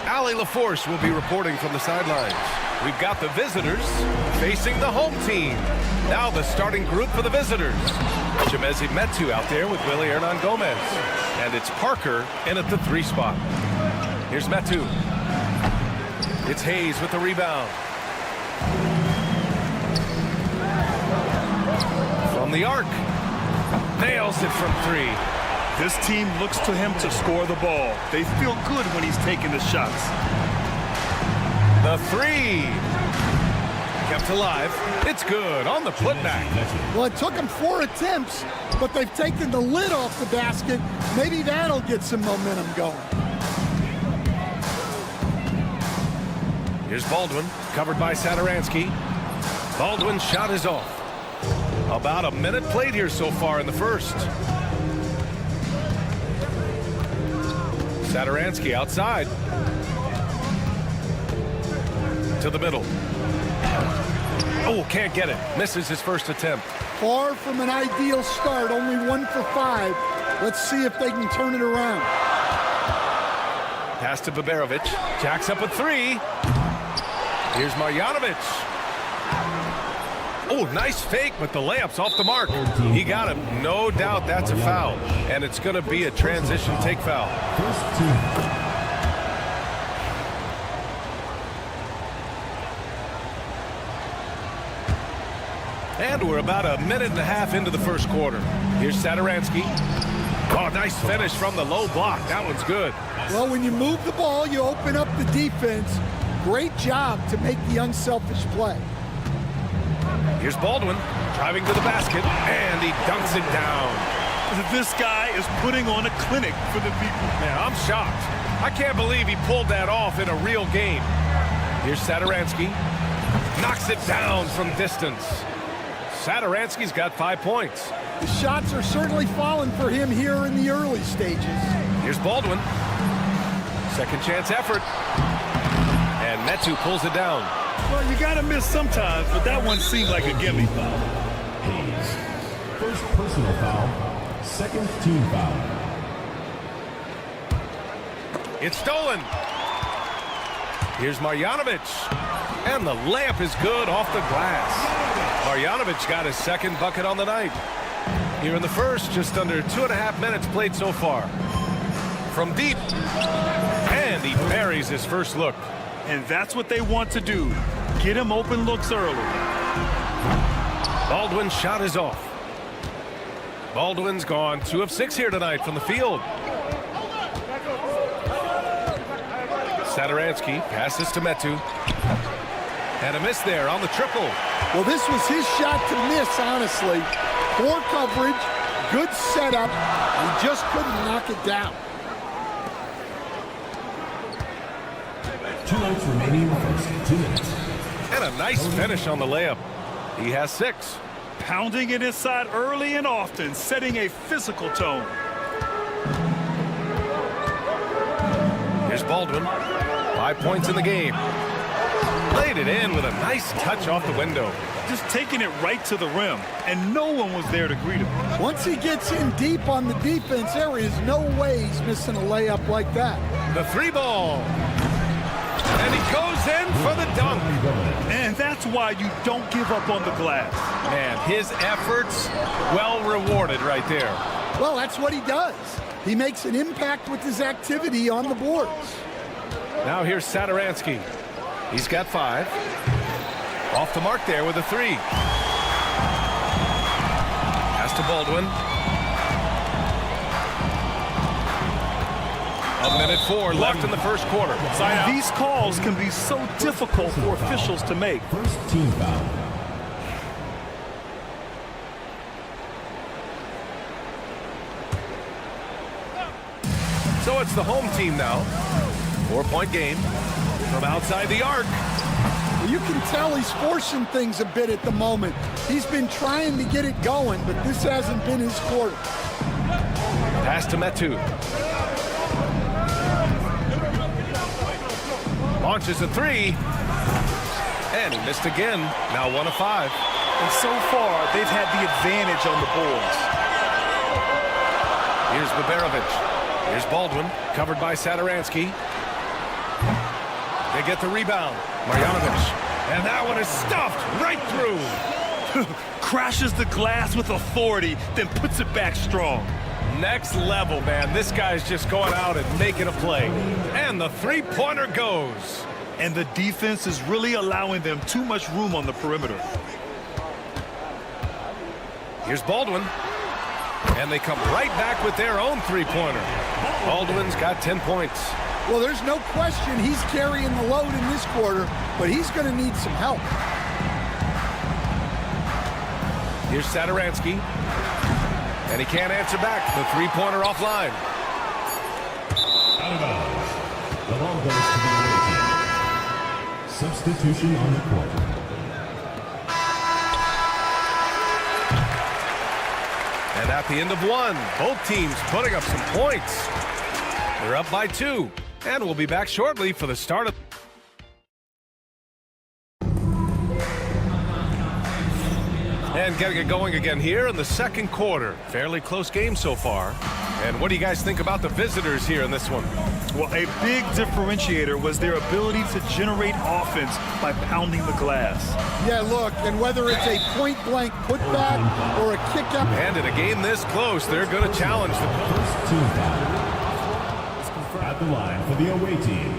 Allie LaForce will be reporting from the sidelines. We've got the visitors facing the home team. Now the starting group for the visitors. Chimezie Metu out there with Willie Hernan Gomez. And it's Parker in at the 3 spot. Here's Metu. It's Hayes with the rebound. From the arc. Nails it from 3. This team looks to him to score the ball. They feel good when he's taking the shots. The 3. Kept alive. It's good on the putback. Well, it took him 4 attempts, but they've taken the lid off the basket. Maybe that'll get some momentum going. Here's Baldwin, covered by Satoransky. Baldwin's shot is off. About a minute played here so far in the first. Satoransky outside. To the middle. Oh, can't get it. Misses his first attempt. Far from an ideal start, only 1 for 5. Let's see if they can turn it around. Pass to Baberovic. Jacks up a 3. Here's Marjanovic. Oh, nice fake, but the layup's off the mark. He got him. No doubt that's a foul. And it's going to be a transition take foul. And we're about a minute and a half into the first quarter. Here's Satoransky. Oh, nice finish from the low block. That one's good. Well, when you move the ball, you open up the defense. Great job to make the unselfish play. Here's Baldwin driving to the basket, and he dunks it down. This guy is putting on a clinic for the people. Man, I'm shocked. I can't believe he pulled that off in a real game. Here's Satoransky. Knocks it down from distance. Satoransky's got 5 points. The shots are certainly falling for him here in the early stages. Here's Baldwin. Second chance effort. And Metu pulls it down. Well, you got to miss sometimes, but that one seemed like a gimme. Hayes. First personal foul. Second team foul. It's stolen. Here's Marjanovic. And the layup is good off the glass. Marjanovic got his second bucket on the night. Here in the first, just under 2.5 minutes played so far. From deep. And he buries his first look. And that's what they want to do. Get him open looks early. Baldwin's shot is off. Baldwin's gone 2 of 6 here tonight from the field. Satoransky passes to Metu. And a miss there on the triple. Well, this was his shot to miss, honestly. Poor coverage, good setup. He just couldn't knock it down. 2 minutes remaining in the first. 2 minutes. And a nice finish on the layup. He has 6. Pounding it inside early and often, setting a physical tone. Here's Baldwin. 5 points in the game. Laid it in with a nice touch off the window. Just taking it right to the rim, and no one was there to greet him. Once he gets in deep on the defense, there is no way he's missing a layup like that. The 3 ball. And he goes in for the dunk. And that's why you don't give up on the glass. Man, his efforts well rewarded right there. Well, that's what he does. He makes an impact with his activity on the boards. Now here's Satoransky. He's got 5. Off the mark there with a 3. Pass to Baldwin. 1:04 left in the first quarter. These calls can be so difficult for officials to make. First team foul. So it's the home team now. 4-point game from outside the arc. You can tell he's forcing things a bit at the moment. He's been trying to get it going, but this hasn't been his quarter. Pass to Metu. Launches a 3. And he missed again. Now 1 of 5. And so far, they've had the advantage on the boards. Here's Baberovic. Here's Baldwin, covered by Satoransky. They get the rebound. Marjanovic. And that one is stuffed right through. Crashes the glass with authority, then puts it back strong. Next level, man. This guy's just going out and making a play. And the 3-pointer goes. And the defense is really allowing them too much room on the perimeter. Here's Baldwin. And they come right back with their own three-pointer. Baldwin's got 10 points. Well, there's no question he's carrying the load in this quarter, but he's going to need some help. Here's Satoransky. And he can't answer back. The three-pointer offline. Out of bounds. The ball goes to the away team. Substitution on the court. And at the end of one, both teams putting up some points. They're up by 2. And we'll be back shortly for the start of... And getting it going again here in the second quarter. Fairly close game so far. And what do you guys think about the visitors here in this one? Well, a big differentiator was their ability to generate offense by pounding the glass. Yeah, look, and whether it's a point-blank putback or a kick-up. And in a game this close, they're going to challenge the first team foul. At the line for the away team.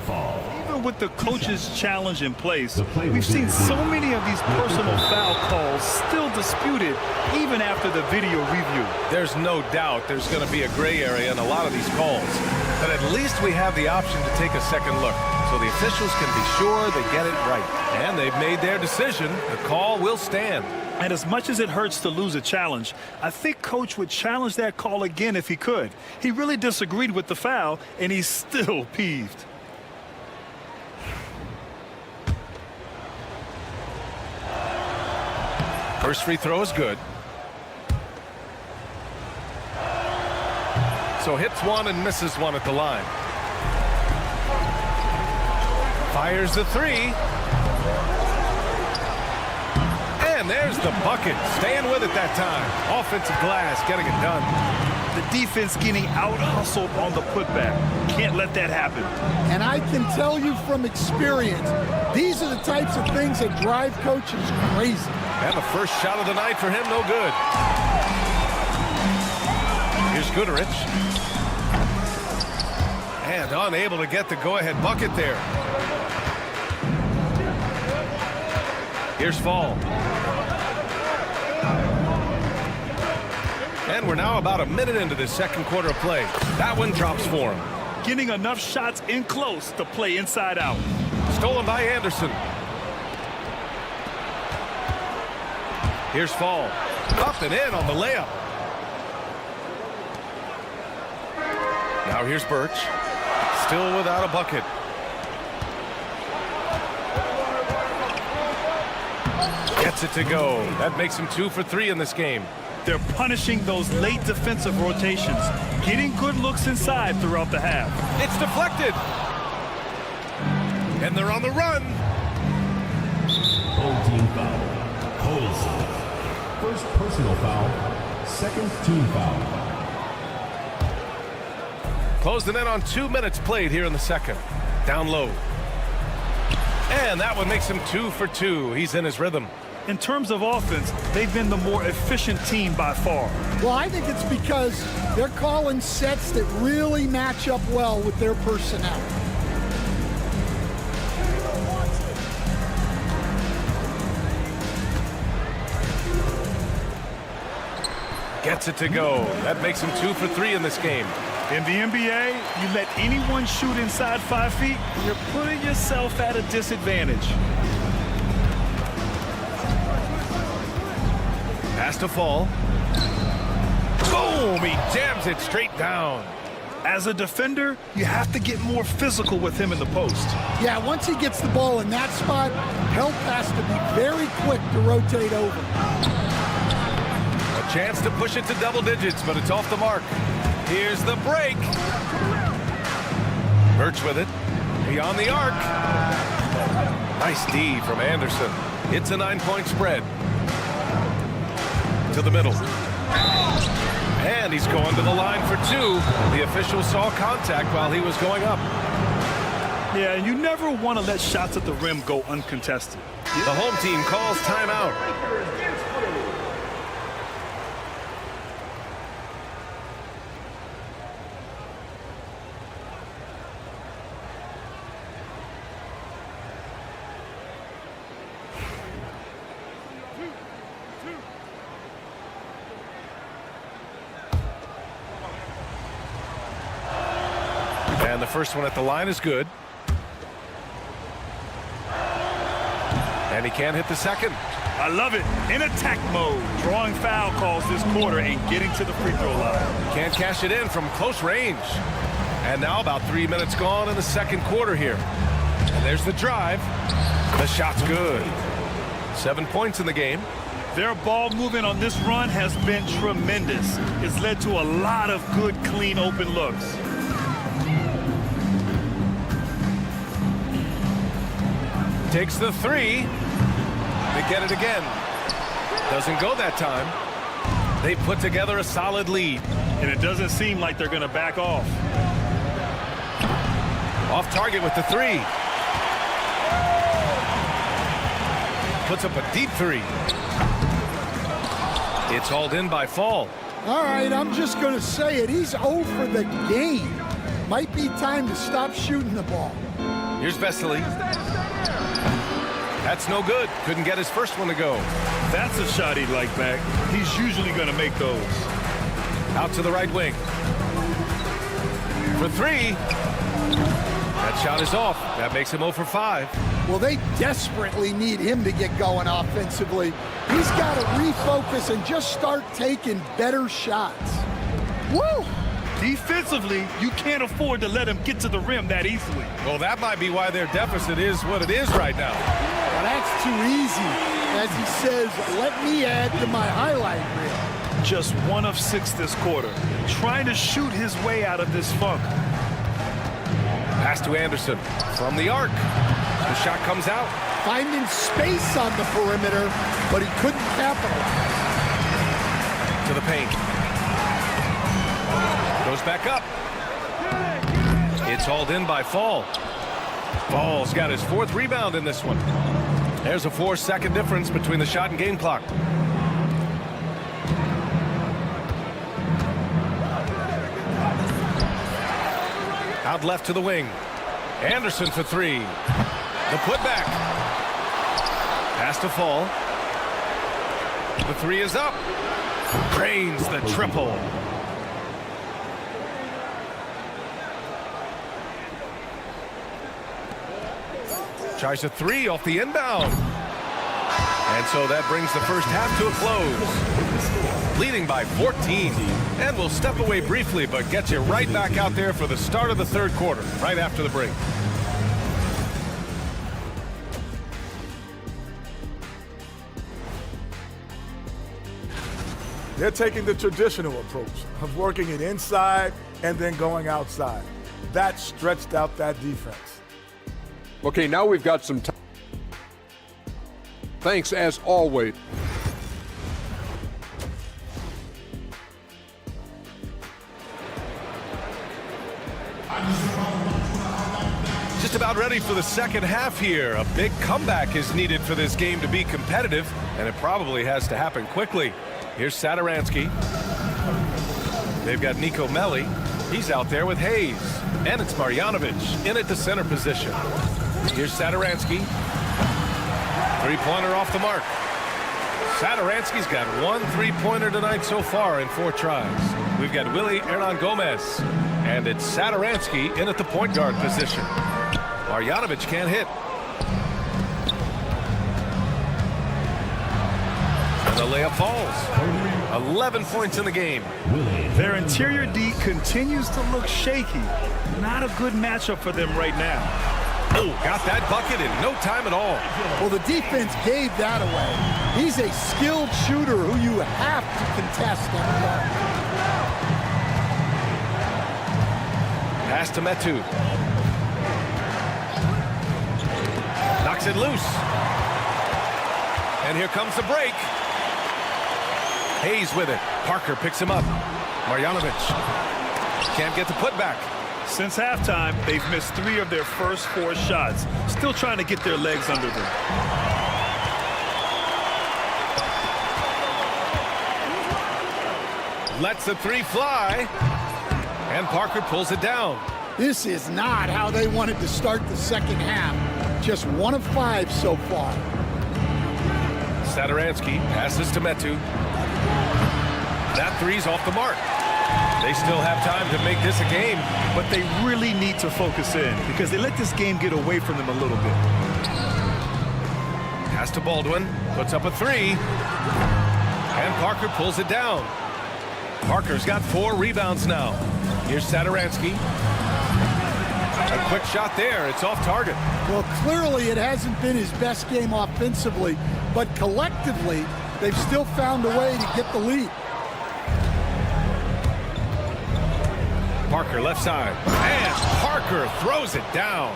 Fall. Even with the coach's challenge in place, we've seen so many of these personal foul calls still disputed even after the video review. There's no doubt there's going to be a gray area in a lot of these calls. But at least we have the option to take a second look, so the officials can be sure they get it right. And they've made their decision. The call will stand. And as much as it hurts to lose a challenge, I think Coach would challenge that call again if he could. He really disagreed with the foul, and he's still peeved. First free throw is good. So hits one and misses one at the line. Fires the three. And there's the bucket. Staying with it that time. Offensive glass, getting it done. The defense getting out-hustled on the putback. Can't let that happen. And I can tell you from experience, these are the types of things that drive coaches crazy. And the first shot of the night for him, no good. Here's Goodrich. And unable to get the go-ahead bucket there. Here's Fall. And we're now about a minute into the second quarter of play. That one drops for him. Getting enough shots in close to play inside out. Stolen by Anderson. Here's Fall. Up and in on the layup. Now here's Birch. Still without a bucket. Gets it to go. That makes him 2 for 3 in this game. They're punishing those late defensive rotations, getting good looks inside throughout the half. It's deflected. And they're on the run. Home team foul. Colson. First personal foul. Second team foul. Closing in on 2 minutes played here in the second. Down low. And that one makes him 2 for 2. He's in his rhythm. In terms of offense, they've been the more efficient team by far. Well, I think it's because they're calling sets that really match up well with their personnel. Gets it to go. That makes him 2 for 3 in this game. In the NBA, you let anyone shoot inside 5 feet, you're putting yourself at a disadvantage. Pass to Fall. Boom! He jams it straight down. As a defender, you have to get more physical with him in the post. Yeah, once he gets the ball in that spot, help has to be very quick to rotate over. A chance to push it to double digits, but it's off the mark. Here's the break. Birch with it. Beyond the arc. Nice D from Anderson. It's a 9-point spread. To the middle. And he's going to the line for 2. The official saw contact while he was going up. Yeah, and you never want to let shots at the rim go uncontested. The home team calls timeout. And the first one at the line is good. And he can't hit the second. I love it. In attack mode. Drawing foul calls this quarter and getting to the free throw line. Can't cash it in from close range. And now about 3 minutes gone in the second quarter here. And there's the drive. The shot's good. 7 points in the game. Their ball movement on this run has been tremendous. It's led to a lot of good, clean, open looks. Takes the three. They get it again. Doesn't go that time. They put together a solid lead. And it doesn't seem like they're going to back off. Off target with the three. Puts up a deep three. It's hauled in by Fall. All right, I'm just going to say it. He's 0 for the game. Might be time to stop shooting the ball. Here's Vesely. That's no good. Couldn't get his first one to go. That's a shot he'd like back. He's usually going to make those. Out to the right wing. For three. That shot is off. That makes him 0 for 5. Well, they desperately need him to get going offensively. He's got to refocus and just start taking better shots. Woo! Defensively, you can't afford to let him get to the rim that easily. Well, that might be why their deficit is what it is right now. Well, that's too easy. As he says, let me add to my highlight reel. Just 1 of 6 this quarter. Trying to shoot his way out of this funk. Pass to Anderson from the arc. The shot comes out. Finding space on the perimeter, but he couldn't capitalize. To the paint. Goes back up. It's hauled in by Fall. Fall's got his 4th rebound in this one. There's a 4-second difference between the shot and game clock. Out left to the wing. Anderson for 3. The putback. Pass to Fall. The 3 is up. Cranes the triple. Tries a 3 off the inbound. And so that brings the first half to a close. Leading by 14. And we'll step away briefly, but get you right back out there for the start of the third quarter, right after the break. They're taking the traditional approach of working it inside and then going outside. That stretched out that defense. Okay, now we've got some time. Thanks, as always. Just about ready for the second half here. A big comeback is needed for this game to be competitive, and it probably has to happen quickly. Here's Satoransky. They've got Nico Melli. He's out there with Hayes. And it's Marjanovic in at the center position. Here's Satoransky. Three-pointer off the mark. Satoransky's got 1 3-pointer tonight so far in 4 tries. We've got Willie Hernan Gomez. And it's Satoransky in at the point guard position. Marjanovic can't hit. And the layup falls. 11 points in the game. Their interior D continues to look shaky. Not a good matchup for them right now. Oh, got that bucket in no time at all. Well, the defense gave that away. He's a skilled shooter who you have to contest anymore. Pass to Metu. Knocks it loose. And here comes the break. Hayes with it. Parker picks him up. Marjanovic can't get the putback. Since halftime, they've missed 3 of their first 4 shots. Still trying to get their legs under them. Lets the 3 fly. And Parker pulls it down. This is not how they wanted to start the second half. Just 1 of 5 so far. Satoransky passes to Metu. That 3's off the mark. They still have time to make this a game. But they really need to focus in because they let this game get away from them a little bit. Pass to Baldwin. Puts up a three. And Parker pulls it down. Parker's got 4 rebounds now. Here's Satoransky. A quick shot there. It's off target. Well, clearly it hasn't been his best game offensively, but collectively, they've still found a way to get the lead. Parker left side. And Parker throws it down.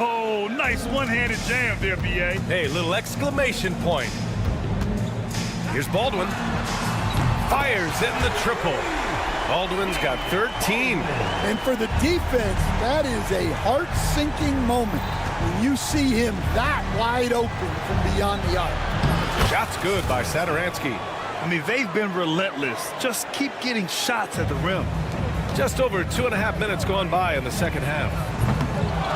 Oh, nice one-handed jam there, B.A. Hey, little exclamation point. Here's Baldwin. Fires in the triple. Baldwin's got 13. And for the defense, that is a heart-sinking moment when you see him that wide open from beyond the arc. Shot's good by Satoransky. I mean, they've been relentless. Just keep getting shots at the rim. Just over 2.5 minutes gone by in the second half.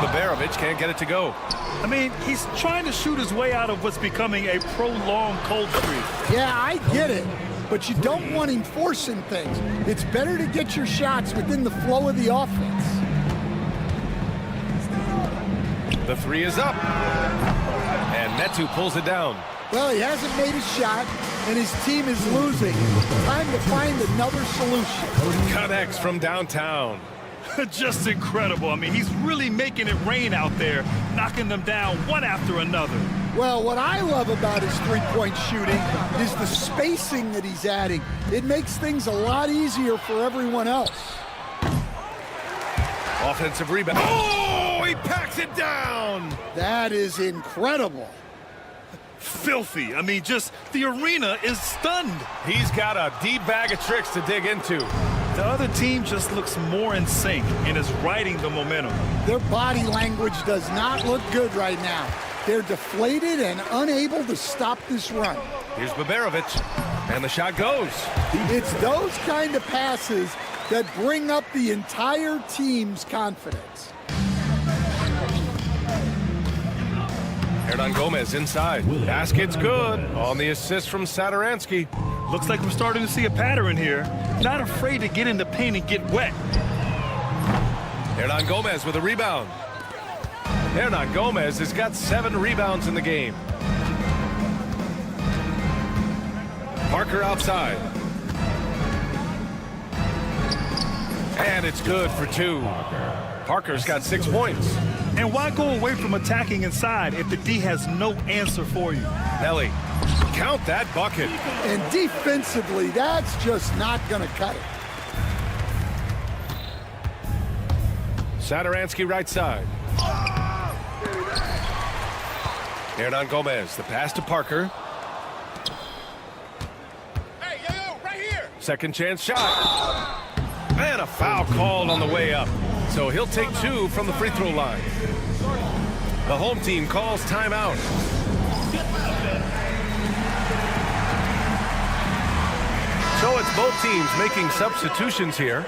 Baberovic can't get it to go. I mean, he's trying to shoot his way out of what's becoming a prolonged cold streak. Yeah, I get it. But you don't want him forcing things. It's better to get your shots within the flow of the offense. The three is up. And Metu pulls it down. Well, he hasn't made a shot, and his team is losing. Time to find another solution. Connects from downtown. Just incredible. I mean, he's really making it rain out there, knocking them down one after another. Well, what I love about his three-point shooting is the spacing that he's adding. It makes things a lot easier for everyone else. Offensive rebound. Oh, he packs it down. That is incredible. Filthy. I mean, just the arena is stunned. He's got a deep bag of tricks to dig into. The other team just looks more in sync and is riding the momentum. Their body language does not look good right now. They're deflated and unable to stop this run. Here's Baberovic, and the shot goes. It's those kind of passes that bring up the entire team's confidence. Hernan Gomez inside. Basket's good on the assist from Satoransky. Looks like we're starting to see a pattern here. Not afraid to get in the paint and get wet. Hernan Gomez with a rebound. Hernan Gomez has got 7 rebounds in the game. Parker outside. And it's good for 2. Parker's got 6 points. And why go away from attacking inside if the D has no answer for you? Nelly, count that bucket. And defensively, that's just not going to cut it. Satoransky right side. Hernan Gomez, the pass to Parker. Hey, yo, right here. Second chance shot. And a foul called on the way up. So he'll take 2 from the free throw line. The home team calls timeout. So it's both teams making substitutions here.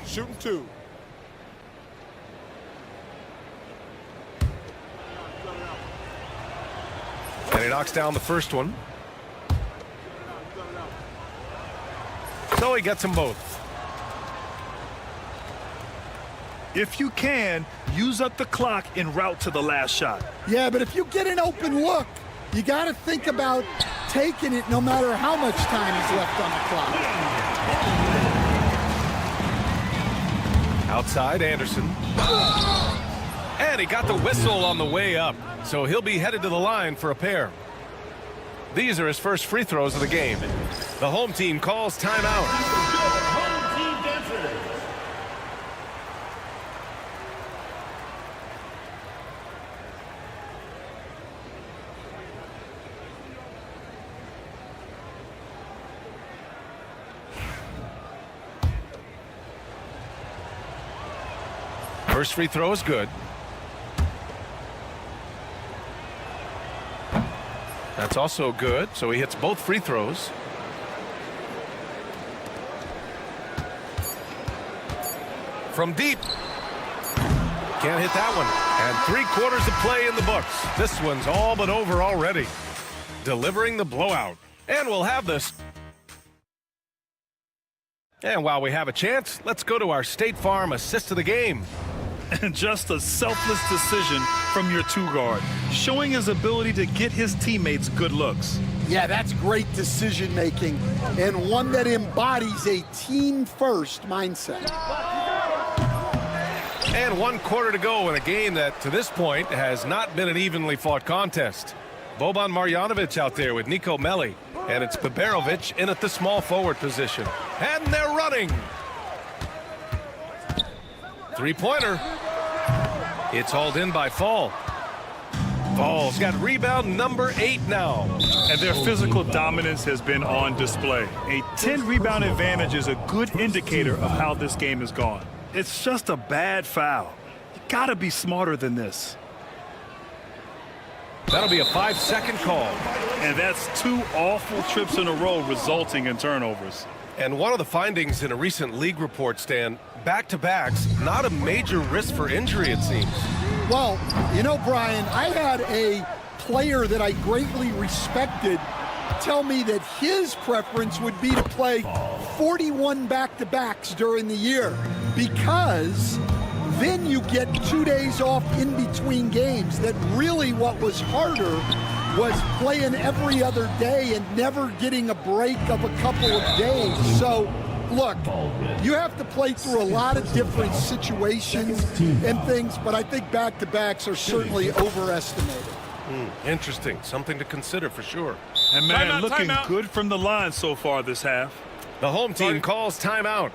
Shooting 2. And he knocks down the first one. So he gets them both. If you can, use up the clock en route to the last shot. Yeah, but if you get an open look, you got to think about taking it no matter how much time is left on the clock. Outside, Anderson. And he got the whistle on the way up. So he'll be headed to the line for a pair. These are his first free throws of the game. The home team calls timeout. First free throw is good. That's also good, so he hits both free throws. From deep, Can't hit that one. And 3/4 of play in the books. This one's all but over already. Delivering the blowout. And we'll have this. And while we have a chance, let's go to our State Farm assist of the game. And just a selfless decision from your two-guard, showing his ability to get his teammates good looks. Yeah, that's great decision-making, and one that embodies a team-first mindset. And 1/4 to go in a game that, to this point, has not been an evenly fought contest. Boban Marjanovic out there with Nico Melli, and it's Baberovic in at the small forward position. And they're running. Three-pointer. It's hauled in by Fall. Fall's got rebound number 8 now. And their physical dominance has been on display. A 10-rebound advantage is a good indicator of how this game has gone. It's just a bad foul. You gotta be smarter than this. That'll be a 5-second call. And that's 2 awful trips in a row resulting in turnovers. And one of the findings in a recent league report, Stan, back-to-backs, not a major risk for injury, it seems. Well, you know, Brian, I had a player that I greatly respected tell me that his preference would be to play 41 back-to-backs during the year because then you get 2 days off in between games. That really what was harder was playing every other day and never getting a break of a couple of days. So, look, you have to play through a lot of different situations and things, but I think back-to-backs are certainly overestimated. Interesting. Something to consider for sure. And, man, looking good from the line so far this half. The home team calls timeout.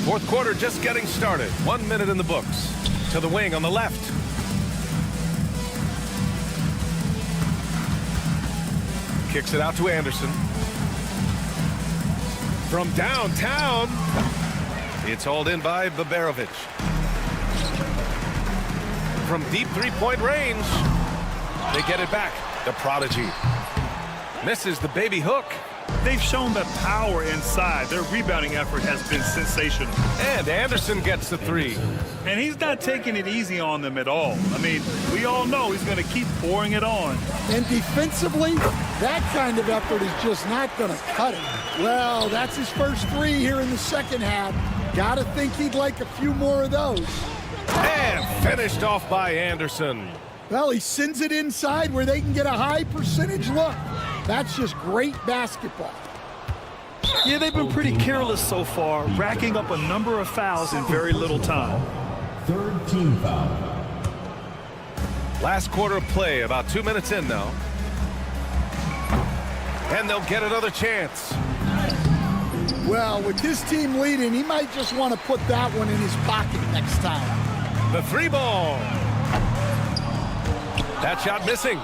Fourth quarter just getting started. 1 minute in the books. To the wing on the left. Kicks it out to Anderson. From downtown. It's hauled in by Baberovic. From deep three-point range. They get it back. The prodigy. Misses the baby hook. They've shown the power inside. Their rebounding effort has been sensational. And Anderson gets the 3. And he's not taking it easy on them at all. I mean, we all know he's going to keep pouring it on. And defensively, that kind of effort is just not going to cut it. Well, that's his first 3 here in the second half. Got to think he'd like a few more of those. And finished off by Anderson. Well, he sends it inside where they can get a high percentage look. That's just great basketball. Yeah, they've been pretty careless so far, racking up a number of fouls in very little time. Third team foul. Last quarter of play, about 2 minutes in now. And they'll get another chance. Well, with his team leading, he might just want to put that one in his pocket next time. The 3 ball. That shot missing.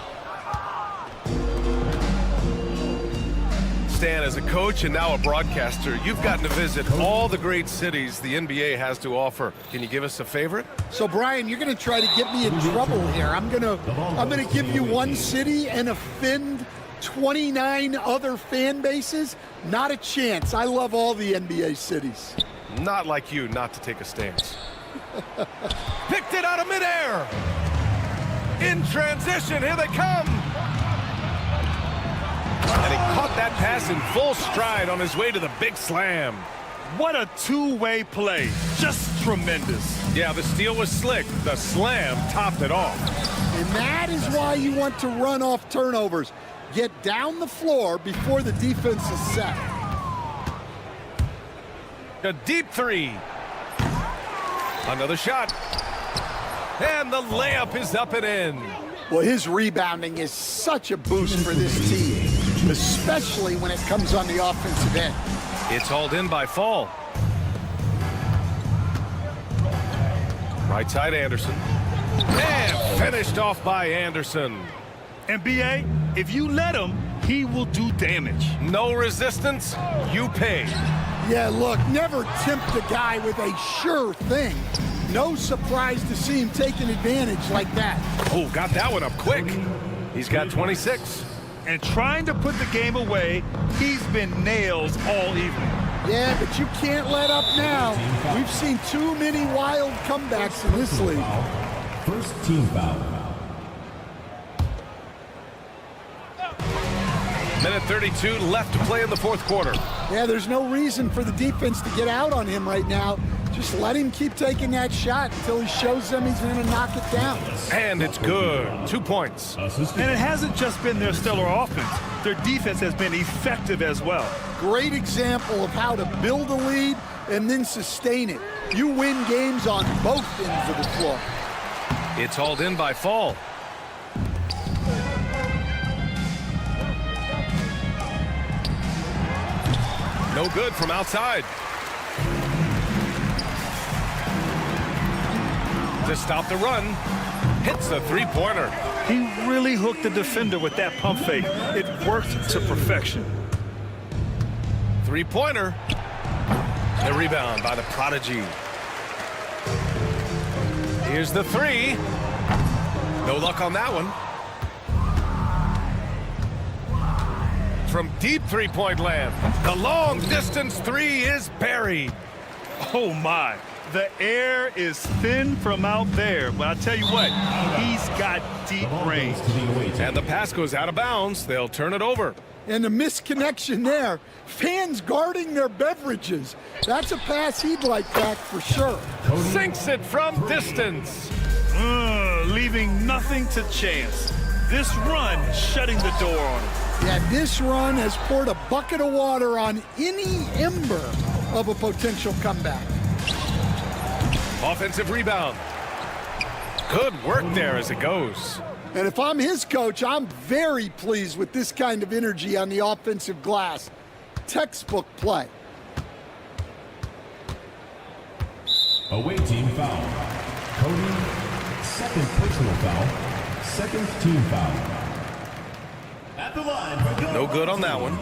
Stan, as a coach and now a broadcaster, you've gotten to visit all the great cities the NBA has to offer. Can you give us a favorite? So, Brian, you're going to try to get me in trouble here. I'm going to give you one city and offend 29 other fan bases. Not a chance. I love all the NBA cities. Not like you not to take a stance. Picked it out of midair. In transition, here they come. And he caught that pass in full stride on his way to the big slam. What a two-way play. Just tremendous. Yeah, the steal was slick. The slam topped it off. And that is why you want to run off turnovers. Get down the floor before the defense is set. A deep 3. Another shot. And the layup is up and in. Well, his rebounding is such a boost for this team, especially when it comes on the offensive end. It's hauled in by Fall. Right side Anderson. And finished off by Anderson. NBA, if you let him, he will do damage. No resistance, you pay. Yeah, look, never tempt a guy with a sure thing. No surprise to see him taking advantage like that. Oh, got that one up quick. He's got 26. And trying to put the game away, he's been nails all evening. Yeah, but you can't let up now. We've seen too many wild comebacks in this league. First team foul. Minute 32 left to play in the fourth quarter. Yeah, there's no reason for the defense to get out on him right now. Just let him keep taking that shot until he shows them he's going to knock it down. And it's good. 2 points. And it hasn't just been their stellar offense. Their defense has been effective as well. Great example of how to build a lead and then sustain it. You win games on both ends of the floor. It's hauled in by Fall. No good from outside. To stop the run, hits the three-pointer. He really hooked the defender with that pump fake. It worked to perfection. Three-pointer. The rebound by the prodigy. Here's the three. No luck on that one. From deep three-point land, the long-distance three is buried. Oh, my. The air is thin from out there, but I tell you what, he's got deep range. And the pass goes out of bounds. They'll turn it over. And a misconnection there. Fans guarding their beverages. That's a pass he'd like back for sure. Sinks it from distance. Leaving nothing to chance. This run shutting the door on him. Yeah, this run has poured a bucket of water on any ember of a potential comeback. Offensive rebound. Good work there as it goes. And if I'm his coach, I'm very pleased with this kind of energy on the offensive glass. Textbook play. Away team foul. Cody, second personal foul. Second team foul. At the line. No good on that one.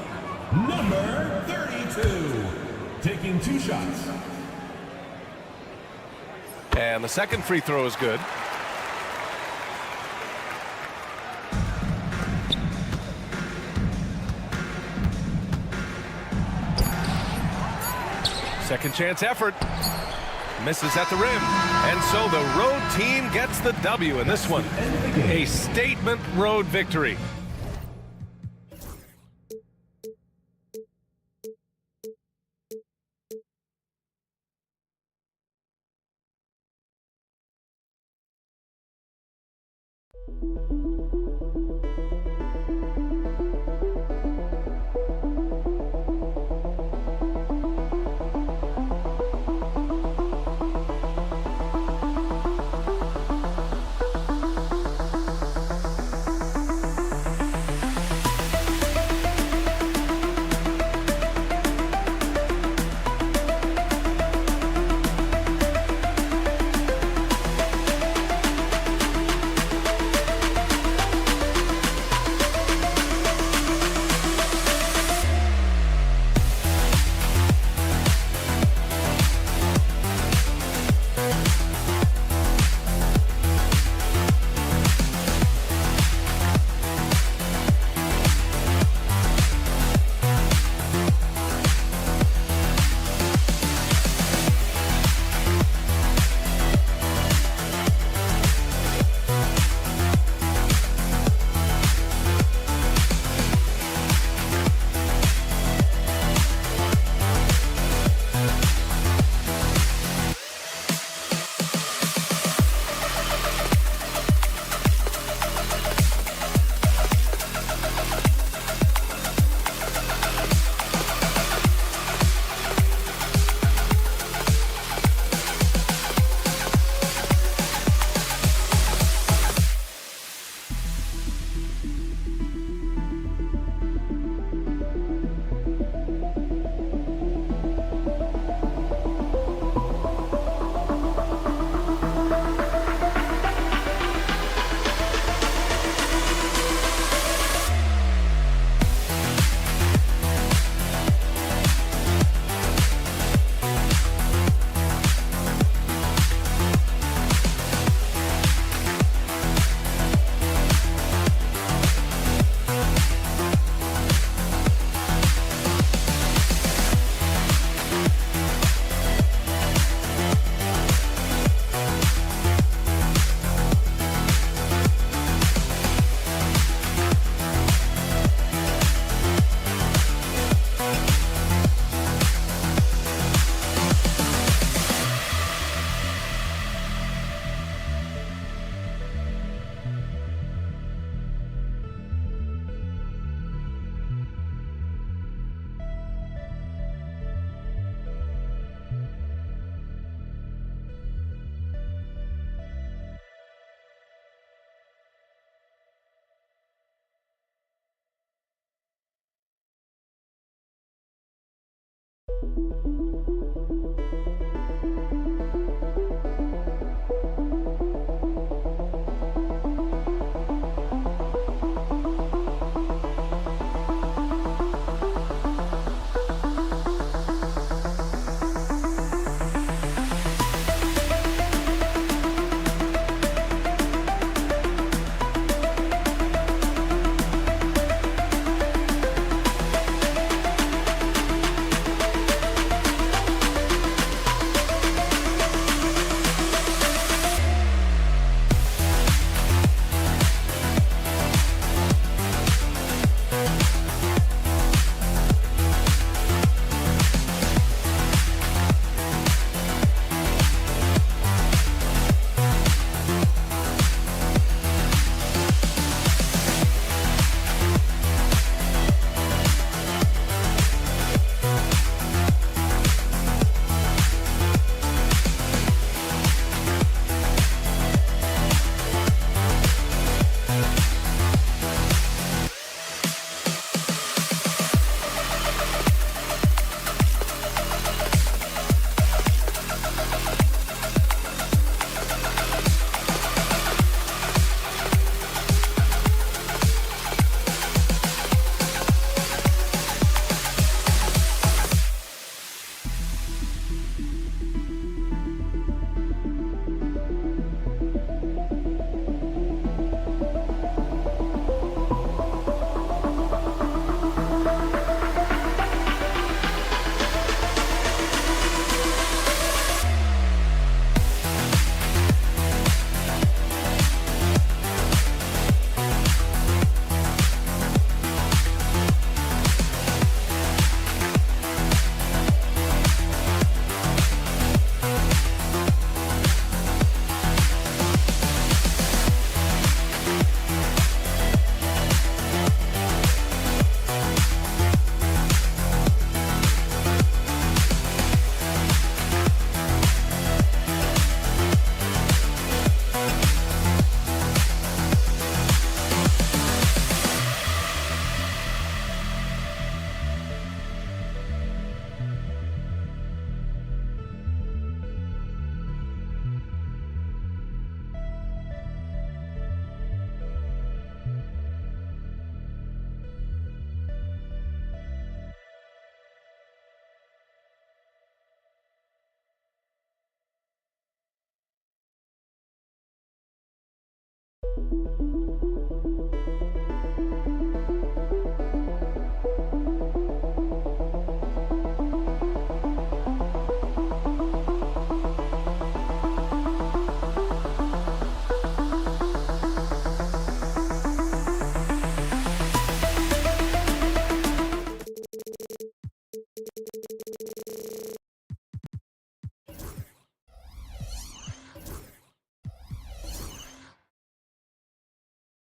Number 32. Taking 2 shots. And the second free throw is good. Second chance effort. Misses at the rim. And so the road team gets the W in this one. A statement road victory.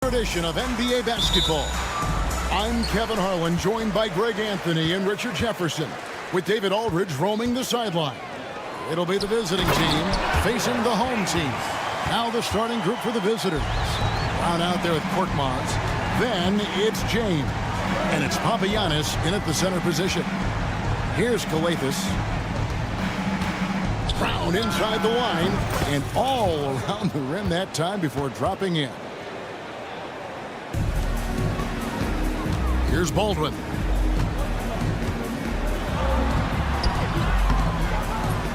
Edition of NBA basketball. I'm Kevin Harlan, joined by Greg Anthony and Richard Jefferson, with David Aldridge roaming the sideline. It'll be the visiting team facing the home team. Now the starting group for the visitors. Brown out there with Korkmaz. Then it's James. And it's Papagiannis in at the center position. Here's Kalathis. Brown inside the line and all around the rim that time before dropping in. Here's Baldwin.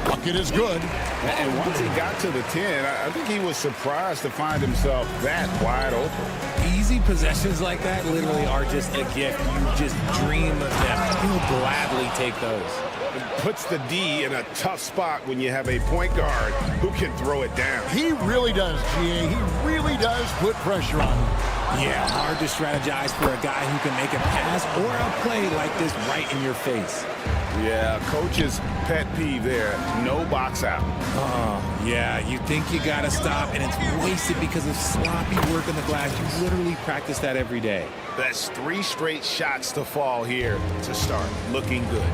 Bucket is good. And once he got to the 10, I think he was surprised to find himself that wide open. Easy possessions like that literally are just a gift. You just dream of them. You'll gladly take those. It puts the D in a tough spot when you have a point guard who can throw it down. He really does, GA. He really does put pressure on him. Yeah, hard to strategize for a guy who can make a pass or a play like this right in your face. Yeah, coach's pet peeve there. No box out. Yeah, you think you got to stop, and it's wasted because of sloppy work on the glass. You literally practice that every day. That's 3 straight shots to fall here to start. Looking good.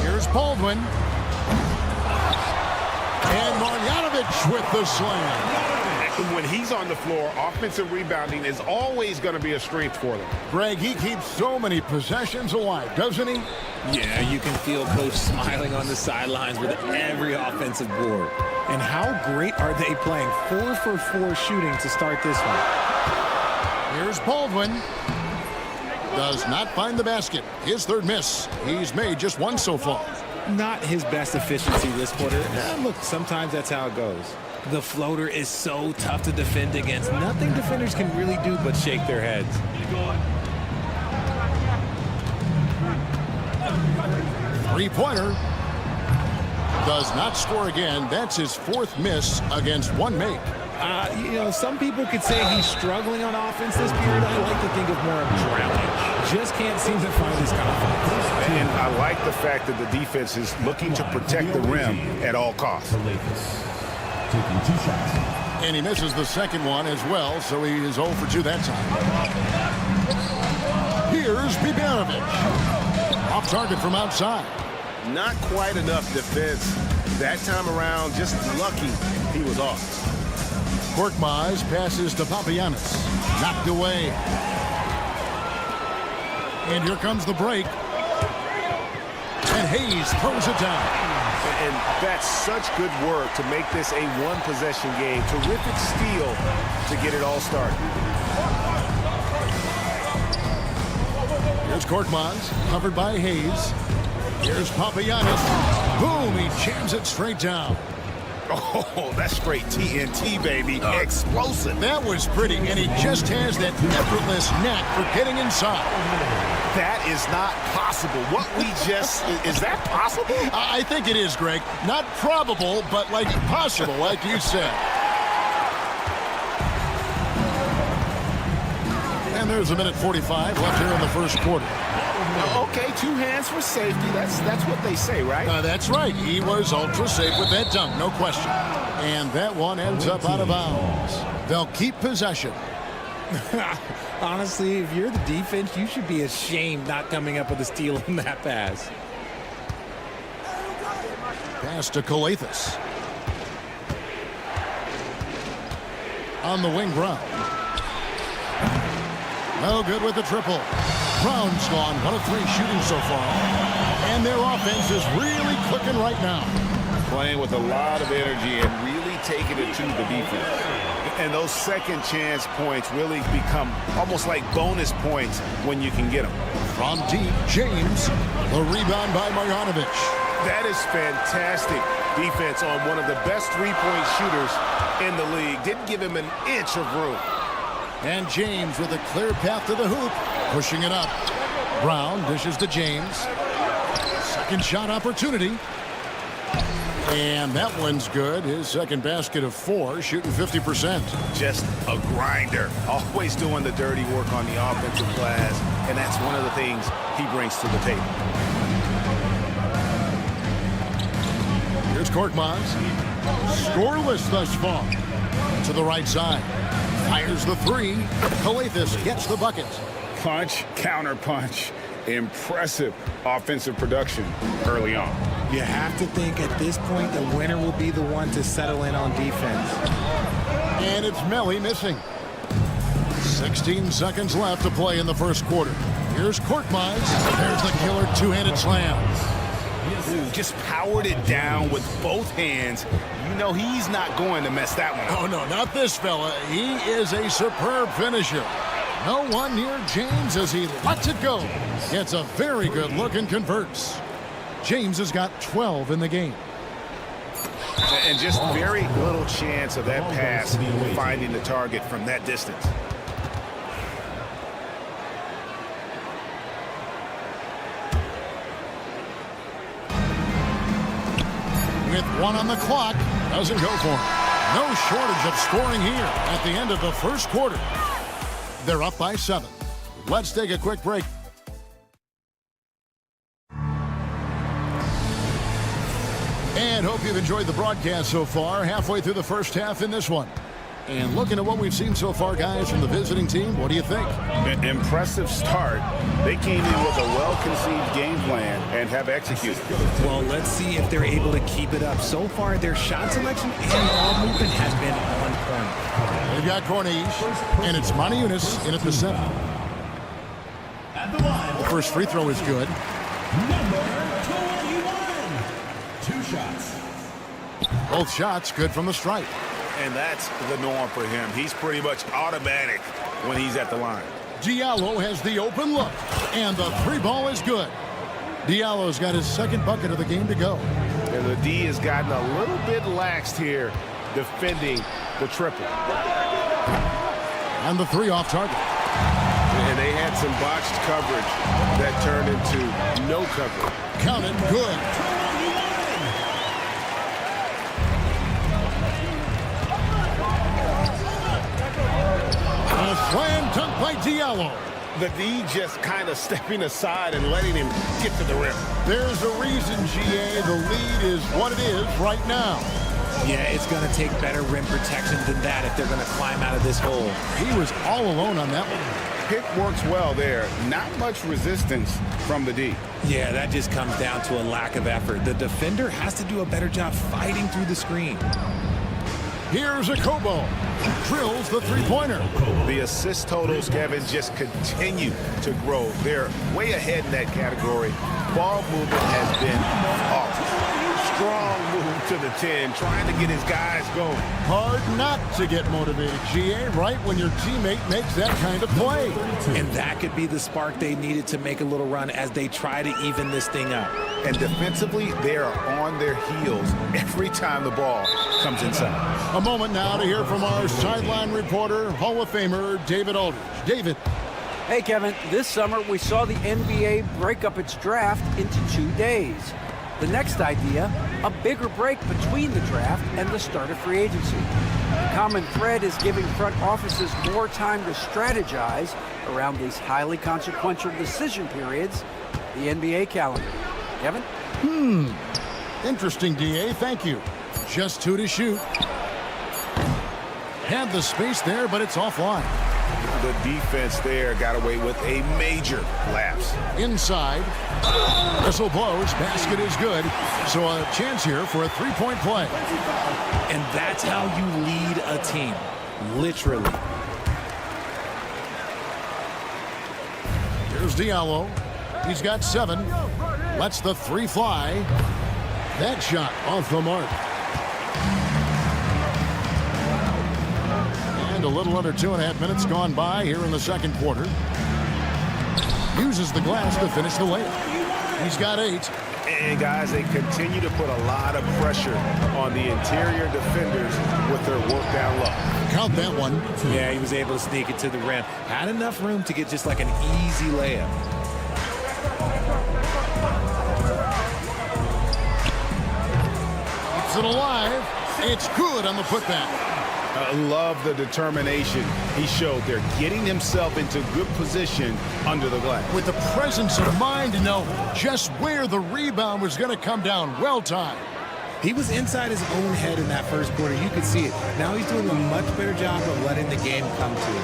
Here's Baldwin. And Marjanovic with the slam. When he's on the floor, offensive rebounding is always going to be a strength for them. Greg, he keeps so many possessions alive, doesn't he? Yeah, you can feel Coach smiling on the sidelines with every offensive board. And how great are they playing? 4 for 4 shooting to start this one. Here's Baldwin. Does not find the basket. His third miss. He's made just one so far. Not his best efficiency this quarter. Look, sometimes that's how it goes. The floater is so tough to defend against. Nothing defenders can really do but shake their heads. Three-pointer. Does not score again. That's his 4th miss against 1 make. You know, some people could say he's struggling on offense this period. I like to think of more of drowning. Just can't seem to find his confidence. And I like the fact that the defense is looking to protect the rim at all costs. Taking 2 shots. And he misses the second one as well, so he is 0 for 2 that time. Here's Bibanovic. Off target from outside. Not quite enough defense that time around. Just lucky he was off. Korkmaz passes to Papagiannis. Knocked away. And here comes the break. And Hayes throws it down. And that's such good work to make this a one-possession game. Terrific steal to get it all started. Here's Korkmaz, covered by Hayes. Here's Papagiannis. Boom, he jams it straight down. Oh, that's straight TNT, baby. Explosive. That was pretty, and he just has that effortless knack for getting inside. That is not possible. What we just, is that possible? I think it is, Greg. Not probable, but like possible, like you said. And there's 1:45 left here in the first quarter. Okay, 2 hands for safety. That's what they say, right? That's right. He was ultra safe with that dunk, no question. And that one ends up out of bounds. They'll keep possession. Honestly, if you're the defense, you should be ashamed not coming up with a steal on that pass. Pass to Calathes. On the wing, Brown. No good with the triple. Brown's gone 1 of 3 shooting so far. And their offense is really clicking right now. Playing with a lot of energy and really taking it to the defense. And those second chance points really become almost like bonus points when you can get them. From deep, James. The rebound by Marjanovic. That is fantastic defense on one of the best three-point shooters in the league. Didn't give him an inch of room. And James with a clear path to the hoop. Pushing it up. Brown dishes to James. Second shot opportunity. And that one's good. His second basket of 4, shooting 50%. Just a grinder. Always doing the dirty work on the offensive glass. And that's one of the things he brings to the table. Here's Korkmaz. Scoreless thus far. To the right side. Fires the 3. Calathes gets the bucket. Punch, counter punch. Impressive offensive production early on. You have to think at this point the winner will be the one to settle in on defense. And it's Melly missing. 16 seconds left to play in the first quarter. Here's Korkmaz. There's the killer two-handed slam. Ooh, just powered it down with both hands. You know he's not going to mess that one up. Oh, no, not this fella. He is a superb finisher. No one near James as he lets it go. Gets a very good look and converts. James has got 12 in the game. And just very little chance of that pass finding the target from that distance. With 1 on the clock, doesn't go for him. No shortage of scoring here at the end of the first quarter. They're up by 7. Let's take a quick break. And hope you've enjoyed the broadcast so far. Halfway through the first half in this one. And looking at what we've seen so far, guys, from the visiting team, what do you think? Impressive start. They came in with a well-conceived game plan and have executed. Well, let's see if they're able to keep it up. So far, their shot selection and ball movement has been on corner. They've got Corniche, and it's Moniunas in at the center. The first free throw is good. Number 21. 2 shots. Both shots good from the stripe. And that's the norm for him. He's pretty much automatic when he's at the line. Diallo has the open look, and the 3 ball is good. Diallo's got his second bucket of the game to go. And the D has gotten a little bit laxed here defending the triple. And the 3 off target. And they had some botched coverage that turned into no coverage. Count it, good. A slam dunk by Diallo. The D just kind of stepping aside and letting him get to the rim. There's a reason, GA. The lead is what it is right now. Yeah, it's going to take better rim protection than that if they're going to climb out of this hole. He was all alone on that one. Pick works well there. Not much resistance from the D. Yeah, that just comes down to a lack of effort. The defender has to do a better job fighting through the screen. Here's a Kobo. Drills the 3-pointer. The assist totals, Kevin, just continue to grow. They're way ahead in that category. Ball movement has been off. Strong move to the 10, trying to get his guys going. Hard not to get motivated, GA, right when your teammate makes that kind of play. And that could be the spark they needed to make a little run as they try to even this thing up. And defensively, they are on their heels every time the ball comes inside. A moment now to hear from our sideline reporter, Hall of Famer David Aldridge. David. Hey, Kevin, this summer we saw the NBA break up its draft into 2 days. The next idea, a bigger break between the draft and the start of free agency. The common thread is giving front offices more time to strategize around these highly consequential decision periods, the NBA calendar. Kevin? Interesting, DA. Thank you. Just 2 to shoot. Had the space there, but it's offline. The defense there got away with a major lapse. Inside. Whistle blows. Basket is good. So a chance here for a 3-point play. And that's how you lead a team. Literally. Here's Diallo. He's got 7. Lets the 3 fly. That shot off the mark. And a little under 2.5 minutes gone by here in the second quarter. Uses the glass to finish the layup. He's got 8. And guys, they continue to put a lot of pressure on the interior defenders with their work down low. Count that one. Yeah, he was able to sneak it to the rim. Had enough room to get just like an easy layup. Keeps it alive. It's good on the putback. I love the determination he showed there, getting himself into good position under the glass. With the presence of mind to know just where the rebound was going to come down. Well timed. He was inside his own head in that first quarter. You could see it. Now he's doing a much better job of letting the game come to him.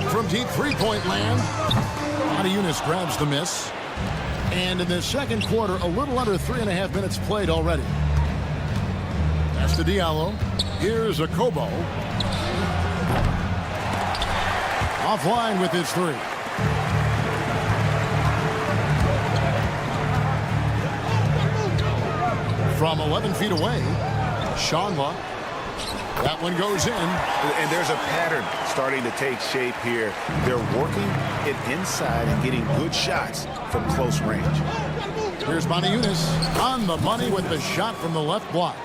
From deep 3-point land, Moniunas grabs the miss. And in the second quarter, a little under 3.5 minutes played already. That's to Diallo. Here's a Kobo. Offline with his 3. From 11 feet away, Shanla. That one goes in. And there's a pattern starting to take shape here. They're working it inside and getting good shots from close range. Here's Moniunas on the money with the shot from the left block.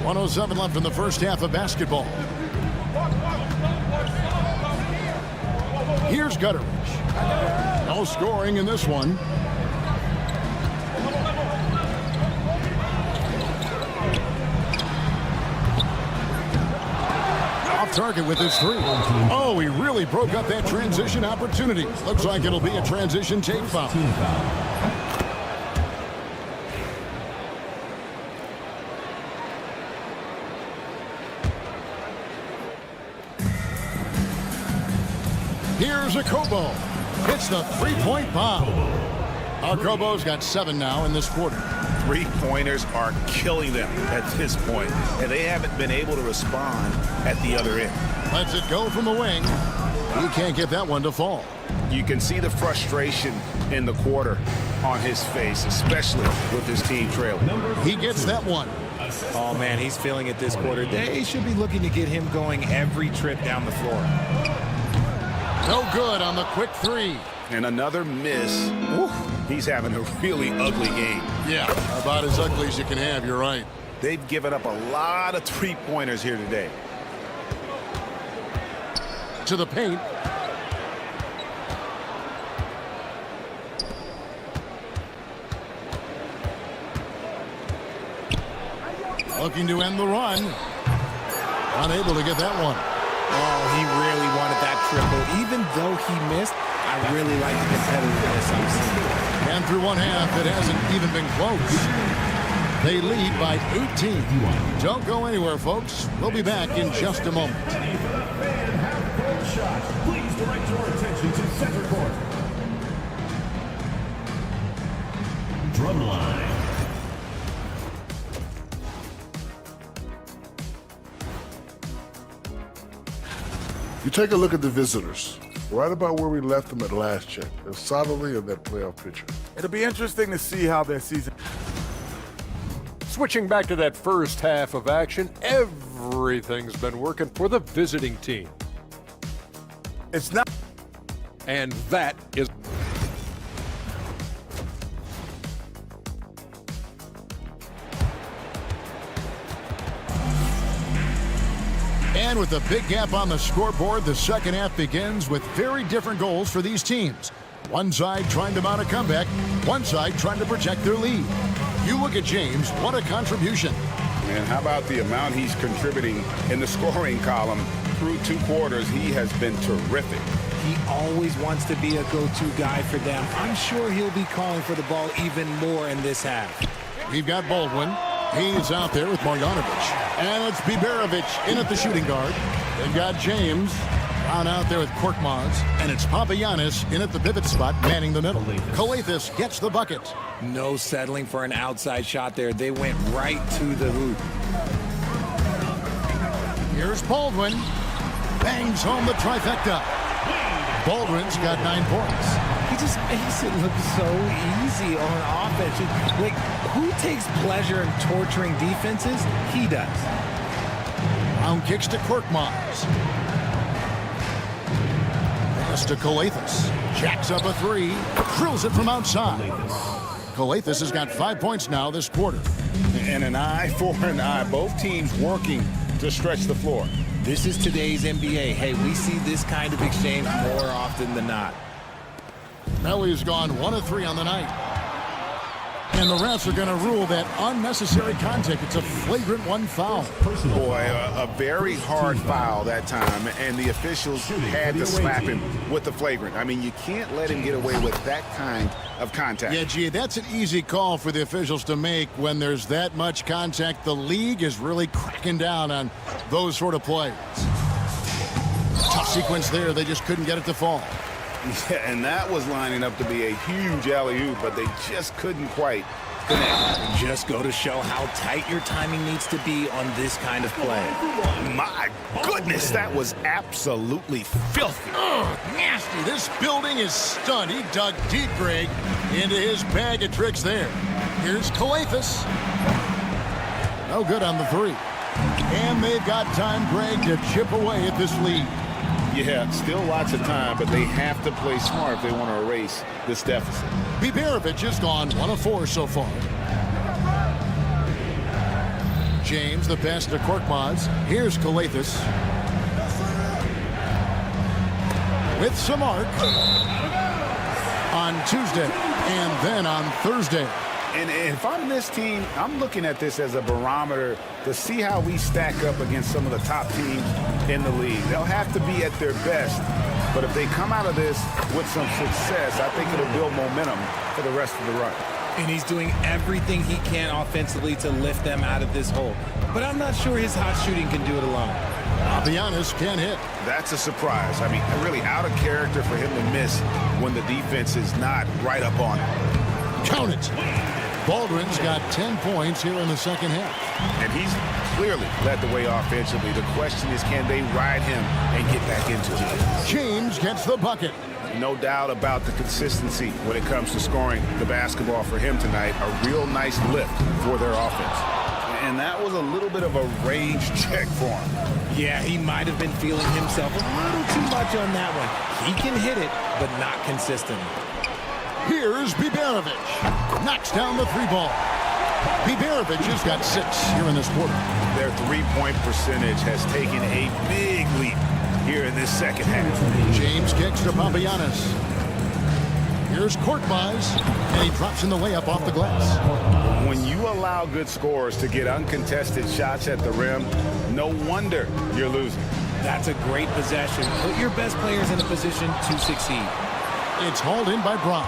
1:07 left in the first half of basketball. Here's Gutteridge. No scoring in this one. Off target with his 3. Oh, he really broke up that transition opportunity. Looks like it'll be a transition take foul. Here's a Kobo. Hits the 3-point bomb. Our Kobo's got 7 now in this quarter. three-pointers are killing them at this point, and they haven't been able to respond at the other end. Lets it go from the wing. He can't get that one to fall. You can see the frustration in the quarter on his face, especially with his team trailing. He gets that one. Oh, man, he's feeling it this quarter. They should be looking to get him going every trip down the floor. No good on the quick three. And another miss. Ooh, he's having a really ugly game. Yeah, about as ugly as you can have, you're right. They've given up a lot of three-pointers here today. To the paint. Looking to end the run. Unable to get that one. Oh, he really wanted that triple. Even though he missed, I really like the competitiveness I'm seeing. And through one half, it hasn't even been close. They lead by 18. Don't go anywhere, folks. We'll be back in just a moment. Please direct your attention to center court. Drumline. You take a look at the visitors. Right about where we left them at last check. They're solidly in that playoff picture. It'll be interesting to see how their season. Switching back to that first half of action, everything's been working for the visiting team. It's not. And that is. And with a big gap on the scoreboard, the second half begins with very different goals for these teams. One side trying to mount a comeback, one side trying to protect their lead. You look at James, what a contribution. And how about the amount he's contributing in the scoring column through two quarters? He has been terrific. He always wants to be a go-to guy for them. I'm sure he'll be calling for the ball even more in this half. We've got Baldwin. He's out there with Marjanovic. And it's Biberovic in at the shooting guard. They've got James out there with Korkmaz. And it's Papagiannis in at the pivot spot, manning the middle. Calathes gets the bucket. No settling for an outside shot there. They went right to the hoop. Here's Baldwin. Bangs home the trifecta. Baldwin's got 9 points. He just makes it look so easy on offense. Like, who takes pleasure in torturing defenses? He does. Round kicks to Korkmaz. Pass to Calathes. Jacks up a three. Drills it from outside. Calathes has got 5 points now this quarter. And an eye for an eye. Both teams working to stretch the floor. This is today's NBA. Hey, we see this kind of exchange more often than not. Melly's gone 1 of 3 on the night. And the refs are going to rule that unnecessary contact. It's a flagrant 1 foul. Boy, a very hard foul that time, and the officials had to slap him with the flagrant. I mean, you can't let him get away with that kind of contact. Yeah, gee, that's an easy call for the officials to make when there's that much contact. The league is really cracking down on those sort of plays. Tough sequence there. They just couldn't get it to fall. Yeah, and that was lining up to be a huge alley-oop, but they just couldn't quite connect. Just go to show how tight your timing needs to be on this kind of play. My goodness, that was absolutely filthy. Oh, nasty. This building is stunned. He dug deep, Greg, into his bag of tricks there. Here's Calathes. No good on the 3. And they've got time, Greg, to chip away at this lead. Yeah, still lots of time, but they have to play smart if they want to erase this deficit. Biberovic has gone 1 of 4 so far. James, the pass to Korkmaz. Here's Calathes. With some arc on Tuesday and then on Thursday. And if I'm this team, I'm looking at this as a barometer to see how we stack up against some of the top teams in the league. They'll have to be at their best, but if they come out of this with some success, I think it'll build momentum for the rest of the run. And he's doing everything he can offensively to lift them out of this hole. But I'm not sure his hot shooting can do it alone. Papagiannis can't hit. That's a surprise. I mean, really out of character for him to miss when the defense is not right up on him. Count it. Baldwin's got 10 points here in the second half. And he's clearly led the way offensively. The question is, can they ride him and get back into it? James gets the bucket. No doubt about the consistency when it comes to scoring the basketball for him tonight. A real nice lift for their offense. And that was a little bit of a rage check for him. Yeah, he might have been feeling himself a little too much on that one. He can hit it, but not consistently. Here's Biberovic. Knocks down the three ball. Biberovic has got 6 here in this quarter. Their three-point percentage has taken a big leap here in this second half. James kicks to Papagiannis. Here's Korkmaz, and he drops in the layup off the glass. When you allow good scorers to get uncontested shots at the rim, no wonder you're losing. That's a great possession. Put your best players in a position to succeed. It's hauled in by Brown.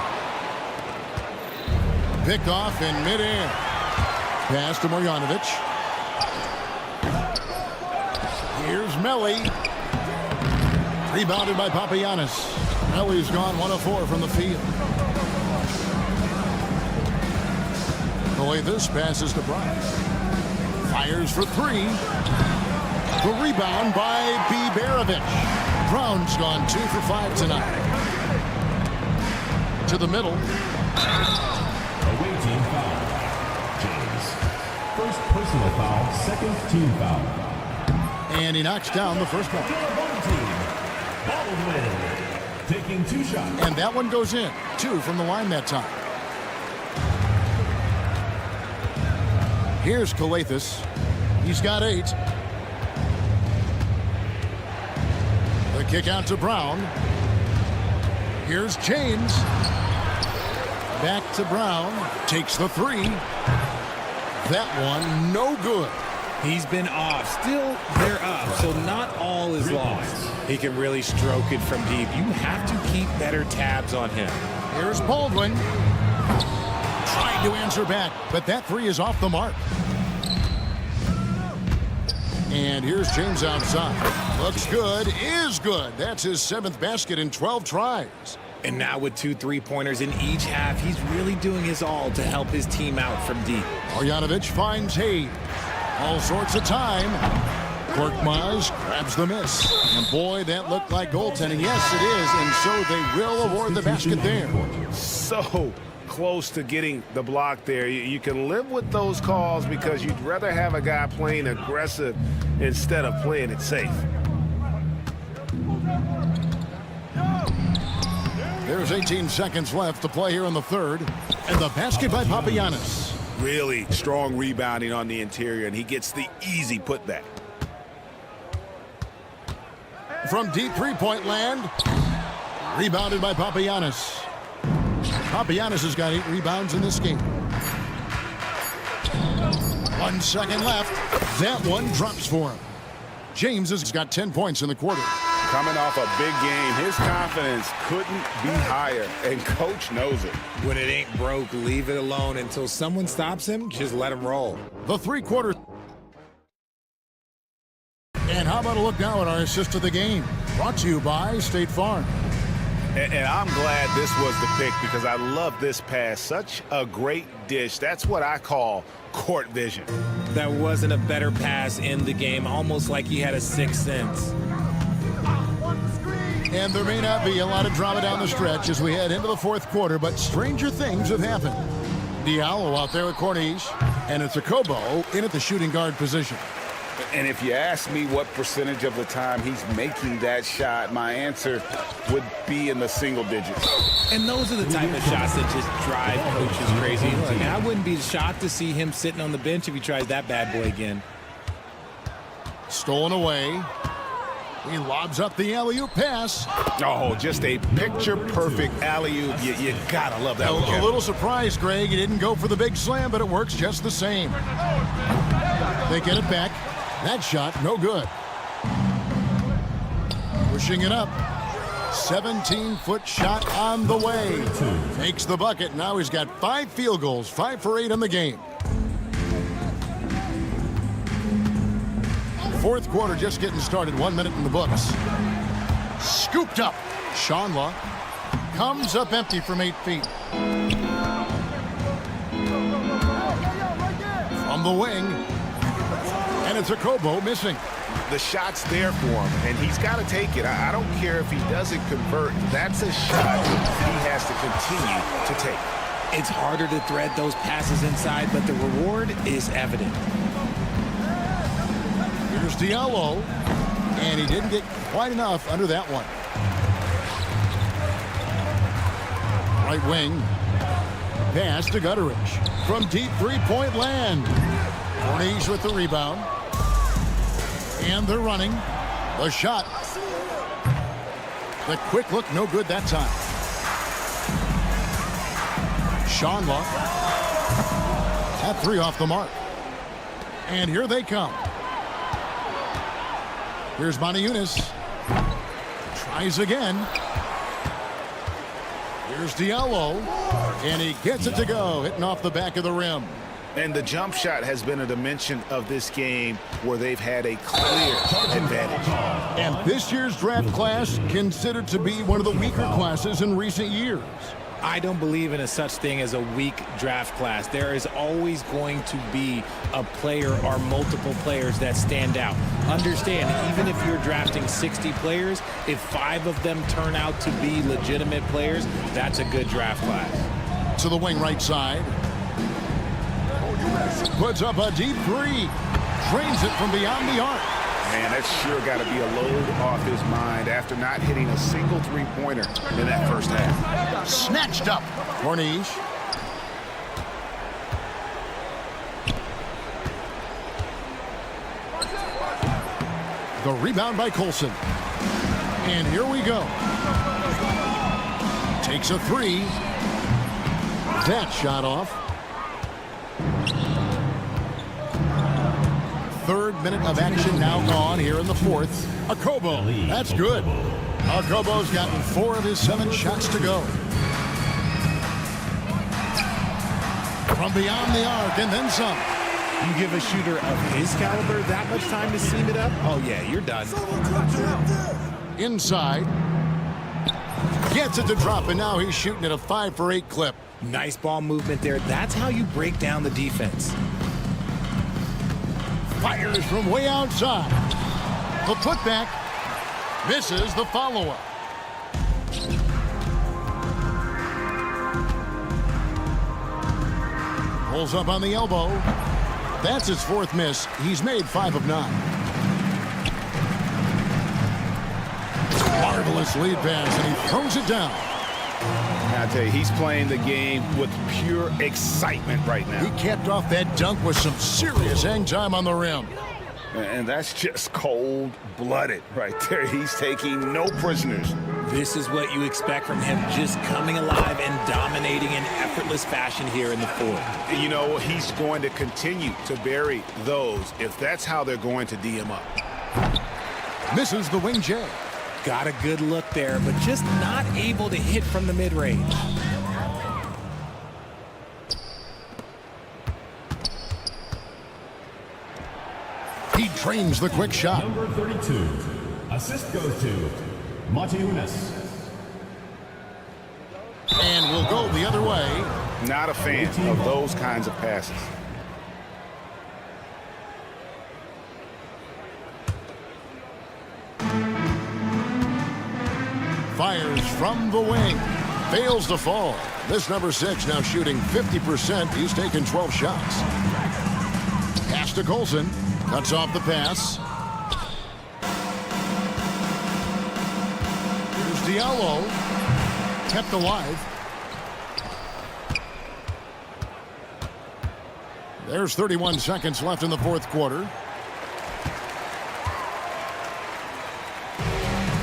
Picked off in midair. Pass to Marjanovic. Here's Melli. Rebounded by Papagiannis. Melli's gone 1 of 4 from the field. The way this passes to Brown. Fires for 3. The rebound by Biberovic. Brown's gone 2 for 5 tonight. To the middle. Away team foul. James. First personal foul, second team foul. And he knocks down the first one. Baldwin taking 2 shots. And that one goes in. 2 from the line that time. Here's Calathes. He's got 8. The kick out to Brown. Here's James. Back to Brown. Takes the 3. That one no good. He's been off. Still, they're up, so not all is lost. He can really stroke it from deep. You have to keep better tabs on him. Here's Baldwin. Trying to answer back, but that 3 is off the mark. And here's James outside. Looks good, is good. That's his 7th basket in 12 tries. And now with 2 3-pointers in each half, he's really doing his all to help his team out from deep. Marjanovic finds Hayes. All sorts of time. Korkmaz grabs the miss. And boy, that looked like goaltending. Yes, it is. And so they will award the basket there. So close to getting the block there. You can live with those calls because you'd rather have a guy playing aggressive instead of playing it safe. There's 18 seconds left to play here in the third. And the basket by Papagiannis. Really strong rebounding on the interior, and he gets the easy putback. From deep three-point land. Rebounded by Papagiannis. Papagiannis has got 8 rebounds in this game. 1 second left. That one drops for him. James has got 10 points in the quarter. Coming off a big game, his confidence couldn't be higher, and coach knows it. When it ain't broke, leave it alone until someone stops him. Just let him roll. The 3-quarter. And how about a look now at our assist of the game? Brought to you by State Farm. And I'm glad this was the pick because I love this pass. Such a great dish. That's what I call court vision. That wasn't a better pass in the game, almost like he had a 6th sense. And there may not be a lot of drama down the stretch as we head into the 4th quarter, but stranger things have happened. Diallo out there at Corniche, and it's a Kobo in at the shooting guard position. And if you ask me what percentage of the time he's making that shot, my answer would be in the single digits. And those are the type of shots that just drive coaches crazy. Look, I wouldn't be shocked to see him sitting on the bench if he tries that bad boy again. Stolen away. He lobs up the alley-oop pass. Oh, just a picture-perfect alley-oop. You gotta love that one. A little surprised, Greg. He didn't go for the big slam, but it works just the same. They get it back. That shot, no good. Pushing it up. 17-foot shot on the way. Makes the bucket. Now he's got 5 field goals, 5 for 8 in the game. 4th quarter just getting started. 1 minute in the books. Scooped up. Shanla comes up empty from 8 feet. From the wing. And it's a Kobo missing. The shot's there for him, and he's got to take it. I don't care if he doesn't convert. That's a shot he has to continue to take. It's harder to thread those passes inside, but the reward is evident. Here's Diallo, and he didn't get quite enough under that one. Right wing, pass to Gutteridge. From deep three-point land. Corniche with the rebound. And they're running. The shot. The quick look, no good that time. Schonla. At 3 off the mark. And here they come. Here's Moniunas. Tries again. Here's Diallo. And he gets it to go, hitting off the back of the rim. And the jump shot has been a dimension of this game where they've had a clear advantage. And this year's draft class considered to be one of the weaker classes in recent years. I don't believe in a such thing as a weak draft class. There is always going to be a player or multiple players that stand out. Understand, even if you're drafting 60 players, if 5 of them turn out to be legitimate players, that's a good draft class. To the wing right side. Puts up a deep 3. Drains it from beyond the arc. Man, that's sure got to be a load off his mind after not hitting a single three-pointer in that first half. Snatched up. Corniche. The rebound by Colson. And here we go. Takes a 3. That shot off. 3rd minute of action now gone here in the 4th. Akobo, that's good. Akobo's gotten 4 of his 7 shots to go. From beyond the arc and then some. You give a shooter of his caliber that much time to seam it up? Oh yeah, you're done. Inside. Gets it to drop, and now he's shooting at a 5 for 8 clip. Nice ball movement there. That's how you break down the defense. Fires from way outside. The putback misses the follow-up. Pulls up on the elbow. That's his 4th miss. He's made 5 of 9. Marvelous lead pass, and he throws it down. I tell you, he's playing the game with pure excitement right now. He capped off that dunk with some serious hang time on the rim. And that's just cold-blooded right there. He's taking no prisoners. This is what you expect from him, just coming alive and dominating in effortless fashion here in the 4th. You know, he's going to continue to bury those if that's how they're going to D him up. Misses the wing J. Got a good look there, but just not able to hit from the mid-range. He trains the quick shot. Number 32. Assist goes to Moniunas. And we'll go the other way. Not a fan of those kinds of passes. Fires from the wing. Fails to fall. This number 6 now shooting 50%. He's taken 12 shots. Pass to Colson. Cuts off the pass. Here's Diallo. Kept alive. There's 31 seconds left in the 4th quarter.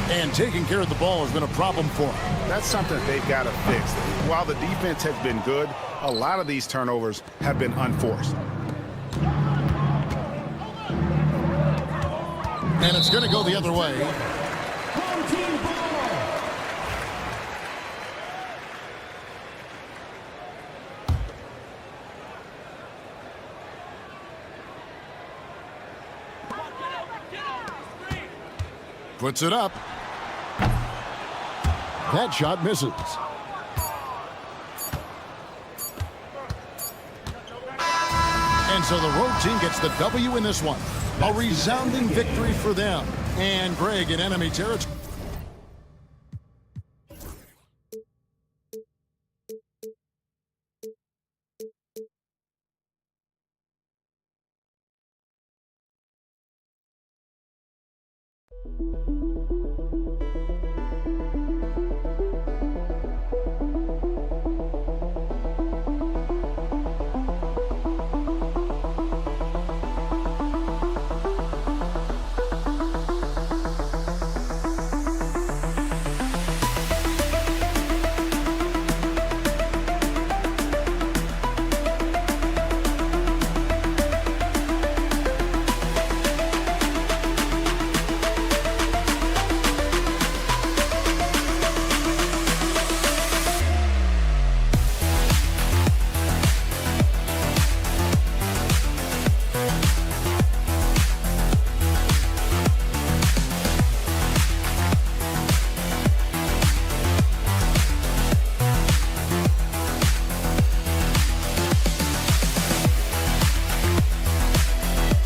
And taking care of the ball has been a problem for them. That's something that they've got to fix. While the defense has been good, a lot of these turnovers have been unforced. And it's going to go the other way. Puts it up. That shot misses. And so the road team gets the W in this one. A resounding victory for them. And Greg in enemy territory.